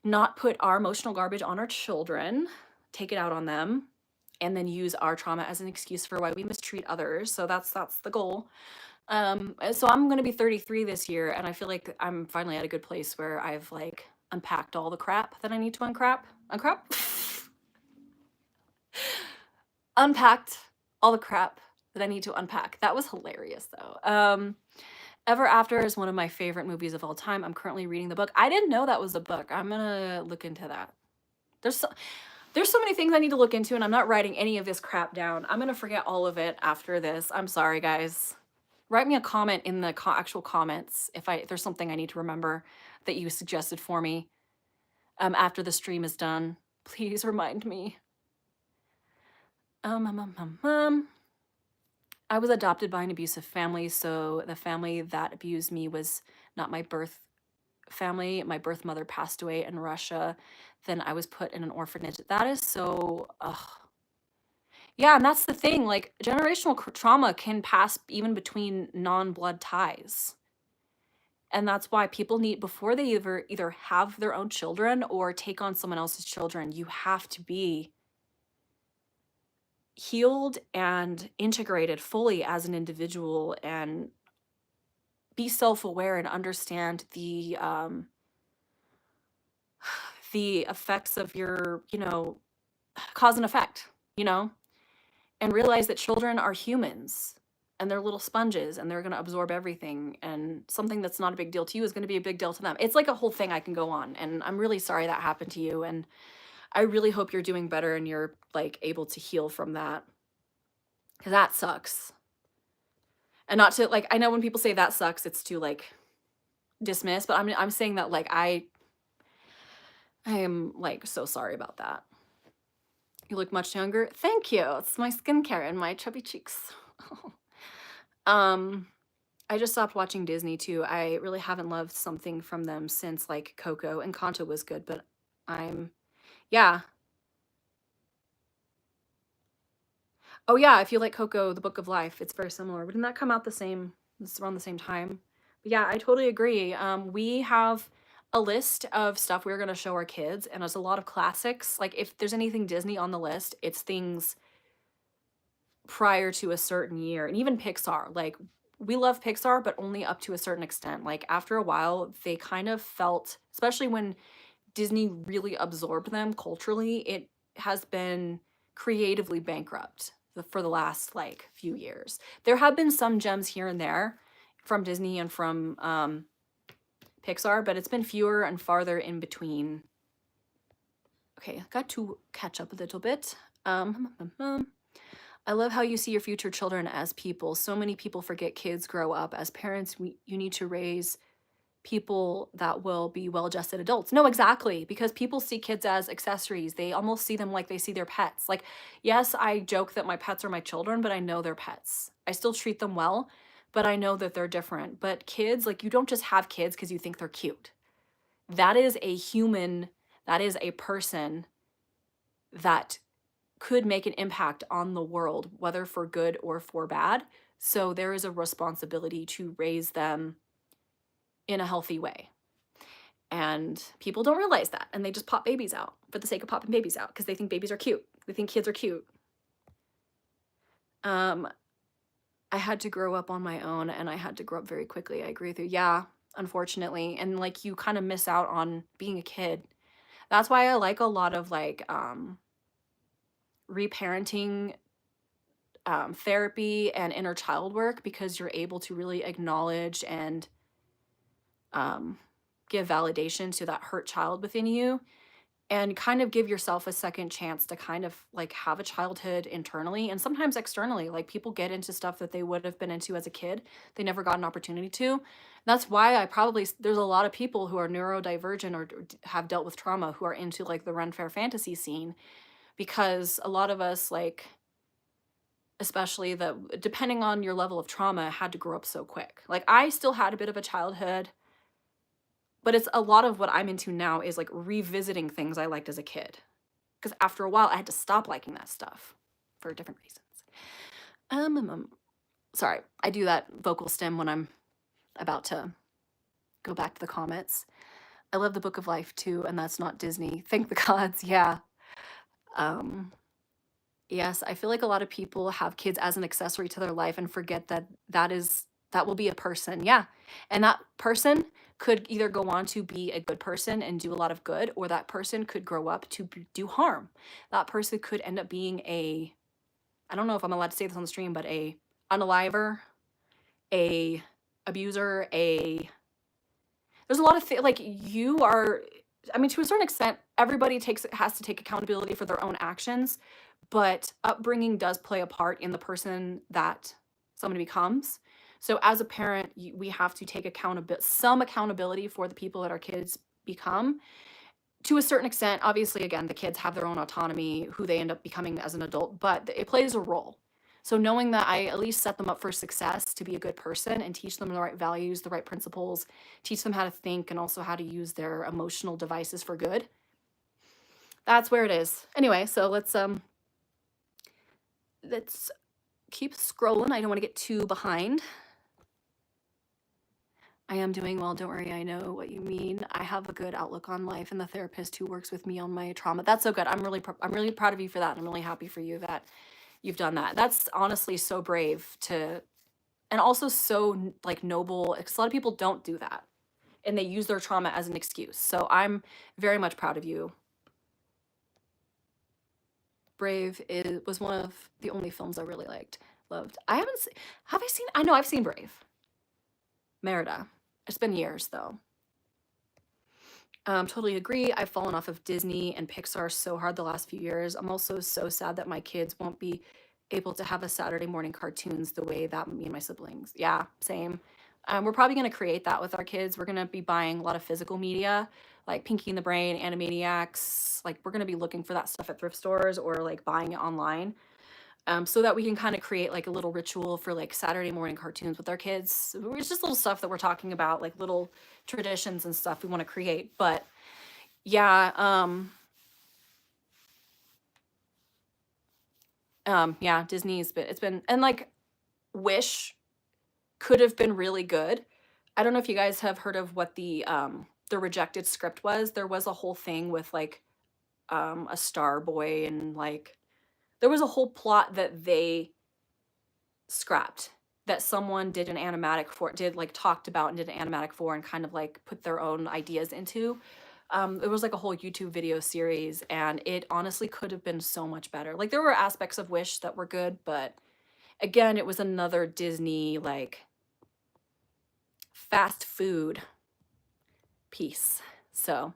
S1: not put our emotional garbage on our children, take it out on them, and then use our trauma as an excuse for why we mistreat others. So that's the goal. So I'm gonna be 33 this year, and I feel like I'm finally at a good place where I've like unpacked all the crap that I need to unpacked all the crap that I need to unpack. That was hilarious though. Ever After is one of my favorite movies of all time. I'm currently reading the book. I didn't know that was a book. I'm gonna look into that. There's so many things I need to look into, and I'm not writing any of this crap down. I'm gonna forget all of it after this. I'm sorry, guys. Write me a comment in the actual comments if there's something I need to remember that you suggested for me after the stream is done. Please remind me. I was adopted by an abusive family, so the family that abused me was not my birth family. My birth mother passed away in Russia. Then I was put in an orphanage. That is so, yeah, and that's the thing. Like, generational trauma can pass even between non-blood ties. And that's why people need, before they either have their own children or take on someone else's children, you have to be healed and integrated fully as an individual and be self-aware and understand the effects of your, cause and effect, and realize that children are humans and they're little sponges and they're going to absorb everything, and something that's not a big deal to you is going to be a big deal to them. It's like a whole thing I can go on, and I'm really sorry that happened to you, and I really hope you're doing better and you're like able to heal from that, because that sucks. And not to like, I know when people say that sucks, it's to like dismiss, but I'm saying that like I am like so sorry about that. You look much younger. Thank you. It's my skincare and my chubby cheeks. I just stopped watching Disney too. I really haven't loved something from them since like Coco, and Kanto was good, but yeah. Oh yeah, if you like Coco, The Book of Life, it's very similar. Didn't that come out this around the same time? But yeah, I totally agree. We have a list of stuff we're going to show our kids, and there's a lot of classics. Like if there's anything Disney on the list, it's things prior to a certain year. And even Pixar, like we love Pixar, but only up to a certain extent. Like after a while, they kind of felt, especially when Disney really absorbed them culturally, it has been creatively bankrupt for the last like few years. There have been some gems here and there from Disney and from Pixar, but it's been fewer and farther in between. Okay, got to catch up a little bit. I love how you see your future children as people. So many people forget kids grow up. As parents, you need to raise people that will be well-adjusted adults. No, exactly, because people see kids as accessories. They almost see them like they see their pets. Like, yes, I joke that my pets are my children, but I know they're pets. I still treat them well, but I know that they're different. But kids, like, you don't just have kids because you think they're cute. That is a human, that is a person that could make an impact on the world, whether for good or for bad. So there is a responsibility to raise them in a healthy way. And people don't realize that, and they just pop babies out for the sake of popping babies out because they think babies are cute. They think kids are cute. I had to grow up on my own, and I had to grow up very quickly. I agree with you. Yeah, unfortunately. And like, you kind of miss out on being a kid. That's why I like a lot of like reparenting therapy and inner child work, because you're able to really acknowledge and give validation to that hurt child within you, and kind of give yourself a second chance to kind of like have a childhood internally and sometimes externally. Like, people get into stuff that they would have been into as a kid, they never got an opportunity to. That's why there's a lot of people who are neurodivergent or have dealt with trauma who are into like the Ren Fair fantasy scene, because a lot of us, like, especially depending on your level of trauma, had to grow up so quick. Like, I still had a bit of a childhood, but it's a lot of what I'm into now is like revisiting things I liked as a kid. Because after a while, I had to stop liking that stuff for different reasons. Sorry, I do that vocal stim when I'm about to go back to the comments. I love the Book of Life too, and that's not Disney. Thank the gods, yeah. Yes, I feel like a lot of people have kids as an accessory to their life and forget that that will be a person. Yeah. And that person could either go on to be a good person and do a lot of good, or that person could grow up to do harm. That person could end up being I don't know if I'm allowed to say this on the stream, but a unaliver, a abuser, there's a lot of things, like, you are, I mean, to a certain extent, everybody has to take accountability for their own actions, but upbringing does play a part in the person that somebody becomes. So as a parent, we have to take some accountability for the people that our kids become. To a certain extent, obviously, again, the kids have their own autonomy, who they end up becoming as an adult, but it plays a role. So knowing that I at least set them up for success to be a good person and teach them the right values, the right principles, teach them how to think and also how to use their emotional devices for good. That's where it is. Anyway, so let's keep scrolling. I don't want to get too behind. I am doing well, don't worry, I know what you mean. I have a good outlook on life, and the therapist who works with me on my trauma. That's so good. I'm really proud of you for that. I'm really happy for you that you've done that. That's honestly so brave and also so like noble, because a lot of people don't do that, and they use their trauma as an excuse. So I'm very much proud of you. Brave was one of the only films I really loved. I know I've seen Brave. Merida. It's been years though. Totally agree. I've fallen off of Disney and Pixar so hard the last few years. I'm also so sad that my kids won't be able to have a Saturday morning cartoons the way that me and my siblings. Yeah, same. We're probably going to create that with our kids. We're going to be buying a lot of physical media, like Pinky and the Brain, Animaniacs. Like, we're going to be looking for that stuff at thrift stores or like buying it online. So that we can kind of create like a little ritual for like Saturday morning cartoons with our kids. It's just little stuff that we're talking about, like little traditions and stuff we want to create. But yeah, yeah, it's been, and like Wish could have been really good. I don't know if you guys have heard of what the rejected script was. There was a whole thing with like a star boy, and like there was a whole plot that they scrapped, that someone did an animatic for, talked about and did an animatic for, and kind of like put their own ideas into. It was like a whole YouTube video series, and it honestly could have been so much better. Like there were aspects of Wish that were good, but again, it was another Disney like fast food piece. So,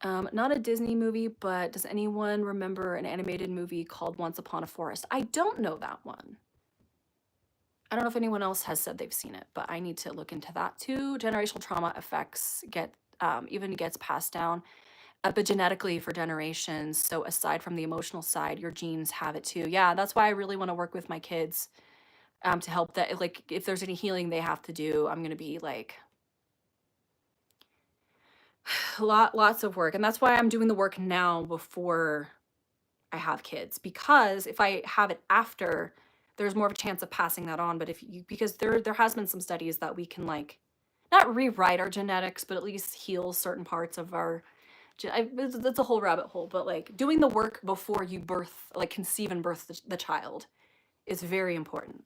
S1: not a Disney movie, but does anyone remember an animated movie called Once Upon a Forest? I don't know that one. I don't know if anyone else has said they've seen it, but I need to look into that too. Generational trauma effects even gets passed down epigenetically for generations. So aside from the emotional side, your genes have it too. Yeah, that's why I really want to work with my kids to help that. Like if there's any healing they have to do, I'm gonna be like lots of work, and that's why I'm doing the work now before I have kids, because if I have it after, there's more of a chance of passing that on. But if you, because there has been some studies that we can like not rewrite our genetics, but at least heal certain parts of our that's a whole rabbit hole, but like doing the work before you like conceive and birth the child is very important.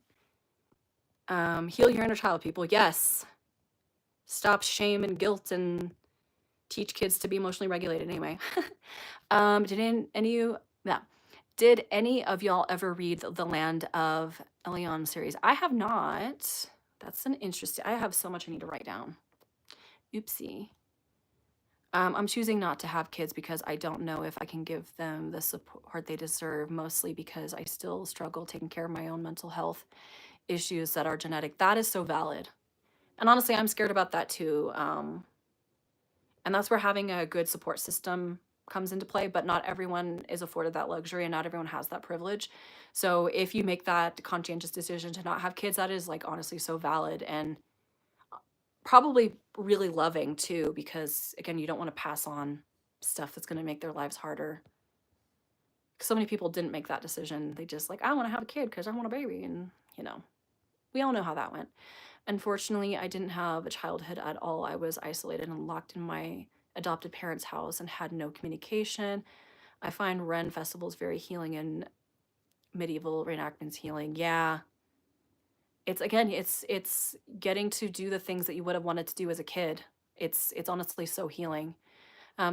S1: Heal your inner child, people. Yes. Stop shame and guilt and teach kids to be emotionally regulated. Anyway, did any of y'all ever read the Land of Elion series? I have not. That's an interesting. I have so much I need to write down. Oopsie. I'm choosing not to have kids because I don't know if I can give them the support they deserve, mostly because I still struggle taking care of my own mental health issues that are genetic. That is so valid. And honestly, I'm scared about that too. And that's where having a good support system comes into play, but not everyone is afforded that luxury and not everyone has that privilege. So if you make that conscientious decision to not have kids, that is like honestly so valid and probably really loving too, because again, you don't want to pass on stuff that's going to make their lives harder. So many people didn't make that decision. They just like, I want to have a kid because I want a baby. And you know, we all know how that went. Unfortunately, I didn't have a childhood at all. I was isolated and locked in my adopted parents' house and had no communication. I find Ren festivals very healing and medieval reenactments healing. Yeah. It's again, it's getting to do the things that you would have wanted to do as a kid. It's honestly so healing.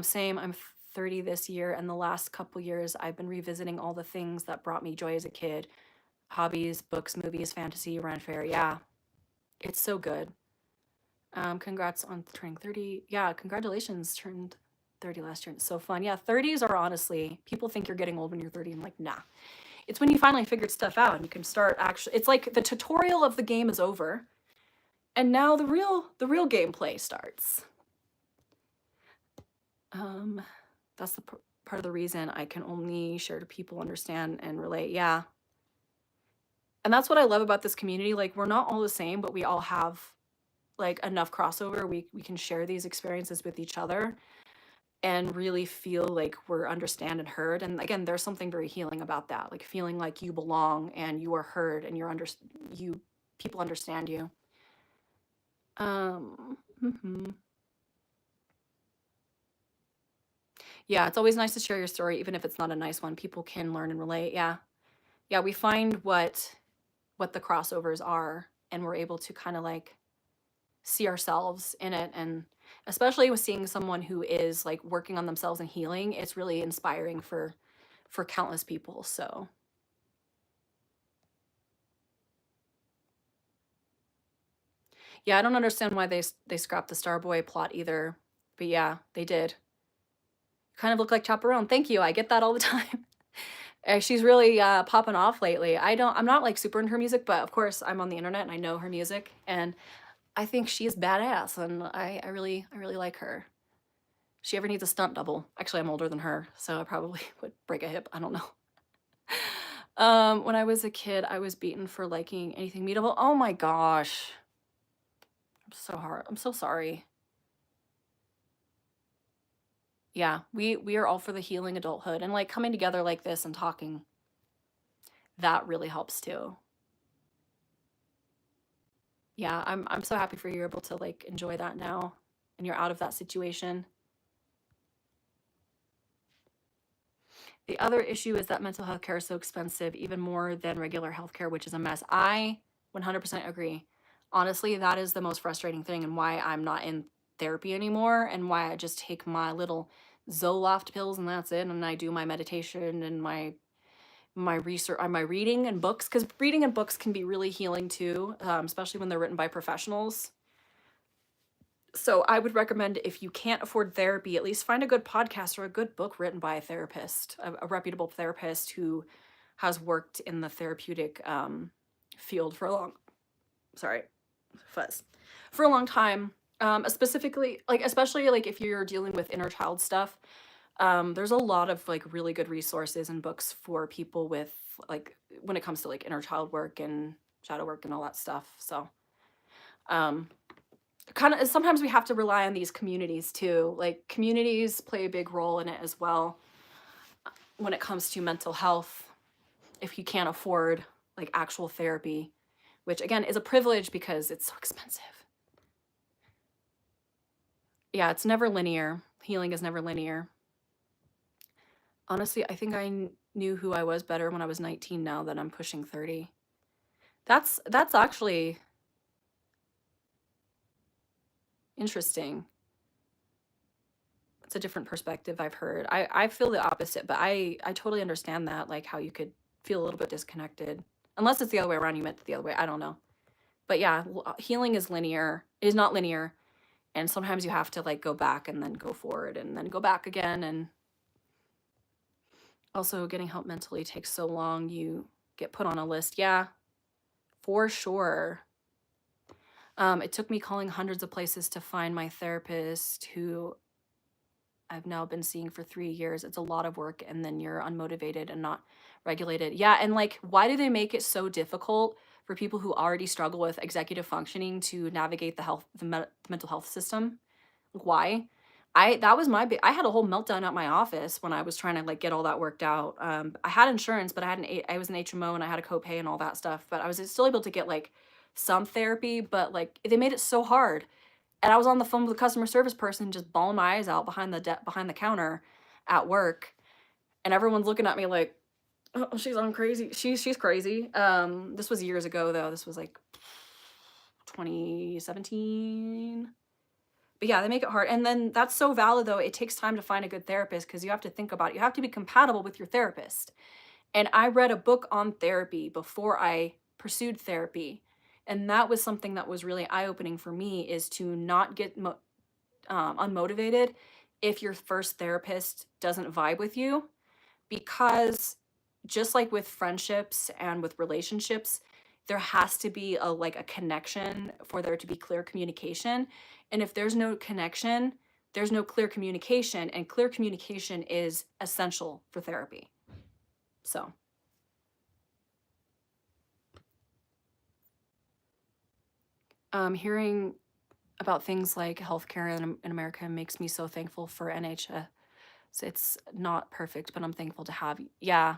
S1: Same, I'm 30 this year, and the last couple years I've been revisiting all the things that brought me joy as a kid. Hobbies, books, movies, fantasy, Ren Fair. Yeah. It's so good. Congrats on turning 30. Yeah, congratulations, turned 30 last year. It's so fun. Yeah, 30s are honestly, people think you're getting old when you're 30. I'm like, nah. It's when you finally figured stuff out and you can start actually, it's like the tutorial of the game is over. And now the real gameplay starts. That's the part of the reason I can only share to people, understand and relate. Yeah. And that's what I love about this community. Like we're not all the same, but we all have like enough crossover. We can share these experiences with each other and really feel like we're understand and heard. And again, there's something very healing about that, like feeling like you belong and you are heard and people understand you. Yeah, it's always nice to share your story, even if it's not a nice one. People can learn and relate. Yeah. Yeah, we find what the crossovers are, and we're able to kind of like see ourselves in it. And especially with seeing someone who is like working on themselves and healing, it's really inspiring for countless people. So yeah, I don't understand why they scrapped the Starboy plot either, but yeah, they did. Kind of look like Chaperone. Thank you. I get that all the time. She's really popping off lately. I'm not like super into her music, but of course I'm on the internet and I know her music, and I think she's badass, and I really like her. If she ever needs a stunt double. Actually, I'm older than her, so I probably would break a hip. I don't know. When I was a kid, I was beaten for liking anything medieval. Oh my gosh. I'm so sorry. Yeah, we are all for the healing adulthood, and like coming together like this and talking, that really helps too. Yeah, I'm so happy for you. You're able to like enjoy that now and you're out of that situation. The other issue is that mental health care is so expensive, even more than regular healthcare, which is a mess. I 100% agree. Honestly, that is the most frustrating thing and why I'm not in therapy anymore, and why I just take my little Zoloft pills and that's it, and I do my meditation and my research, my reading and books, because reading and books can be really healing too, especially when they're written by professionals. So I would recommend, if you can't afford therapy, at least find a good podcast or a good book written by a therapist, a reputable therapist who has worked in the therapeutic field for a long, for a long time. Specifically, like, especially like if you're dealing with inner child stuff, there's a lot of like really good resources and books for people with, like, when it comes to like inner child work and shadow work and all that stuff. So kind of sometimes we have to rely on these communities too. Like, communities play a big role in it as well when it comes to mental health, if you can't afford like actual therapy, which again is a privilege because it's so expensive. Yeah, it's never linear. Healing is never linear. Honestly, I think I knew who I was better when I was 19 now that I'm pushing 30. That's actually interesting. It's a different perspective I've heard. I feel the opposite, but I totally understand that, like how you could feel a little bit disconnected. Unless it's the other way around, you meant it the other way. I don't know. But yeah, healing is linear. It is not linear. And sometimes you have to like go back and then go forward and then go back again. And also, getting help mentally takes so long. You get put on a list. Yeah, for sure. It took me calling hundreds of places to find my therapist, who I've now been seeing for 3 years. It's a lot of work, and then you're unmotivated and not regulated. Yeah, and like, why do they make it so difficult for people who already struggle with executive functioning to navigate the mental health system? Why? That was my I had a whole meltdown at my office when I was trying to like get all that worked out. I had insurance, but I was an HMO and I had a copay and all that stuff, but I was still able to get like some therapy, but like they made it so hard. And I was on the phone with a customer service person just bawling my eyes out behind the counter at work, and everyone's looking at me like, "Oh, she's on crazy. She's crazy." This was years ago though. This was like 2017. But yeah, they make it hard. And then that's so valid though. It takes time to find a good therapist because you have to think about it. You have to be compatible with your therapist. And I read a book on therapy before I pursued therapy. And that was something that was really eye-opening for me, is to not get unmotivated if your first therapist doesn't vibe with you. Because just like with friendships and with relationships, there has to be a connection for there to be clear communication. And if there's no connection, there's no clear communication, and clear communication is essential for therapy. So hearing about things like healthcare in America makes me so thankful for NHS. It's not perfect, but I'm thankful to have. Yeah,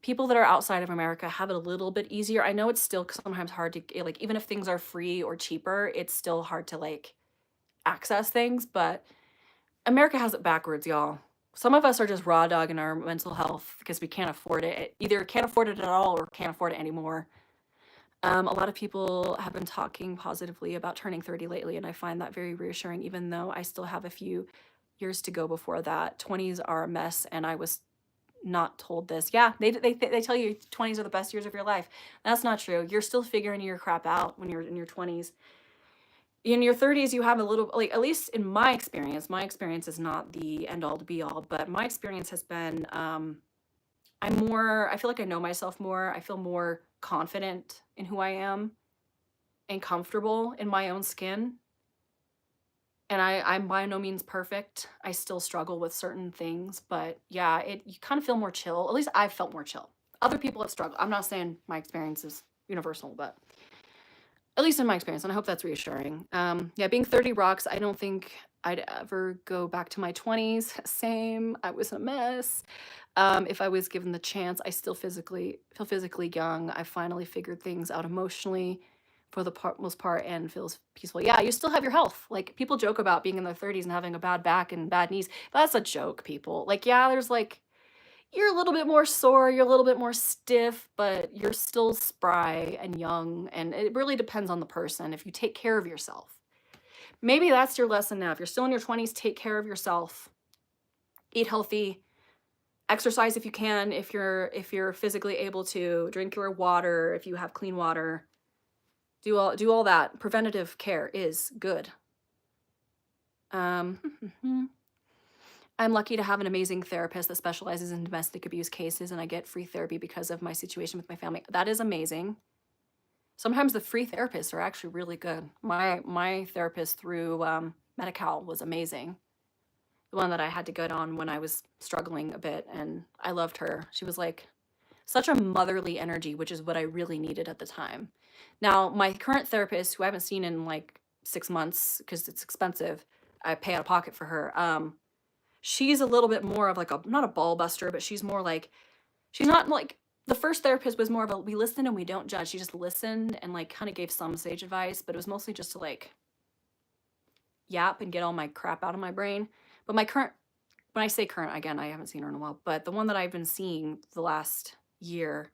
S1: people that are outside of America have it a little bit easier. I know it's still sometimes hard to, like, even if things are free or cheaper, it's still hard to like access things, but America has it backwards, y'all. Some of us are just raw dogging our mental health because we can't afford it. Either can't afford it at all or can't afford it anymore. A lot of people have been talking positively about turning 30 lately, and I find that very reassuring, even though I still have a few years to go before that. 20s are a mess, and I was not told this. Yeah, they tell you 20s are the best years of your life. That's not true. You're still figuring your crap out when you're in your 20s. In your 30s, you have a little, like, at least in my experience is not the end all to be all, but my experience has been, I feel like I know myself more. I feel more confident in who I am and comfortable in my own skin. And I'm by no means perfect. I still struggle with certain things, but yeah, you kind of feel more chill. At least I've felt more chill. Other people have struggled. I'm not saying my experience is universal, but at least in my experience, and I hope that's reassuring. Yeah, being 30 rocks. I don't think I'd ever go back to my 20s. Same. I was a mess. If I was given the chance, I still feel physically young. I finally figured things out emotionally for the most part and feels peaceful. Yeah, you still have your health. Like, people joke about being in their 30s and having a bad back and bad knees, but that's a joke, people. Like, yeah, there's like, you're a little bit more sore, you're a little bit more stiff, but you're still spry and young, and it really depends on the person if you take care of yourself. maybe that's your lesson now. If you're still in your 20s, take care of yourself. Eat healthy. Exercise if you can, if you're physically able to. Drink your water if you have clean water. Do all that. Preventative care is good. I'm lucky to have an amazing therapist that specializes in domestic abuse cases, and I get free therapy because of my situation with my family. That is amazing. Sometimes the free therapists are actually really good. My therapist through Medi-Cal was amazing. The one that I had to get on when I was struggling a bit, and I loved her. She was like such a motherly energy, which is what I really needed at the time. Now, my current therapist, who I haven't seen in like 6 months because it's expensive, I pay out of pocket for her. She's a little bit more of like not a ball buster, but she's more like, she's not like, the first therapist was more of a, we listen and we don't judge. She just listened and like kind of gave some sage advice, but it was mostly just to like yap and get all my crap out of my brain. But my current, when I say current, again, I haven't seen her in a while, but the one that I've been seeing the last year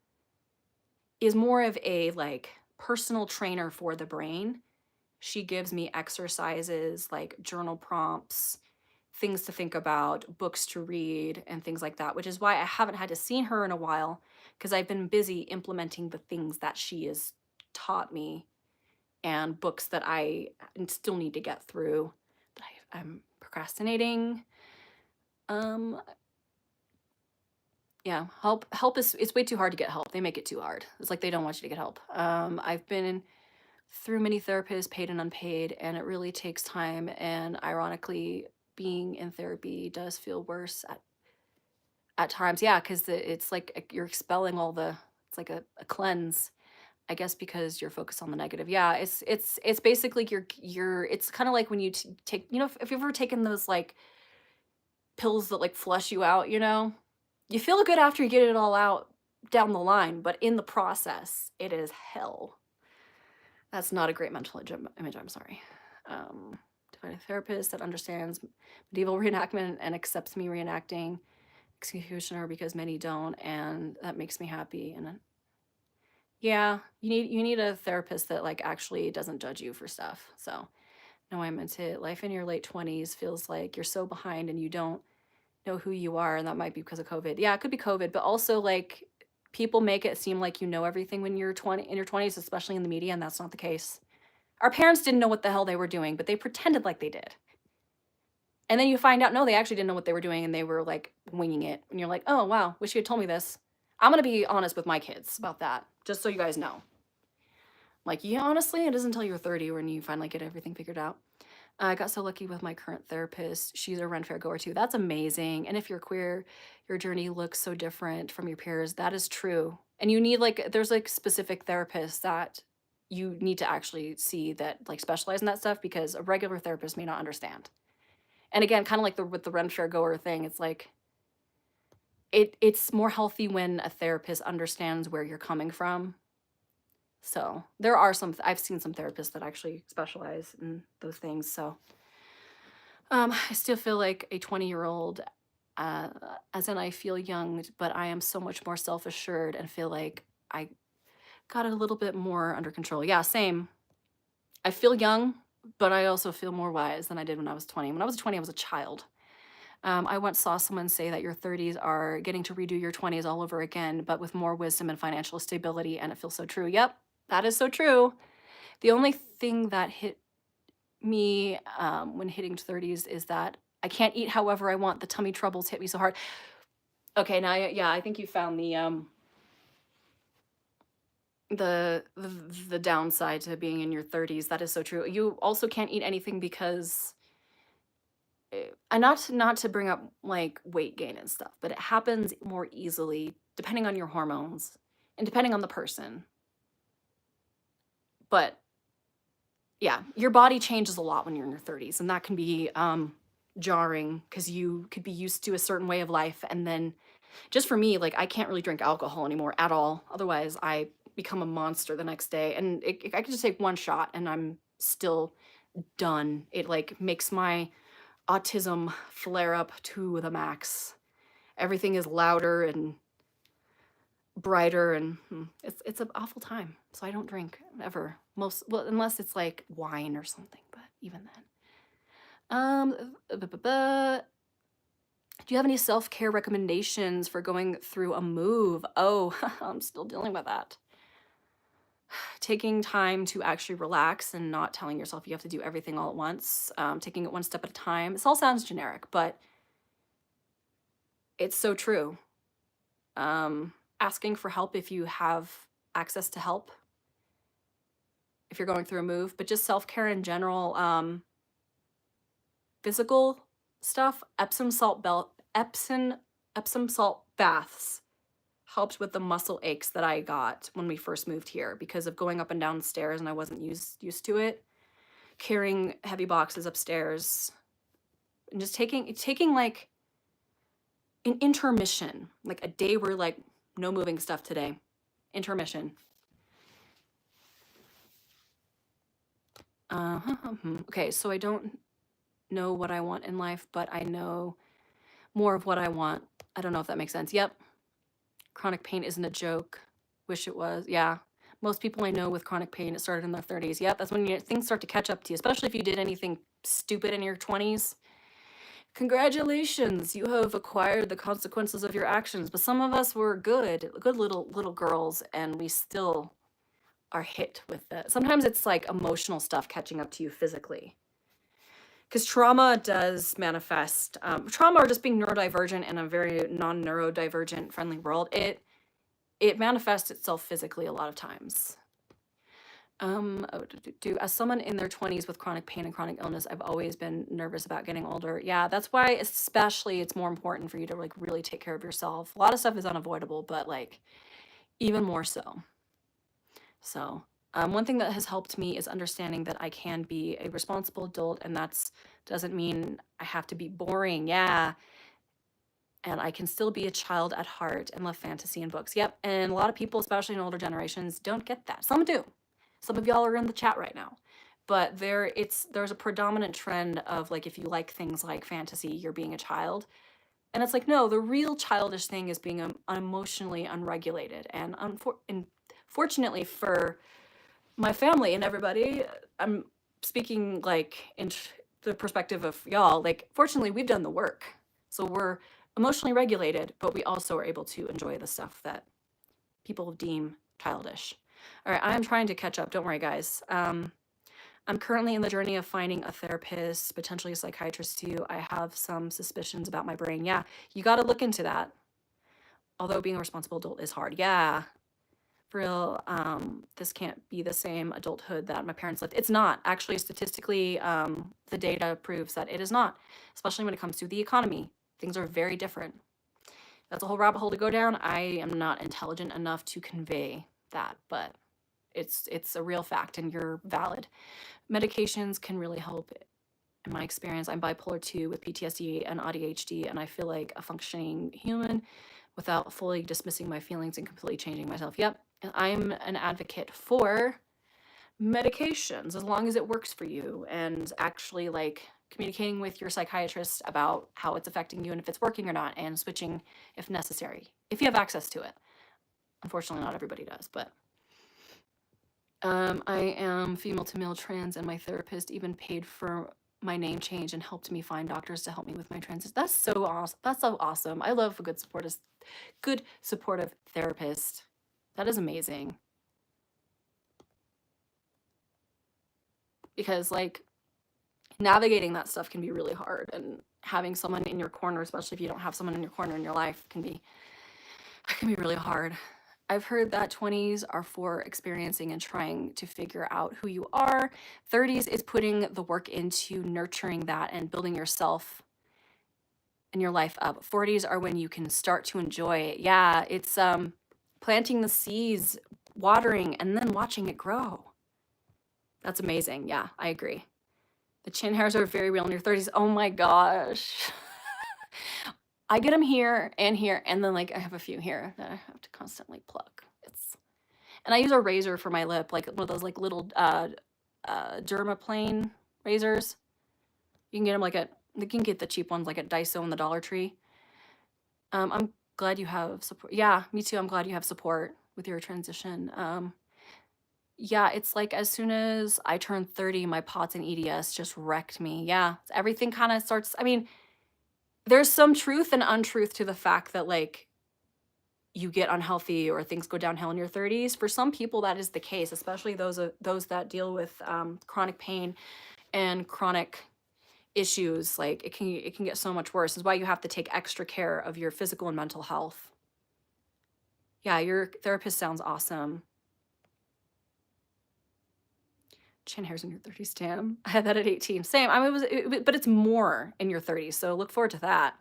S1: is more of a like personal trainer for the brain. She gives me exercises like journal prompts, things to think about, books to read, and things like that, which is why I haven't had to see her in a while, because I've been busy implementing the things that she has taught me and books that I still need to get through. But I'm procrastinating. Yeah, help is, it's way too hard to get help. They make it too hard. It's like they don't want you to get help. I've been through many therapists, paid and unpaid, and it really takes time. And ironically, being in therapy does feel worse at times. Yeah, because it's like you're expelling all the, it's like a cleanse, I guess, because you're focused on the negative. Yeah, it's basically it's kind of like when you take, if you've ever taken those like pills that like flush you out, you feel good after you get it all out down the line, but in the process, it is hell. That's not a great mental image, I'm sorry. To find a therapist that understands medieval reenactment and accepts me reenacting executioner, because many don't, and that makes me happy. And yeah, you need a therapist that like actually doesn't judge you for stuff. So no, I meant it. Life in your late 20s feels like you're so behind and you don't know who you are, and that might be because of COVID. Yeah, it could be COVID, but also like people make it seem like you know everything when you're in your 20s, especially in the media, and that's not the case. Our parents didn't know what the hell they were doing, but they pretended like they did. And then you find out, no, they actually didn't know what they were doing, and they were like winging it. And you're like, oh, wow, wish you had told me this. I'm going to be honest with my kids about that, just so you guys know. Like, yeah, honestly, it isn't until you're 30 when you finally get everything figured out. I got so lucky with my current therapist. She's a Ren Fair goer too. That's amazing. And if you're queer, your journey looks so different from your peers. That is true. And you need like, there's like specific therapists that you need to actually see that like specialize in that stuff, because a regular therapist may not understand. And again, kind of like with the Ren Fair goer thing, it's like, it's more healthy when a therapist understands where you're coming from. So there are I've seen some therapists that actually specialize in those things. So I still feel like a 20-year-old, as in I feel young, but I am so much more self-assured and feel like I got it a little bit more under control. Yeah, same. I feel young, but I also feel more wise than I did when I was 20. When I was 20, I was a child. I once saw someone say that your 30s are getting to redo your 20s all over again, but with more wisdom and financial stability, and it feels so true. Yep, that is so true. The only thing that hit me when hitting 30s is that I can't eat however I want. The tummy troubles hit me so hard. Okay, now, yeah, I think you found the downside to being in your 30s. That is so true. You also can't eat anything because, and not to bring up like weight gain and stuff, but it happens more easily depending on your hormones and depending on the person. But yeah, your body changes a lot when you're in your 30s, and that can be jarring because you could be used to a certain way of life. And then just for me, like I can't really drink alcohol anymore at all. Otherwise, I become a monster the next day. And I could just take one shot and I'm still done. It like makes my autism flare up to the max. Everything is louder and brighter, and it's an awful time. So I don't drink ever. Well, unless it's like wine or something. But even then. Do you have any self-care recommendations for going through a move? Oh, I'm still dealing with that. Taking time to actually relax and not telling yourself you have to do everything all at once. Taking it one step at a time. This all sounds generic, but it's so true. Asking for help if you have access to help, if you're going through a move, but just self-care in general. Physical stuff, Epsom salt baths helped with the muscle aches that I got when we first moved here because of going up and down stairs, and I wasn't used to it. Carrying heavy boxes upstairs and just taking like an intermission, like a day where like no moving stuff today. Intermission. Okay, so I don't know what I want in life, but I know more of what I want. I don't know if that makes sense. Yep. Chronic pain isn't a joke. Wish it was. Yeah. Most people I know with chronic pain, it started in their 30s. Yep, that's when things start to catch up to you, especially if you did anything stupid in your 20s. Congratulations, you have acquired the consequences of your actions. But some of us were good little girls, and we still are hit with it. Sometimes it's like emotional stuff catching up to you physically. Because trauma does manifest, trauma or just being neurodivergent in a very non-neurodivergent friendly world, it manifests itself physically a lot of times. As someone in their 20s with chronic pain and chronic illness, I've always been nervous about getting older. Yeah, that's why especially it's more important for you to like really take care of yourself. A lot of stuff is unavoidable, but like even more so. So one thing that has helped me is understanding that I can be a responsible adult, and that doesn't mean I have to be boring. Yeah. And I can still be a child at heart and love fantasy and books. Yep. And a lot of people, especially in older generations, don't get that. Some do. Some of y'all are in the chat right now. But there's a predominant trend of like, if you like things like fantasy, you're being a child. And it's like, no, the real childish thing is being emotionally unregulated. And fortunately for my family and everybody, I'm speaking like in the perspective of y'all, like fortunately we've done the work. So we're emotionally regulated, but we also are able to enjoy the stuff that people deem childish. All right, I'm trying to catch up. Don't worry, guys. I'm currently in the journey of finding a therapist, potentially a psychiatrist too. I have some suspicions about my brain. Yeah, you got to look into that. Although being a responsible adult is hard. Yeah, for real. This can't be the same adulthood that my parents lived. It's not. Actually, statistically, the data proves that it is not, especially when it comes to the economy. Things are very different. That's a whole rabbit hole to go down. I am not intelligent enough to convey that, but it's a real fact and you're valid. Medications can really help. In my experience, I'm bipolar 2 with PTSD and ADHD, and I feel like a functioning human without fully dismissing my feelings and completely changing myself. Yep, and I'm an advocate for medications as long as it works for you, and actually like communicating with your psychiatrist about how it's affecting you and if it's working or not, and switching if necessary, if you have access to it. Unfortunately, not everybody does, but I am female to male trans, and my therapist even paid for my name change and helped me find doctors to help me with my transition. That's so awesome. That's so awesome. I love a good supportive therapist. That is amazing. Because like navigating that stuff can be really hard, and having someone in your corner, especially if you don't have someone in your corner in your life, can be really hard. I've heard that 20s are for experiencing and trying to figure out who you are. 30s is putting the work into nurturing that and building yourself and your life up. 40s are when you can start to enjoy it. Yeah, it's planting the seeds, watering, and then watching it grow. That's amazing. Yeah, I agree. The chin hairs are very real in your 30s. Oh my gosh. I get them here, and then like I have a few here that I have to constantly pluck. And I use a razor for my lip, like one of those like little dermaplane razors. You can get them you can get the cheap ones like at Daiso and the Dollar Tree. I'm glad you have support. Yeah, me too. I'm glad you have support with your transition. Yeah, it's like as soon as I turned 30, my POTS and EDS just wrecked me. Yeah, everything kind of starts. I mean, there's some truth and untruth to the fact that like you get unhealthy or things go downhill in your 30s. For some people, that is the case, especially those that deal with chronic pain and chronic issues. Like it can get so much worse. Is why you have to take extra care of your physical and mental health. Yeah, your therapist sounds awesome. Chin hairs in your 30s, Tam. I had that at 18. Same. I mean, but it's more in your 30s. So look forward to that.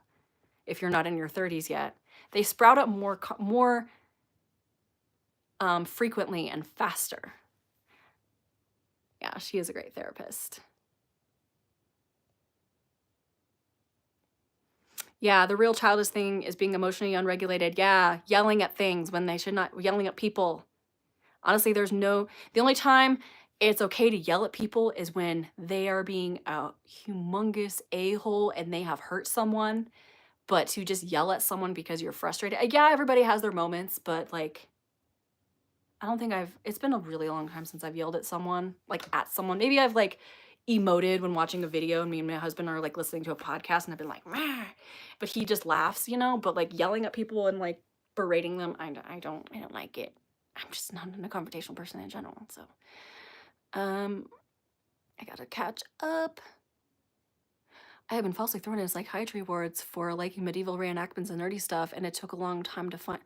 S1: If you're not in your 30s yet, they sprout up more frequently and faster. Yeah, she is a great therapist. Yeah, the real childish thing is being emotionally unregulated. Yeah, yelling at things when they should not, yelling at people. Honestly, the only time it's okay to yell at people is when they are being a humongous a-hole and they have hurt someone. But to just yell at someone because you're frustrated, yeah, everybody has their moments, but like, I don't think it's been a really long time since I've yelled at someone, like at someone. Maybe I've like emoted when watching a video and me and my husband are like listening to a podcast and I've been like, "Meh," but he just laughs, but like yelling at people and like berating them, I don't like it. I'm just not a confrontational person in general. So, I gotta catch up. I have been falsely thrown in psychiatry wards for liking medieval reenactments and nerdy stuff, and it took a long time to find.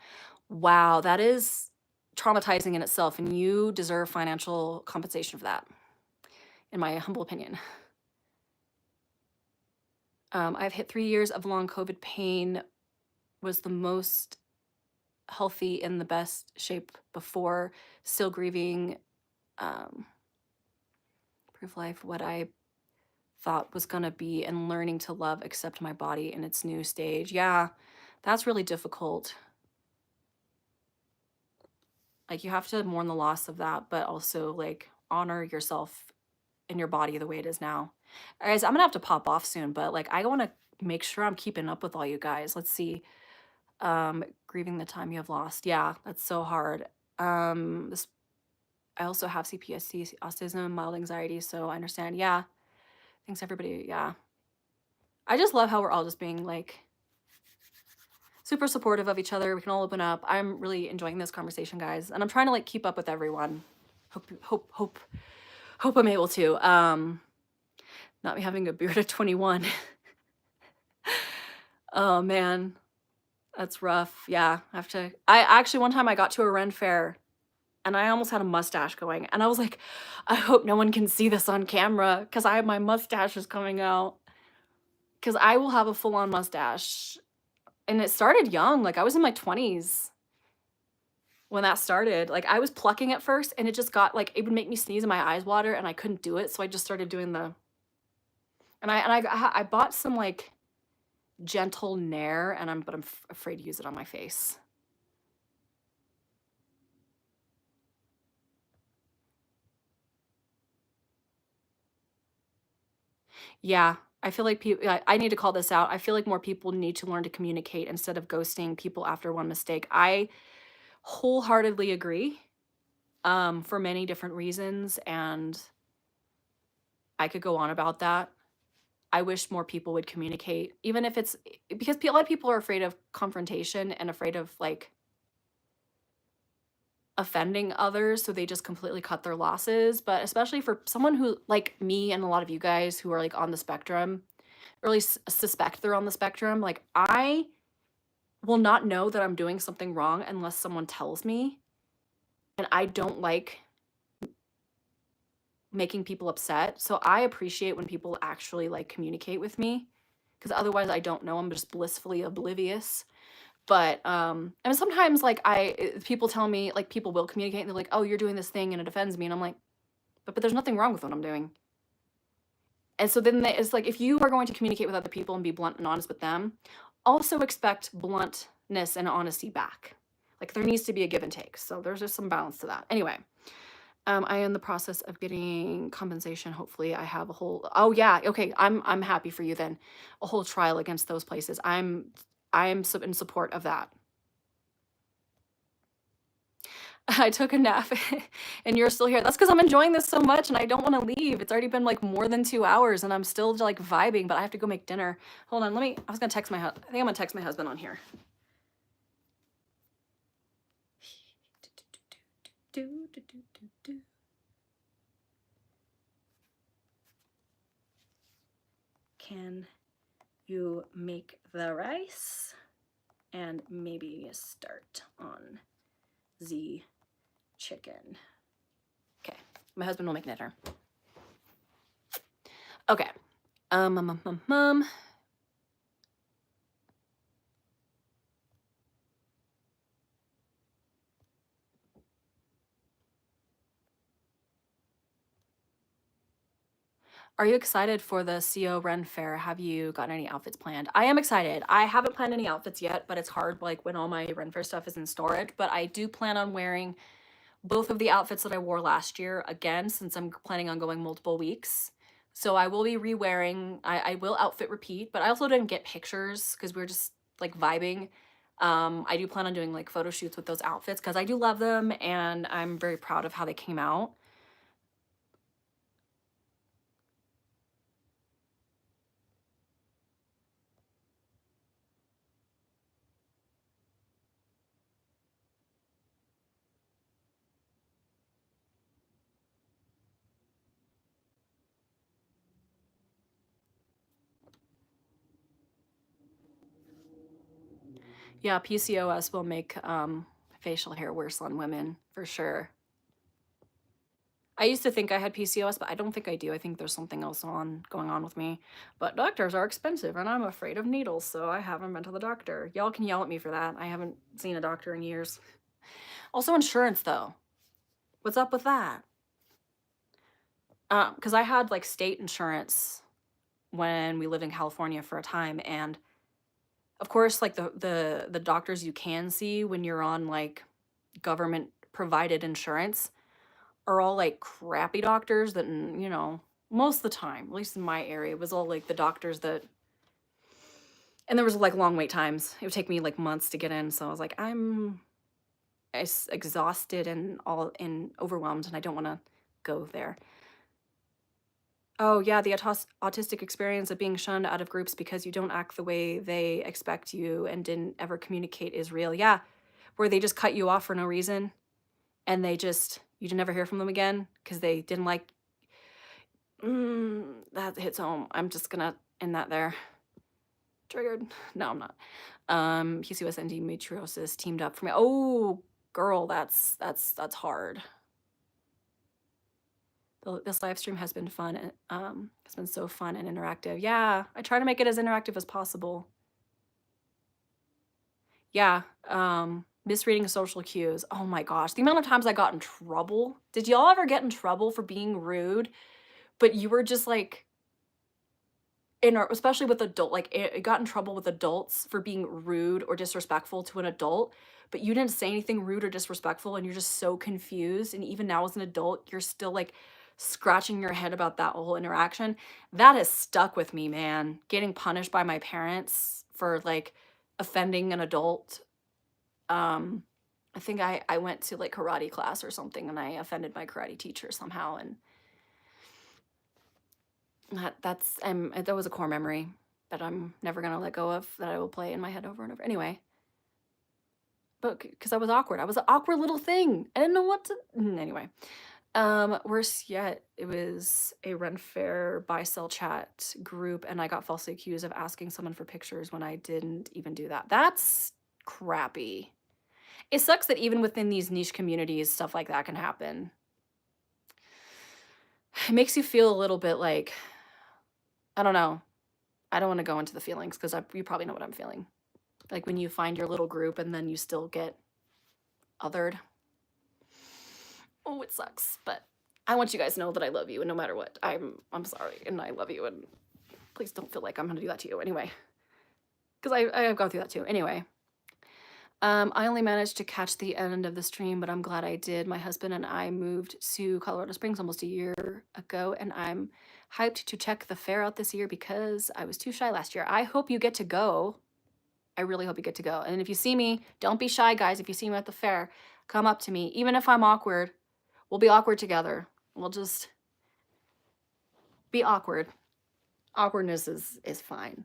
S1: Wow, that is traumatizing in itself, and you deserve financial compensation for that, in my humble opinion. I've hit 3 years of long COVID pain, was the most healthy in the best shape before, still grieving, proof life, what I thought was gonna be, and learning to love, accept my body in its new stage. Yeah, that's really difficult. Like you have to mourn the loss of that, but also like honor yourself and your body the way it is now. Guys, I'm gonna have to pop off soon, but like I want to make sure I'm keeping up with all you guys. Let's see. Grieving the time you have lost. Yeah, that's so hard. This I also have CPSD, autism, mild anxiety, so I understand. Yeah. Thanks everybody. Yeah. I just love how we're all just being like super supportive of each other. We can all open up. I'm really enjoying this conversation, guys, and I'm trying to like keep up with everyone. Hope I'm able to. Not be having a beard at 21. Oh man, that's rough. Yeah, I actually one time I got to a Ren fair and I almost had a mustache going, and I was like, I hope no one can see this on camera because my mustache is coming out. Because I will have a full-on mustache, and it started young. Like I was in my 20s when that started. Like I was plucking at first, and it just got like it would make me sneeze and my eyes water, and I couldn't do it, so I just started doing the. I bought some like gentle Nair, but I'm afraid to use it on my face. Yeah, I feel like I need to call this out. I feel like more people need to learn to communicate instead of ghosting people after one mistake. I wholeheartedly agree, for many different reasons, and I could go on about that. I wish more people would communicate, even if it's because a lot of people are afraid of confrontation and afraid of like offending others, so they just completely cut their losses. But especially for someone who like me and a lot of you guys who are like on the spectrum, or at least suspect they're on the spectrum, like I will not know that I'm doing something wrong unless someone tells me. And I don't like making people upset. So I appreciate when people actually like communicate with me, because otherwise I don't know. I'm just blissfully oblivious. But and sometimes like people tell me, like people will communicate and they're like, oh, you're doing this thing and it offends me. And I'm like, but there's nothing wrong with what I'm doing. And so then it's like, if you are going to communicate with other people and be blunt and honest with them, also expect bluntness and honesty back. Like there needs to be a give and take. So there's just some balance to that. Anyway, I am in the process of getting compensation. Hopefully I have a whole, oh yeah, okay, I'm happy for you then. A whole trial against those places. I am in support of that. I took a nap and you're still here. That's because I'm enjoying this so much and I don't want to leave. It's already been like more than 2 hours and I'm still like vibing, but I have to go make dinner. Hold on, I was gonna text my husband. I think I'm gonna text my husband on here. Can you make the rice and maybe start on the chicken? Okay, my husband will make dinner. Okay. Are you excited for the CO Ren Fair? Have you gotten any outfits planned? I am excited. I haven't planned any outfits yet, but it's hard like when all my Ren Fair stuff is in storage. But I do plan on wearing both of the outfits that I wore last year again, since I'm planning on going multiple weeks. So I will be re-wearing, I will outfit repeat, but I also didn't get pictures because we were just like vibing. I do plan on doing like photo shoots with those outfits because I do love them and I'm very proud of how they came out. Yeah, PCOS will make facial hair worse on women for sure. I used to think I had PCOS, but I don't think I do. I think there's something else going on with me. But doctors are expensive and I'm afraid of needles, so I haven't been to the doctor. Y'all can yell at me for that. I haven't seen a doctor in years. Also insurance though. What's up with that? Because I had like state insurance when we lived in California for a time, and of course like the doctors you can see when you're on like government provided insurance are all like crappy doctors that, you know, most of the time, at least in my area, it was all like the doctors that, and there was like long wait times. It would take me like months to get in. So I was like, I'm exhausted and overwhelmed and I don't want to go there. Oh yeah, the autistic experience of being shunned out of groups because you don't act the way they expect you and didn't ever communicate is real. Yeah, where they just cut you off for no reason and you didn't ever hear from them again because they didn't like. That hits home. I'm just gonna end that there. Triggered. No, I'm not. PCOS and endometriosis teamed up for me. Oh, girl, that's hard. This live stream has been fun. It's been so fun and interactive. Yeah, I try to make it as interactive as possible. Yeah, misreading social cues. Oh my gosh, the amount of times I got in trouble. Did y'all ever get in trouble for being rude, but you were just like, especially with it got in trouble with adults for being rude or disrespectful to an adult, but you didn't say anything rude or disrespectful and you're just so confused, and even now as an adult you're still like scratching your head about that whole interaction. That has stuck with me, man. Getting punished by my parents for like offending an adult. I think I went to like karate class or something and I offended my karate teacher somehow, and that was a core memory that I'm never gonna let go of, that I will play in my head over and over. Anyway, but because I was awkward. I was an awkward little thing. I didn't know what to. Anyway, worse yet, it was a Ren Fair buy sell chat group, and I got falsely accused of asking someone for pictures when I didn't even do that. That's crappy. It sucks that even within these niche communities, stuff like that can happen. It makes you feel a little bit like, I don't know. I don't want to go into the feelings because you probably know what I'm feeling. Like when you find your little group and then you still get othered. Oh, it sucks. But I want you guys to know that I love you, and no matter what, I'm sorry and I love you, and please don't feel like I'm gonna do that to you anyway. Because I've gone through that too. Anyway. I only managed to catch the end of the stream, but I'm glad I did. My husband and I moved to Colorado Springs almost a year ago, and I'm hyped to check the fair out this year because I was too shy last year. I hope you get to go. I really hope you get to go. And if you see me, don't be shy, guys. If you see me at the fair, Come up to me. Even if I'm awkward, we'll be awkward together. We'll just be awkward. Awkwardness is fine.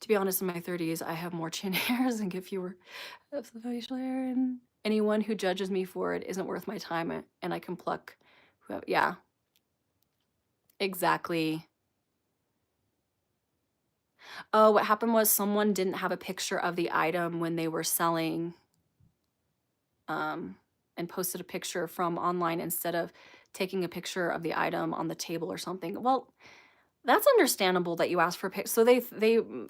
S1: To be honest, in my 30s, I have more chin hairs and get fewer of the facial hair, and anyone who judges me for it isn't worth my time, and I can pluck. Yeah, exactly. Oh, what happened was someone didn't have a picture of the item when they were selling, and posted a picture from online instead of taking a picture of the item on the table or something. Well, that's understandable that you asked for a picture. So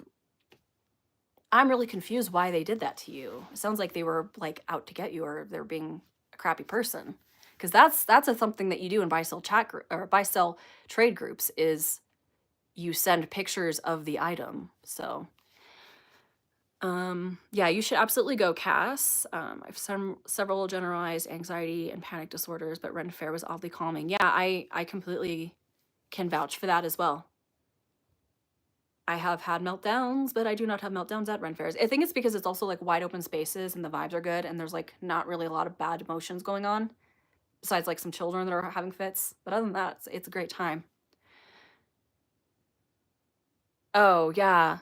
S1: I'm really confused why they did that to you. It sounds like they were like out to get you, or they're being a crappy person. Because that's something that you do in buy sell chat or buy sell trade groups, is you send pictures of the item. So yeah, you should absolutely go, Cass. I've several generalized anxiety and panic disorders, but Ren Fair was oddly calming. Yeah, I completely can vouch for that as well. I have had meltdowns, but I do not have meltdowns at Ren Fairs. I think it's because it's also like wide open spaces and the vibes are good, and there's like not really a lot of bad emotions going on, besides like some children that are having fits. But other than that, it's a great time. Oh yeah,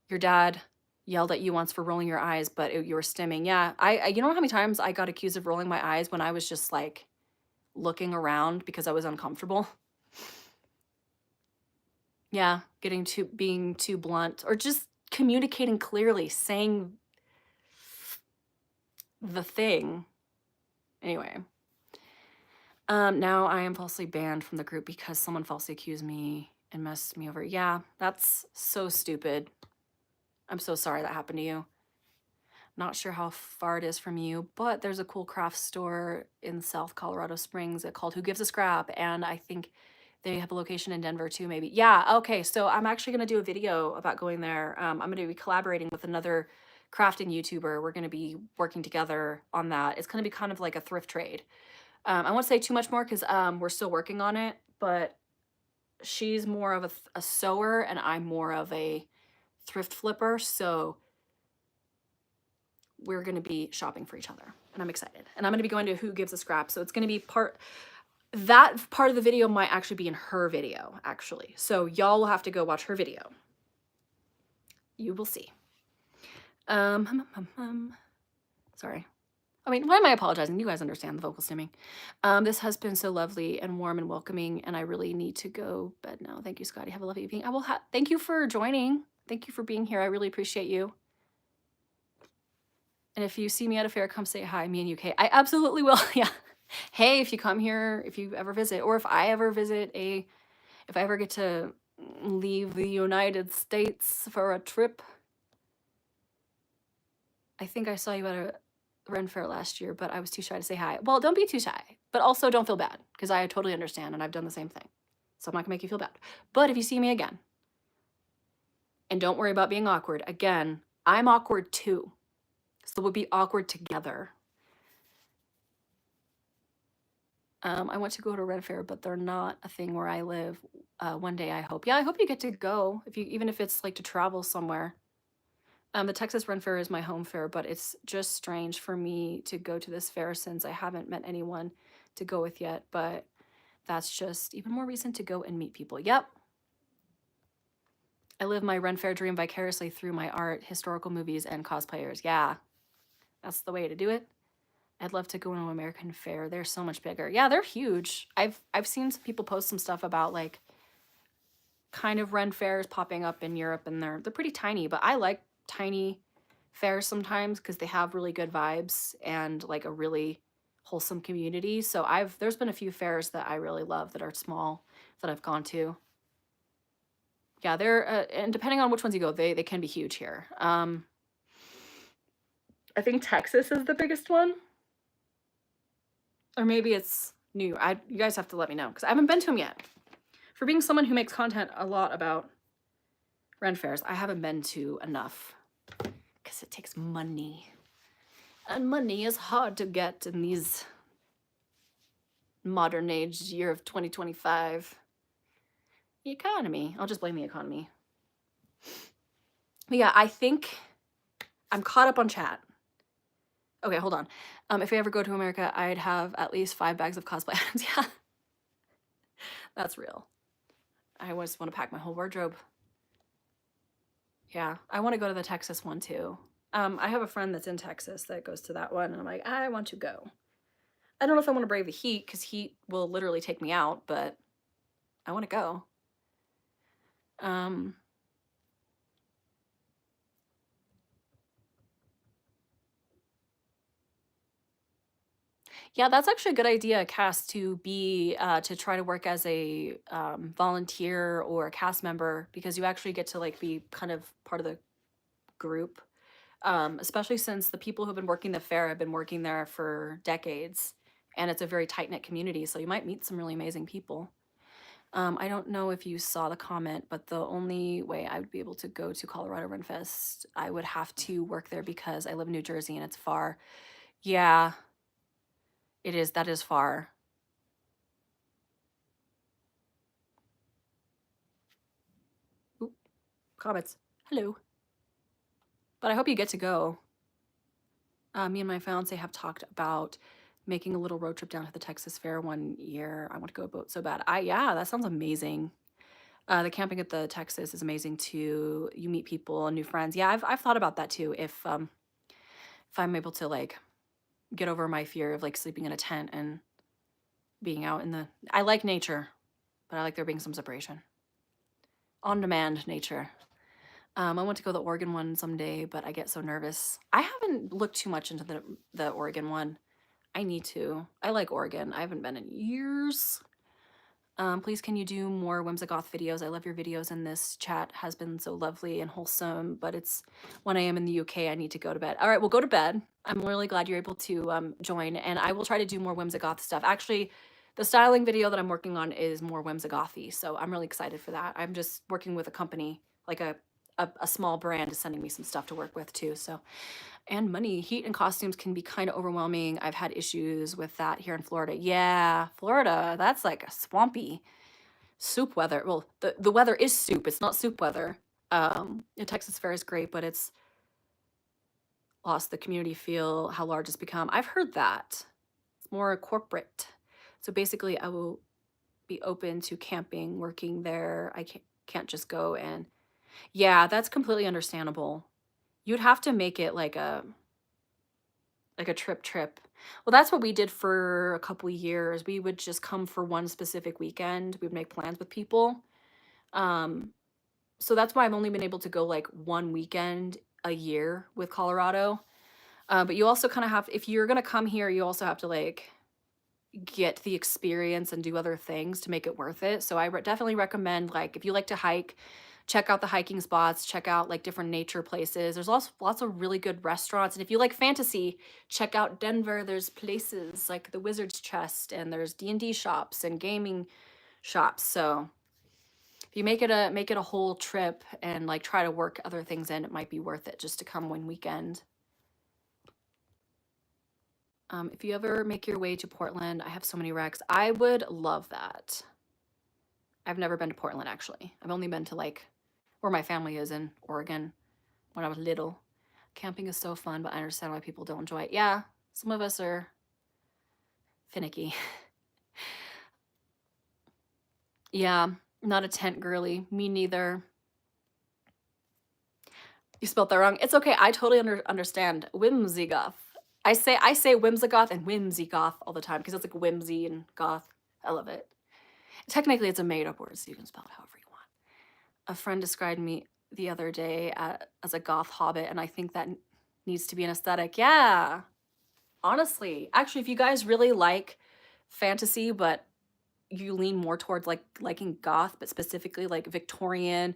S1: your dad yelled at you once for rolling your eyes, but you were stimming. Yeah, you know how many times I got accused of rolling my eyes when I was just like looking around because I was uncomfortable. Yeah, being too blunt, or just communicating clearly, saying the thing. Anyway, now I am falsely banned from the group because someone falsely accused me and messed me over. Yeah, that's so stupid. I'm so sorry that happened to you. Not sure how far it is from you, but there's a cool craft store in South Colorado Springs called Who Gives a Scrap, and I think they have a location in Denver too, maybe. Yeah, okay, so I'm actually going to do a video about going there. I'm going to be collaborating with another crafting YouTuber. We're going to be working together on that. It's going to be kind of like a thrift trade. I won't say too much more because we're still working on it, but she's more of a sewer and I'm more of a thrift flipper, so we're going to be shopping for each other, and I'm excited. And I'm going to be going to Who Gives a Scrap, so it's going to be that part of the video might actually be in her video, actually. So y'all will have to go watch her video. You will see. Sorry. I mean, why am I apologizing? You guys understand the vocal stimming. This has been so lovely and warm and welcoming, and I really need to go bed now. Thank you, Scotty. Have a lovely evening. Thank you for joining. Thank you for being here. I really appreciate you. And if you see me at a fair, come say hi, me and UK. I absolutely will. Yeah. Hey, if you come here, if you ever visit, or if I ever get to leave the United States for a trip. I think I saw you at a Ren Fair last year, but I was too shy to say hi. Well, don't be too shy, but also don't feel bad, because I totally understand, and I've done the same thing. So I'm not gonna make you feel bad. But if you see me again, and don't worry about being awkward, again, I'm awkward too. So we'll be awkward together. I want to go to Ren Fair, but they're not a thing where I live. One day, I hope. Yeah, I hope you get to go, even if it's like to travel somewhere. The Texas Ren Fair is my home fair, but it's just strange for me to go to this fair since I haven't met anyone to go with yet, but that's just even more reason to go and meet people. Yep. I live my Ren Fair dream vicariously through my art, historical movies, and cosplayers. Yeah, that's the way to do it. I'd love to go to an American fair. They're so much bigger. Yeah, they're huge. I've seen some people post some stuff about like kind of Ren fairs popping up in Europe, and they're pretty tiny, but I like tiny fairs sometimes because they have really good vibes and like a really wholesome community. So there's been a few fairs that I really love that are small that I've gone to. Yeah, they're and depending on which ones you go, they can be huge here. I think Texas is the biggest one, or maybe it's New York. You guys have to let me know because I haven't been to them yet. For being someone who makes content a lot about Ren fairs, I haven't been to enough because it takes money. And money is hard to get in these modern age year of 2025. The economy. I'll just blame the economy. But yeah, I think I'm caught up on chat. Okay, hold on. If I ever go to America, I'd have at least 5 bags of cosplay items. Yeah, that's real. I just want to pack my whole wardrobe. Yeah, I want to go to the Texas one too. I have a friend that's in Texas that goes to that one, and I'm like, I want to go. I don't know if I want to brave the heat because heat will literally take me out, but I want to go. Um, yeah, that's actually a good idea, Cass, to be to try to work as a volunteer or a cast member because you actually get to like be kind of part of the group. Especially since the people who've been working the fair have been working there for decades, and it's a very tight knit community. So you might meet some really amazing people. I don't know if you saw the comment, but the only way I would be able to go to Colorado Run Fest, I would have to work there because I live in New Jersey and it's far. Yeah, it is. That is far. Oop, comments. Hello. But I hope you get to go. Me and my fiance have talked about making a little road trip down to the Texas Fair one year. I want to go boat so bad. Yeah, that sounds amazing. The camping at the Texas is amazing too. You meet people and new friends. Yeah, I've thought about that too. If I'm able to like get over my fear of like sleeping in a tent and being out in the I like nature, but I like there being some separation. On demand nature. I want to go to the Oregon one someday, but I get so nervous. I haven't looked too much into the Oregon one. I need to. I like Oregon. I haven't been in years. Please, can you do more Whimsigoth videos? I love your videos, and this chat has been so lovely and wholesome, but it's 1 a.m. in the UK. I need to go to bed. All right, we'll go to bed. I'm really glad you're able to join, and I will try to do more Whimsigoth stuff. Actually, the styling video that I'm working on is more Whimsigothy, so I'm really excited for that. I'm just working with a company, like a small brand is sending me some stuff to work with too, so and money. Heat and costumes can be kind of overwhelming. I've had issues with that here in Florida. Yeah, Florida, that's like a swampy soup weather. Well, the weather is soup. It's not soup weather. The Texas Fair is great, but it's lost the community feel, how large it's become. I've heard that. It's more corporate. So basically, I will be open to camping, working there. I can't just go and yeah, that's completely understandable. You'd have to make it like a trip. Well, that's what we did for a couple years. We would just come for one specific weekend. We would make plans with people. Um, so that's why I've only been able to go like one weekend a year with Colorado. But you also kind of have, if you're gonna come here, you also have to like get the experience and do other things to make it worth it. So I definitely recommend like if you like to hike, check out the hiking spots, check out like different nature places. There's lots of really good restaurants. And if you like fantasy, check out Denver. There's places like the Wizard's Chest and there's D&D shops and gaming shops. So if you make it a whole trip and like try to work other things in, it might be worth it just to come one weekend. If you ever make your way to Portland, I have so many recs. I would love that. I've never been to Portland, actually. I've only been to like where my family is in Oregon when I was little. Camping is so fun, but I understand why people don't enjoy it. Yeah, some of us are finicky. Yeah, not a tent girly. Me neither. You spelled that wrong. It's okay. I totally understand. Whimsigoth. I say whimsigoth and whimsigoth all the time because it's like whimsy and goth. I love it. Technically, it's a made-up word, so you can spell it however you want. A friend described me the other day as a goth hobbit, and I think that needs to be an aesthetic. Yeah, honestly. Actually, if you guys really like fantasy, but you lean more towards like liking goth, but specifically like Victorian,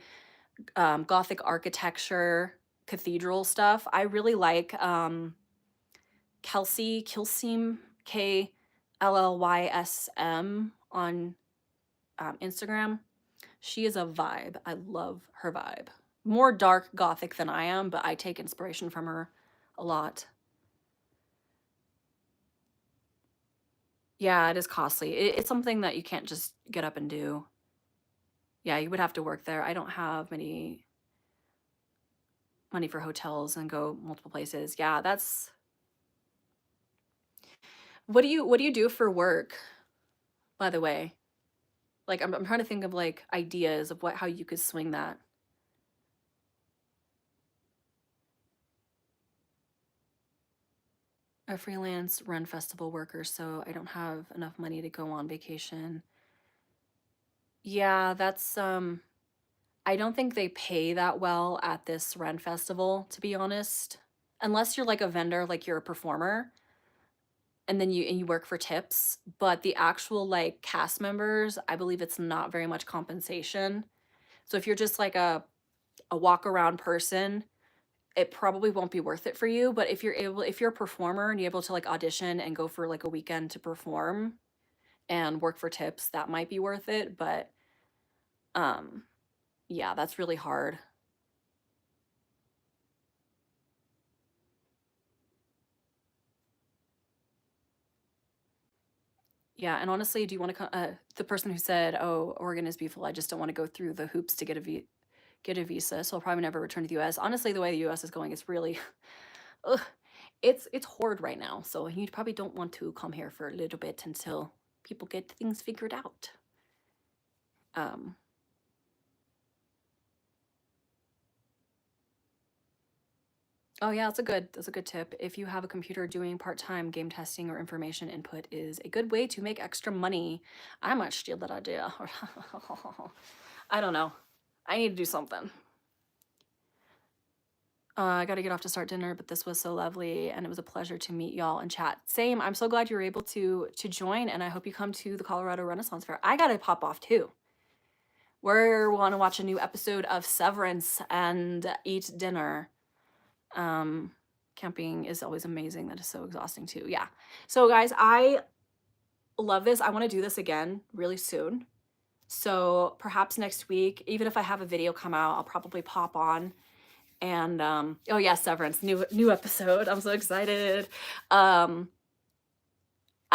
S1: gothic architecture, cathedral stuff, I really like Kelsey Kilsym, KLLYSM on Instagram. She is a vibe. I love her vibe. More dark gothic than I am, but I take inspiration from her a lot. Yeah, it is costly. It's something that you can't just get up and do. Yeah, you would have to work there. I don't have many money for hotels and go multiple places. Yeah, that's What do you do for work, by the way? Like, I'm trying to think of like ideas of how you could swing that. A freelance run festival worker, so I don't have enough money to go on vacation. Yeah, that's I don't think they pay that well at this Ren festival, to be honest. Unless you're like a vendor, like you're a performer, and then you work for tips. But the actual like cast members, I believe it's not very much compensation. So if you're just like a walk around person, it probably won't be worth it for you. But if you're a performer and you're able to like audition and go for like a weekend to perform and work for tips, that might be worth it. But um, yeah, that's really hard. Yeah, and honestly, do you want to come? The person who said, "Oh, Oregon is beautiful. I just don't want to go through the hoops to get a visa, so I'll probably never return to the U.S." Honestly, the way the U.S. is going, it's really, ugh, it's horrid right now. So you probably don't want to come here for a little bit until people get things figured out. Um, oh yeah, that's a good tip. If you have a computer, doing part-time game testing or information input is a good way to make extra money. I might steal that idea. I don't know. I need to do something. I got to get off to start dinner, but this was so lovely, and it was a pleasure to meet y'all and chat. Same. I'm so glad you were able to join, and I hope you come to the Colorado Renaissance Fair. I gotta pop off too. We want to watch a new episode of Severance and eat dinner. Camping is always amazing. That is so exhausting too. Yeah. So guys, I love this. I want to do this again really soon. So perhaps next week, even if I have a video come out, I'll probably pop on. And oh yeah, Severance, new episode. I'm so excited.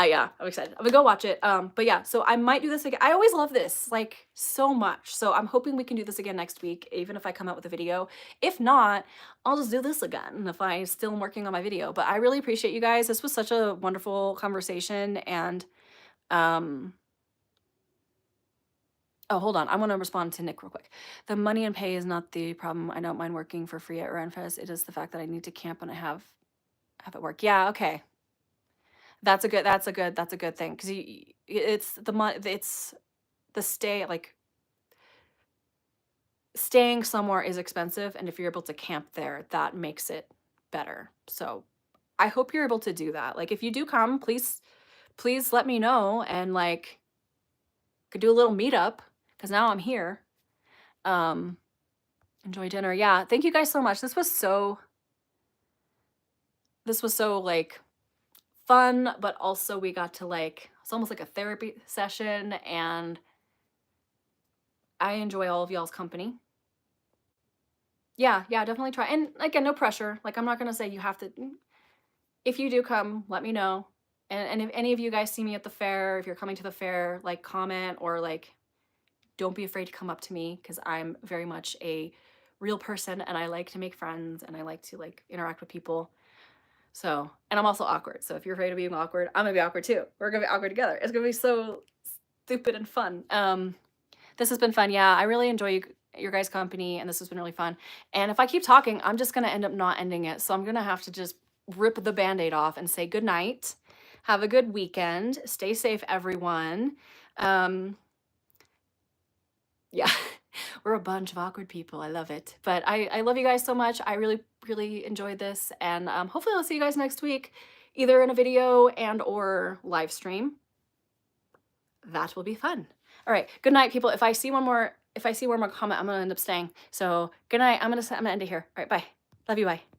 S1: Yeah, I'm excited. I'm gonna go watch it. But yeah, so I might do this again. I always love this like so much. So I'm hoping we can do this again next week, even if I come out with a video. If not, I'll just do this again if I still am working on my video. But I really appreciate you guys. This was such a wonderful conversation. And oh, hold on. I want to respond to Nick real quick. The money and pay is not the problem. I don't mind working for free at Renfest. It is the fact that I need to camp when I have it work. Yeah, okay. That's a good thing because it's the money. It's the stay like staying somewhere is expensive, and if you're able to camp there, that makes it better. So I hope you're able to do that. Like if you do come, please let me know, and like could do a little meetup because now I'm here. Enjoy dinner. Yeah, thank you guys so much. This was so like fun, but also we got to like, it's almost like a therapy session, and I enjoy all of y'all's company. Yeah, definitely try. And again, no pressure. Like I'm not gonna say you have to. If you do come, let me know. And if any of you guys see me at the fair, if you're coming to the fair, like comment or like don't be afraid to come up to me because I'm very much a real person and I like to make friends and I like to like interact with people. So, and I'm also awkward. So if you're afraid of being awkward, I'm gonna be awkward too. We're gonna be awkward together. It's gonna be so stupid and fun. This has been fun. Yeah, I really enjoy your guys' company and this has been really fun. And if I keep talking, I'm just gonna end up not ending it. So I'm gonna have to just rip the band-aid off and say good night. Have a good weekend. Stay safe, everyone. Yeah, we're a bunch of awkward people. I love it. But I love you guys so much. I really, really enjoyed this. And hopefully I'll see you guys next week, either in a video and or live stream. That will be fun. All right. Good night, people. If I see one more comment, I'm gonna end up staying. So good night. I'm gonna end it here. All right, bye. Love you, bye.